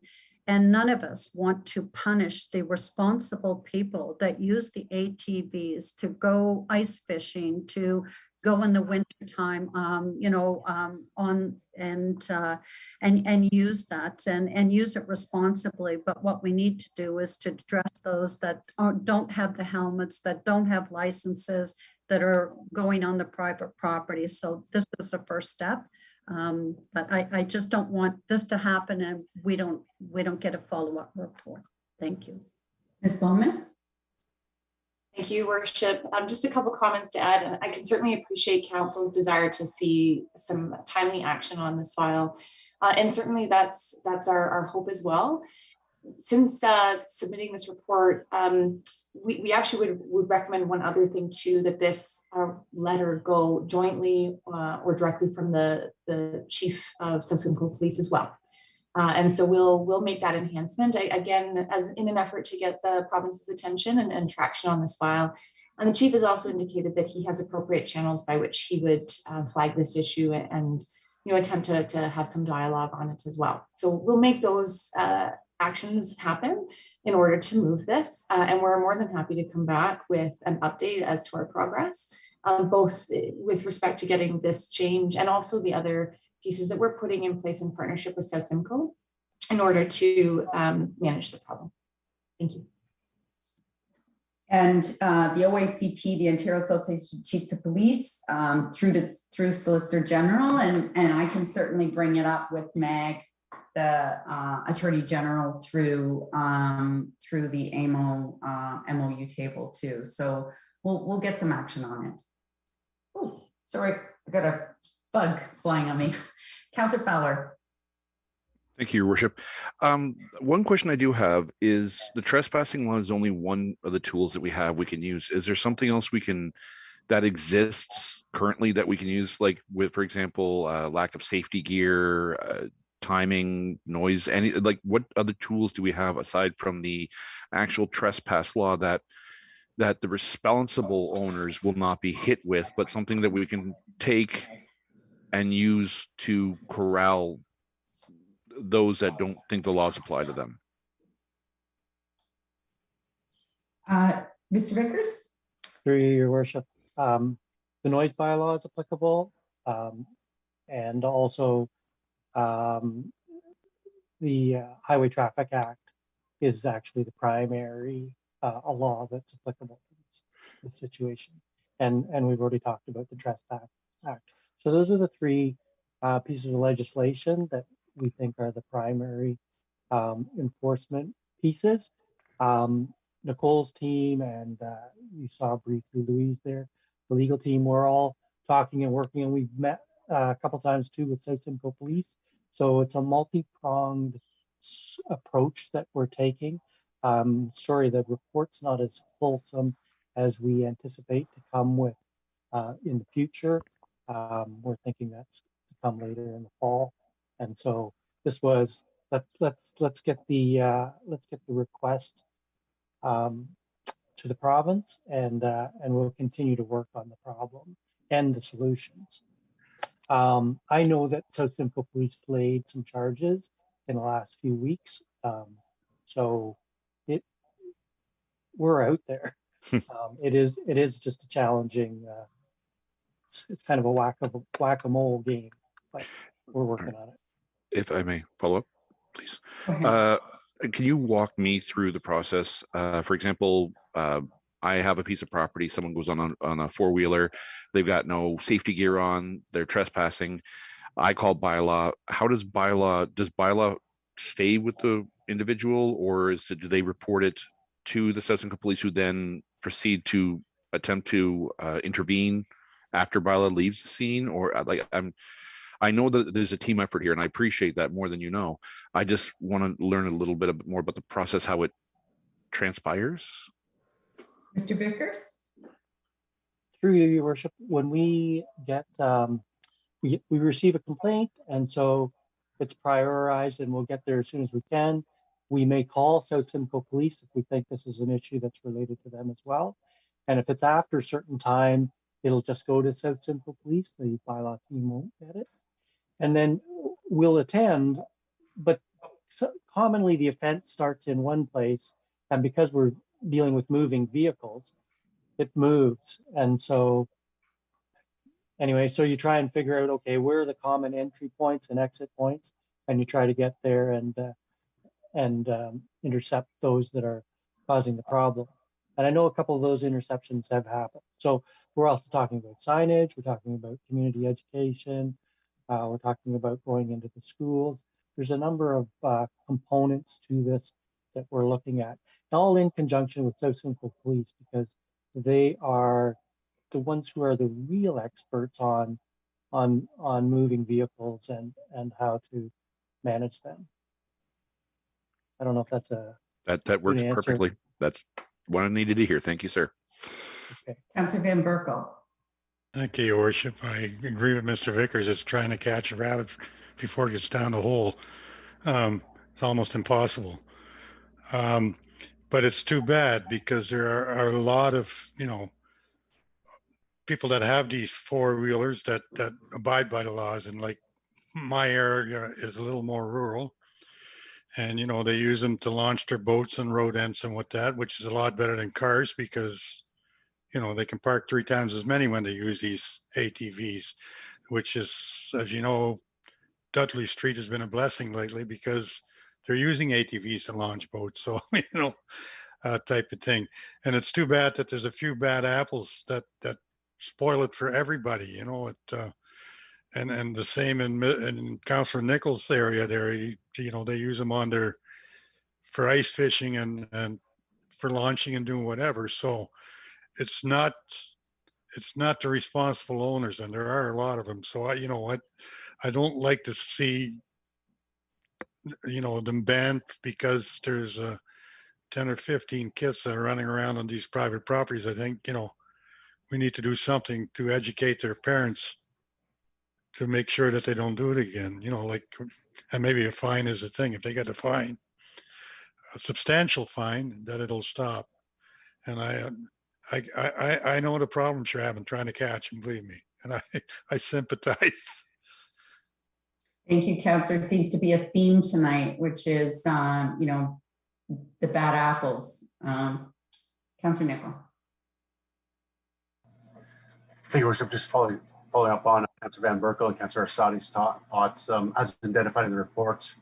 And none of us want to punish the responsible people that use the ATVs to go ice fishing, to go in the winter time, on and use that and use it responsibly. But what we need to do is to address those that don't have the helmets, that don't have licenses, that are going on the private property. So this is the first step. But I just don't want this to happen and we don't get a follow-up report. Thank you. Ms. Bowman? Thank you, Worship. Just a couple comments to add. I can certainly appreciate Council's desire to see some timely action on this file. And certainly that's our hope as well. Since submitting this report, we actually would recommend one other thing too, that this letter go jointly or directly from the Chief of South Simcoe Police as well. And so we'll make that enhancement again, as in an effort to get the province's attention and traction on this file. And the chief has also indicated that he has appropriate channels by which he would flag this issue and attempt to have some dialogue on it as well. So we'll make those actions happen in order to move this. And we're more than happy to come back with an update as to our progress, both with respect to getting this change and also the other pieces that we're putting in place in partnership with South Simcoe in order to manage the problem. Thank you. And the OACP, the Ontario Association of Chiefs of Police, through Solicitor General, and I can certainly bring it up with Meg, the Attorney General, through the MOU table too. So we'll get some action on it. Oh, sorry, I got a bug flying on me. Councillor Fowler. Thank you, Your Worship. One question I do have is the trespassing law is only one of the tools that we can use. Is there something else that exists currently that we can use, like with, for example, lack of safety gear, timing, noise, what other tools do we have aside from the actual trespass law that the responsible owners will not be hit with, but something that we can take and use to corral those that don't think the laws apply to them? Mr. Vickers? Through you, Your Worship. The noise bylaw is applicable, and also the Highway Traffic Act is actually the primary a law that's applicable to this situation. And we've already talked about the Trespass Act. So those are the three pieces of legislation that we think are the primary enforcement pieces. Nicole's team, and you saw briefly Louise there, the legal team, we're all talking and working, and we've met a couple times too with South Simcoe Police. So it's a multi-pronged approach that we're taking. Sorry, the report's not as fulsome as we anticipate to come with in the future. We're thinking that's to come later in the fall, and so this was let's get the request to the province, and we'll continue to work on the problem and the solutions. I know that South Simcoe Police laid some charges in the last few weeks, so we're out there. It is just a challenging. It's kind of a whack-a-mole game, but we're working on it. If I may follow up, please. Can you walk me through the process? For example, I have a piece of property. Someone goes on a four-wheeler. They've got no safety gear on. They're trespassing. I call Bylaw. How does Bylaw stay with the individual, or do they report it to the South Simcoe Police, who then proceed to attempt to intervene after Bylaw leaves the scene? Or I know that there's a team effort here, and I appreciate that more than you know. I just want to learn a little bit more about the process, how it transpires. Mr. Vickers? Through you, Your Worship, when we get we receive a complaint, and so it's prioritized, and we'll get there as soon as we can. We may call South Simcoe Police if we think this is an issue that's related to them as well. And if it's after a certain time, it'll just go to South Simcoe Police. The Bylaw team won't get it. And then we'll attend, but commonly the offense starts in one place, and because we're dealing with moving vehicles, it moves. And so anyway, so you try and figure out, okay, where are the common entry points and exit points, and you try to get there and intercept those that are causing the problem. And I know a couple of those interceptions have happened. So we're also talking about signage, we're talking about community education, We're talking about going into the schools. There's a number of components to this that we're looking at, all in conjunction with South Simcoe Police, because they are the ones who are the real experts on moving vehicles and how to manage them. I don't know if that's a that works answer. perfectly. That's what I needed to hear. Thank you, sir. Okay. Councillor Van Berkel. Thank you, Your Worship. I agree with Mr. Vickers. It's trying to catch a rabbit before it gets down the hole. It's almost impossible. But it's too bad because there are a lot of, people that have these four-wheelers that abide by the laws, and like my area is a little more rural, and they use them to launch their boats and road ends and what that, which is a lot better than cars because they can park 3 times as many when they use these ATVs, which is, as you know, Dudley Street has been a blessing lately because they're using ATVs to launch boats. So type of thing. And it's too bad that there's a few bad apples that spoil it for everybody. And the same in Councillor Nichols' area there. They use them for ice fishing and for launching and doing whatever. So it's not the responsible owners, and there are a lot of them. So I don't like to see them banned because there's 10 or 15 kids that are running around on these private properties. I think we need to do something to educate their parents to make sure that they don't do it again. And maybe a fine is a thing. If they get a fine, a substantial fine, that it'll stop. And I know the problems you're having trying to catch them, believe me, and I sympathize. Thank you, Councillor. Seems to be a theme tonight, which is, the bad apples. Councillor Nicholl. Thank you, Worship. Just following up on Councillor Van Berkel and Councillor Arsadi's thoughts, as identified in the report.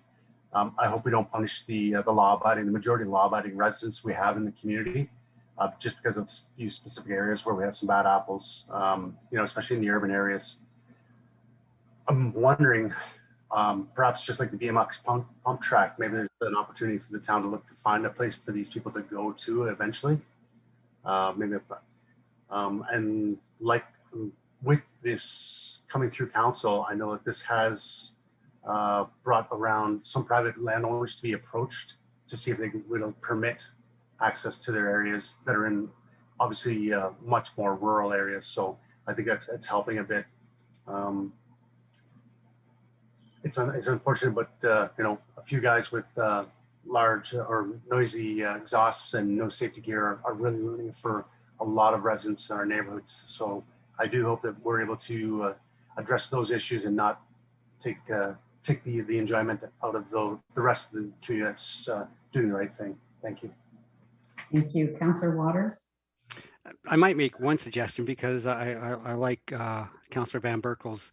I hope we don't punish the majority of law-abiding residents we have in the community, just because of a few specific areas where we have some bad apples, especially in the urban areas. I'm wondering, perhaps just like the BMX pump track, maybe there's an opportunity for the town to look to find a place for these people to go to eventually. And like with this coming through council, I know that this has brought around some private landowners to be approached to see if they will permit access to their areas that are in obviously much more rural areas. So I think it's helping a bit. It's unfortunate, but a few guys with large or noisy exhausts and no safety gear are really ruining for a lot of residents in our neighborhoods. So I do hope that we're able to address those issues and not take the enjoyment out of the rest of the community that's doing the right thing. Thank you. Thank you. Councillor Waters. I might make one suggestion because I like Councillor Van Berkel's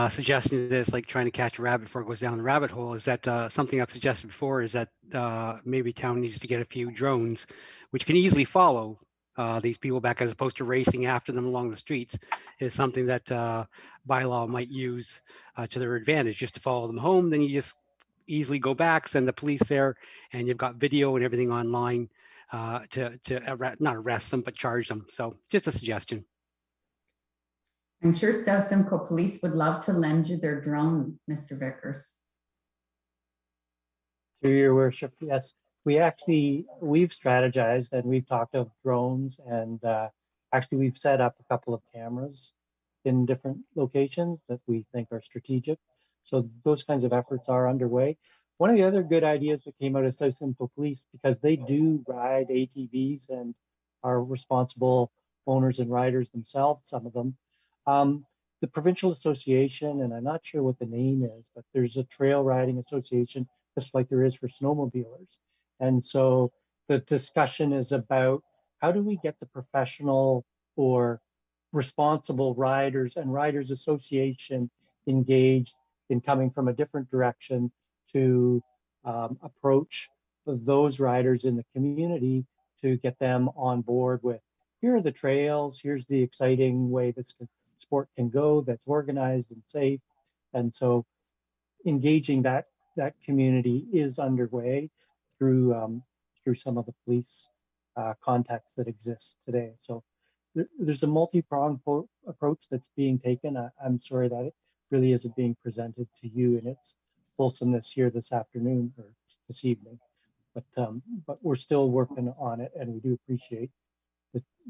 suggestion that it's like trying to catch a rabbit before it goes down the rabbit hole. Is that something I've suggested before is that maybe town needs to get a few drones which can easily follow these people back as opposed to racing after them along the streets is something that bylaw might use to their advantage, just to follow them home. Then you just easily go back, send the police there, and you've got video and everything online to not arrest them, but charge them. So just a suggestion. I'm sure South Simcoe Police would love to lend you their drone, Mr. Vickers. Through your worship, yes. We've strategized and we've talked of drones, and actually we've set up a couple of cameras in different locations that we think are strategic. So those kinds of efforts are underway. One of the other good ideas that came out of South Simcoe Police, because they do ride ATVs and are responsible owners and riders themselves, some of them, the provincial association, and I'm not sure what the name is, but there's a trail riding association, just like there is for snowmobilers. And so the discussion is about how do we get the professional or responsible riders and riders association engaged in coming from a different direction to approach those riders in the community to get them on board with, here are the trails, here's the exciting way that sport can go that's organized and safe. And so engaging that community is underway through some of the police contacts that exist today. So there's a multi-pronged approach that's being taken. I'm sorry that it really isn't being presented to you in its fulsomeness here this afternoon or this evening, but we're still working on it, and we do appreciate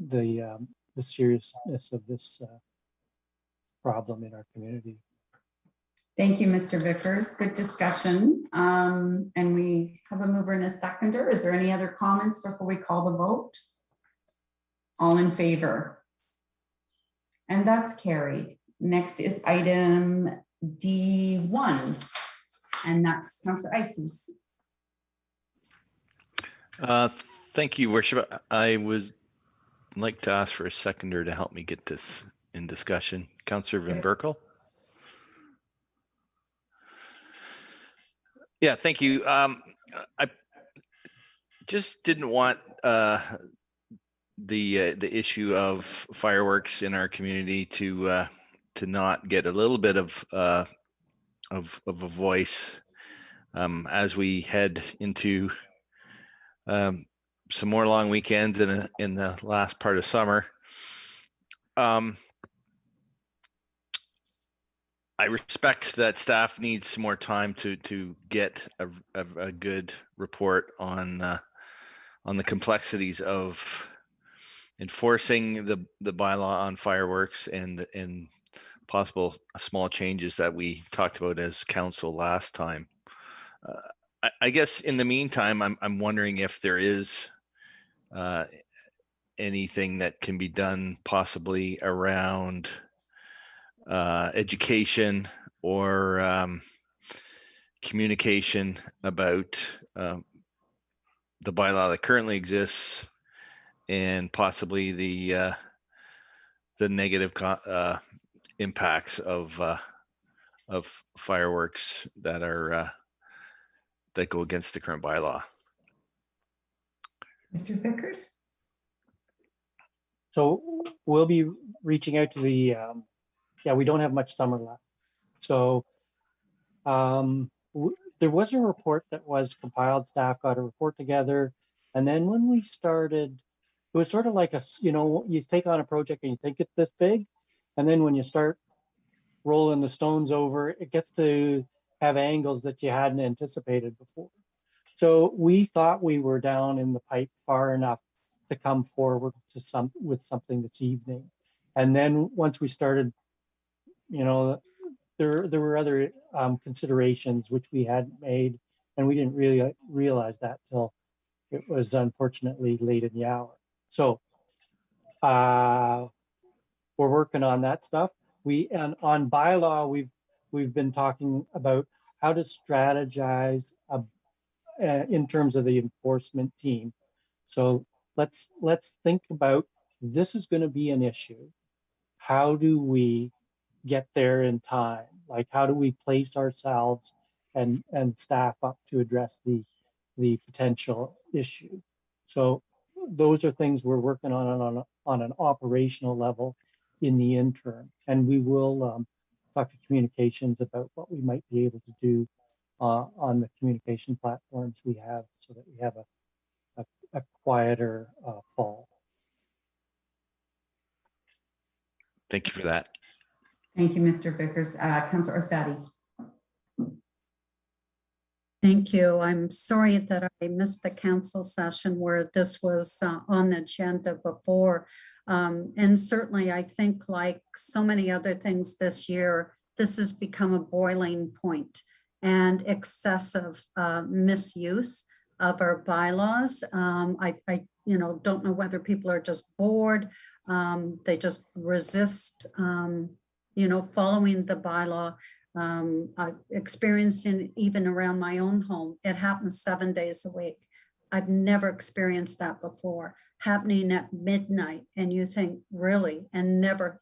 the seriousness of this problem in our community. Thank you, Mr. Vickers. Good discussion. And we have a mover and a seconder. Is there any other comments before we call the vote? All in favor? And that's carried. Next is item D1, and that's Councillor Ices. Thank you, Worship. I would like to ask for a seconder to help me get this in discussion. Councillor Van Berkel. Yeah, thank you. I just didn't want the issue of fireworks in our community to not get a little bit of a voice as we head into some more long weekends in the last part of summer. I respect that staff needs some more time to get a good report on the complexities of enforcing the bylaw on fireworks and possible small changes that we talked about as council last time. I guess in the meantime, I'm wondering if there is anything that can be done possibly around education or communication about the bylaw that currently exists and possibly the negative impacts of fireworks that are that go against the current bylaw. Mr. Vickers. So we'll be reaching out to the yeah, we don't have much summer left. So there was a report that was compiled, staff got a report together. And then when we started, it was sort of like you take on a project and you think it's this big. And then when you start rolling the stones over, it gets to have angles that you hadn't anticipated before. So we thought we were down in the pipe far enough to come forward to with something this evening. And then once we started, there were other considerations which we hadn't made, and we didn't really realize that till it was unfortunately late in the hour. So we're working on that stuff. And on bylaw, we've been talking about how to strategize in terms of the enforcement team. So let's think about, this is going to be an issue. How do we get there in time? Like, how do we place ourselves and staff up to address the potential issue? So those are things we're working on an operational level in the interim, and we will talk to communications about what we might be able to do on the communication platforms we have, so that we have a quieter fall. Thank you for that. Thank you, Mr. Vickers. Councillor Orsatti. Thank you. I'm sorry that I missed the council session where this was on the agenda before. And certainly I think, like so many other things this year, this has become a boiling point, and excessive misuse of our bylaws. I don't know whether people are just bored. They just resist, following the bylaw. I've experienced it even around my own home. It happens 7 days a week. I've never experienced that before, happening at midnight. And you think, really? And never,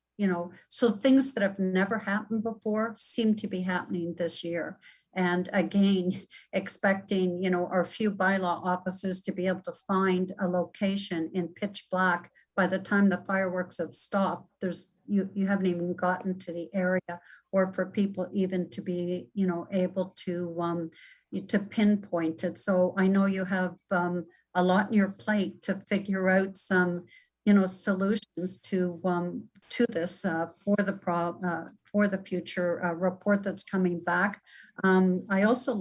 so things that have never happened before seem to be happening this year. And again, expecting, our few bylaw officers to be able to find a location in pitch black by the time the fireworks have stopped, there's you haven't even gotten to the area, or for people even to be, able to pinpoint it. So I know you have a lot on your plate to figure out some, solutions to this for the future report that's coming back. I also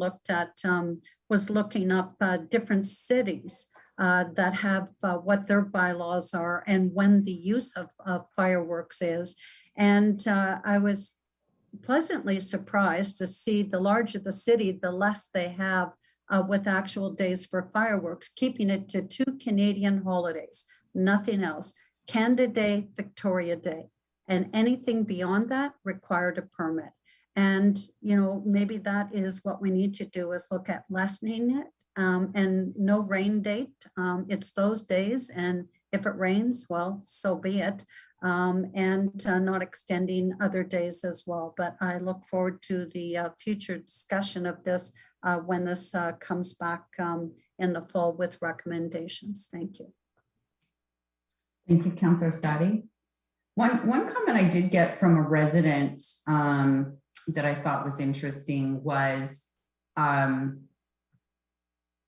was looking up different cities that have what their bylaws are and when the use of fireworks is. And I was pleasantly surprised to see the larger the city, the less they have with actual days for fireworks, keeping it to 2 Canadian holidays, nothing else. Canada Day, Victoria Day, and anything beyond that required a permit. And, maybe that is what we need to do, is look at lessening it. And no rain date. It's those days, and if it rains, well, so be it. And not extending other days as well. But I look forward to the future discussion of this when this comes back in the fall with recommendations. Thank you. Thank you, Councillor Sadi. One comment I did get from a resident that I thought was interesting was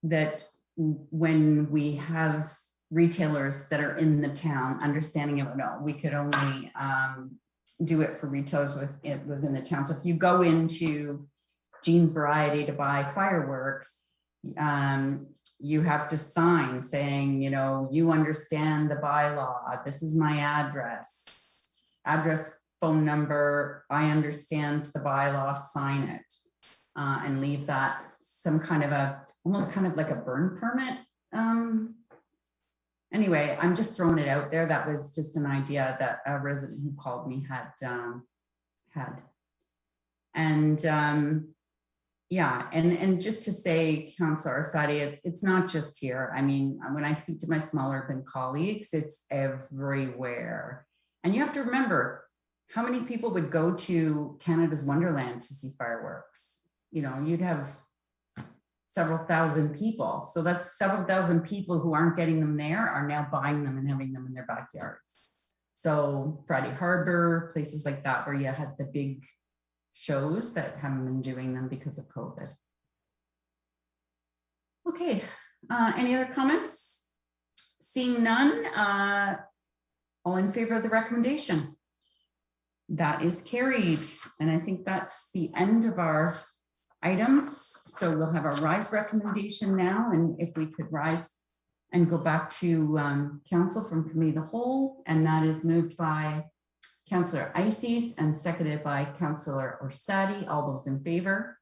that when we have retailers that are in the town, understanding it, no, we could only do it for retailers it was in the town. So if you go into Jean's Variety to buy fireworks, you have to sign saying, you understand the bylaw. This is my address, phone number. I understand the bylaw, sign it, and leave that some kind of almost kind of like a burn permit. Anyway, I'm just throwing it out there. That was just an idea that a resident who called me had. And yeah, and just to say, Councillor Sadi, it's not just here. I mean, when I speak to my small urban colleagues, it's everywhere. And you have to remember how many people would go to Canada's Wonderland to see fireworks. You'd have several thousand people. So that's several thousand people who aren't getting them there are now buying them and having them in their backyards. So Friday Harbor, places like that, where you had the big shows that haven't been doing them because of COVID. Okay, any other comments? Seeing none, all in favor of the recommendation? That is carried. And I think that's the end of our items. So we'll have our rise recommendation now. And if we could rise and go back to council from committee of the whole, and that is moved by Councillor Ices and seconded by Councillor Orsatti. All those in favor?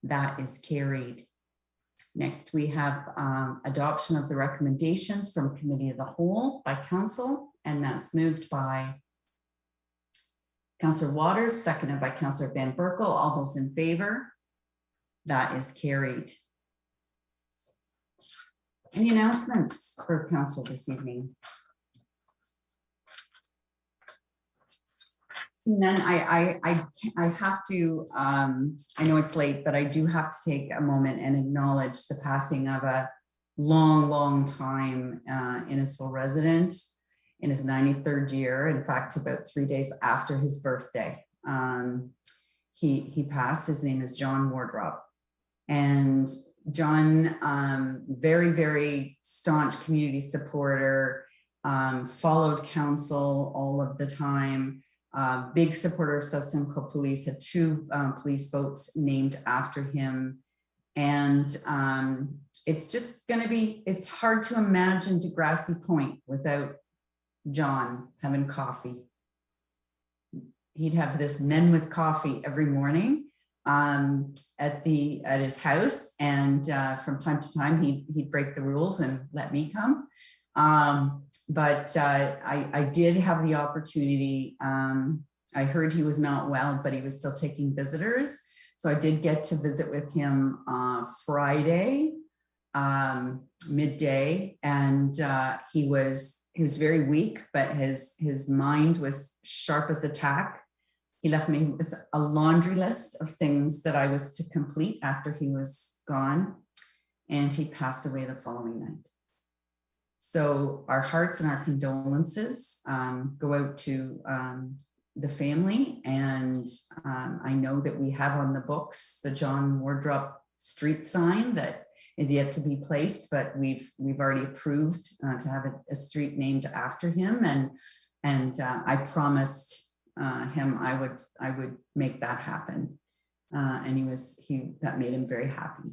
That is carried. Next, we have adoption of the recommendations from committee of the whole by council, and that's moved by Councillor Waters, seconded by Councillor Van Berkel. All those in favor? That is carried. Any announcements for council this evening? And then I have to, I know it's late, but I do have to take a moment and acknowledge the passing of a long time Innisfil resident in his 93rd year. In fact, about 3 days after his birthday, he passed. His name is John Wardrop. And John, very staunch community supporter, followed council all of the time. Big supporter of South Simcoe Police, had 2 police boats named after him. And it's just going to be, it's hard to imagine Degrassi Point without John having coffee. He'd have this Men with Coffee every morning at his house. And from time to time, he'd break the rules and let me come. But I did have the opportunity. I heard he was not well, but he was still taking visitors. So I did get to visit with him Friday, midday, and he was very weak, but his mind was sharp as a tack. He left me with a laundry list of things that I was to complete after he was gone, and he passed away the following night. So our hearts and our condolences go out to the family. And I know that we have on the books the John Wardrop street sign that is yet to be placed, but we've already approved to have a street named after him. And I promised him I would make that happen. And that made him very happy.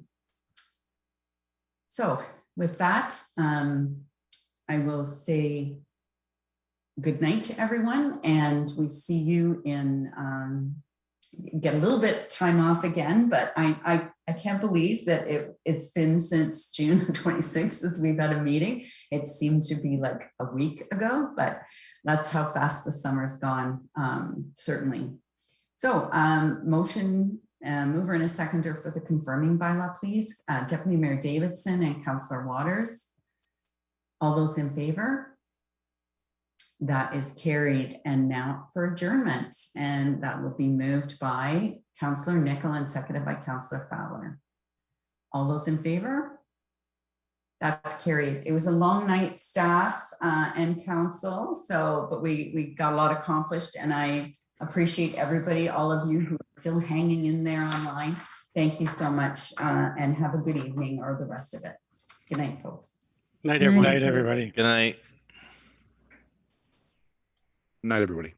So with that, I will say good night to everyone, and we see you in, get a little bit time off again, but I can't believe that it's been since June 26th since we've had a meeting. It seemed to be like a week ago, but that's how fast the summer's gone, certainly. So motion, mover and a seconder for the confirming bylaw, please. Deputy Mayor Davidson and Councillor Waters. All those in favor? That is carried. And now for adjournment, and that will be moved by Councillor Nicol and seconded by Councillor Fowler. All those in favor? That's carried. It was a long night, staff and council, but we got a lot accomplished, and I appreciate everybody, all of you who are still hanging in there online. Thank you so much, and have a good evening or the rest of it. Good night, folks. Night, everybody. Good night. Night, everybody.